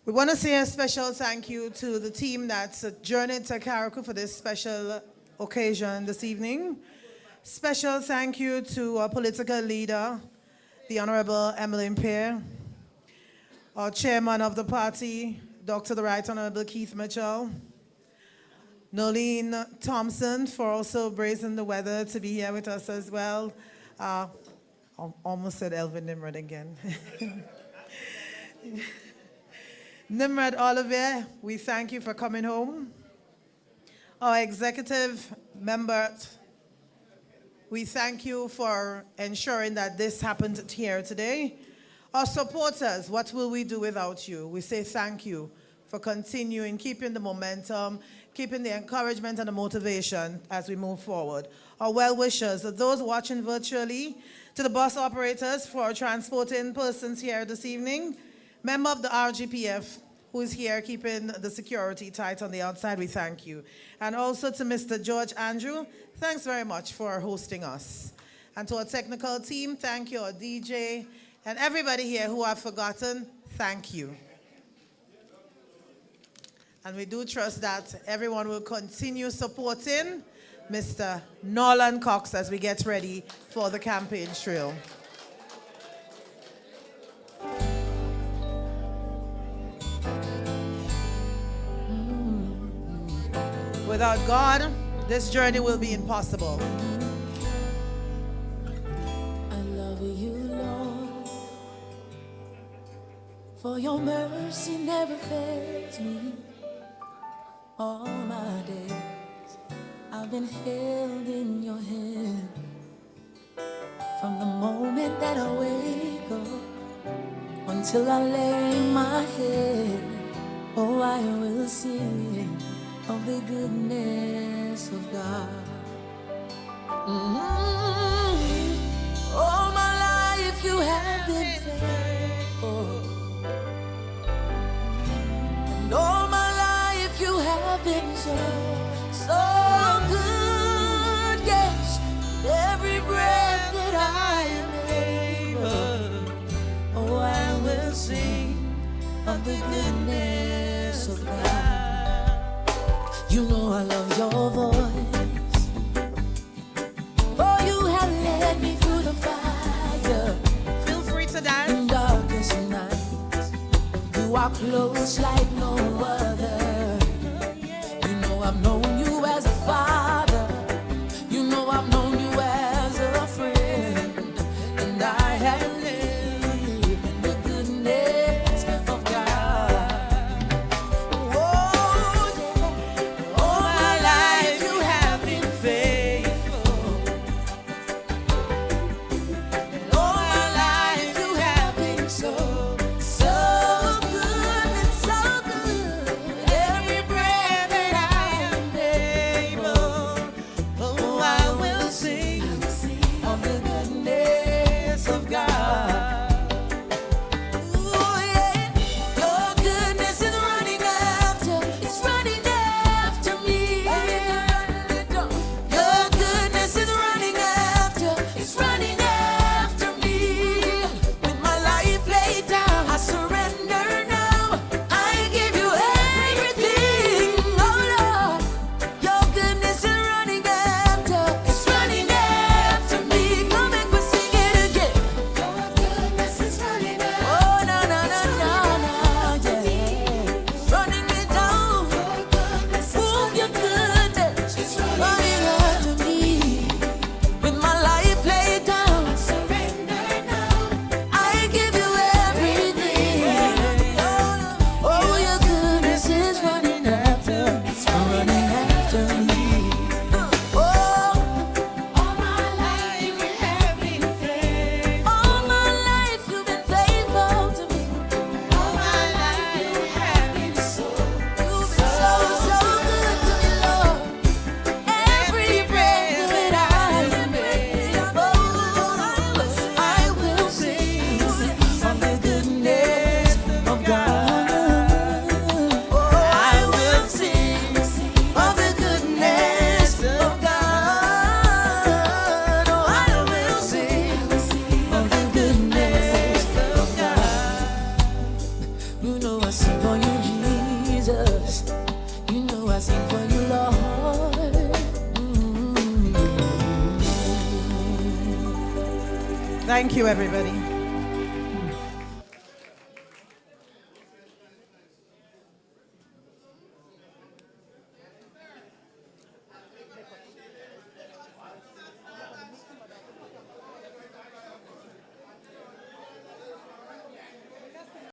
We want to say a special thank you to the team that's journeyed to Carriacou for this special occasion this evening. Special thank you to our political leader, the Honorable Emiline Pierre, our chairman of the party, Dr. the Right Honorable Keith Mitchell, Noleen Thompson for also braving the weather to be here with us as well. Almost said Elvin Nimrod again. Nimrod Ollivierre, we thank you for coming home. Our executive member, we thank you for ensuring that this happened here today. Our supporters, what will we do without you? We say thank you for continuing, keeping the momentum, keeping the encouragement and the motivation as we move forward. Our well-wishers, those watching virtually, to the bus operators for transporting persons here this evening, member of the RGPF who is here keeping the security tight on the outside, we thank you. And also to Mr. George Andrew, thanks very much for hosting us. And to our technical team, thank you, our DJ, and everybody here who I've forgotten, thank you. And we do trust that everyone will continue supporting Mr. Nolan Cox as we get ready for the campaign trail. Without God, this journey will be impossible. I love you, Lord, for your mercy never fails me. All my days I've been held in your hand. From the moment that I wake up until I lay my head, oh, I will sing of the goodness of God. All my life you have been faithful, and all my life you have been so, so good. Yes, every breath that I will sing of the goodness of God. You know I love your voice, for you have led me through the fire. Feel free to dance. In darkest nights, you are close like no other. You know I've known you as a father. You know I've known you as a friend. And I have lived in the goodness of God. Oh, yeah. All my life you have been faithful. All my life you have been so good and so good. Every breath that I am able, oh, I will sing of the goodness of God. Ooh, yeah. Your goodness is running after, it's running after me. Your goodness is running after, it's running after me. With my life laid down, I surrender now. I give you everything, oh Lord. Your goodness is running after, it's running after me. Come and we sing it again. Your goodness is running after, oh no, no, no, no, no, yeah. Running me down. Ooh, your goodness is running after me. With my life laid down, I surrender now. I give you everything. Oh, your goodness is running after, it's running after me. Oh, all my life you have been faithful. All my life you've been faithful to me. All my life you have been so good to me, Lord. Every breath that I am able, I will sing of the goodness of God. Oh, I will sing of the goodness of God. Oh, I will sing of the goodness of God. You know I sing for you, Jesus. You know I sing for you, Lord. Thank you, everybody.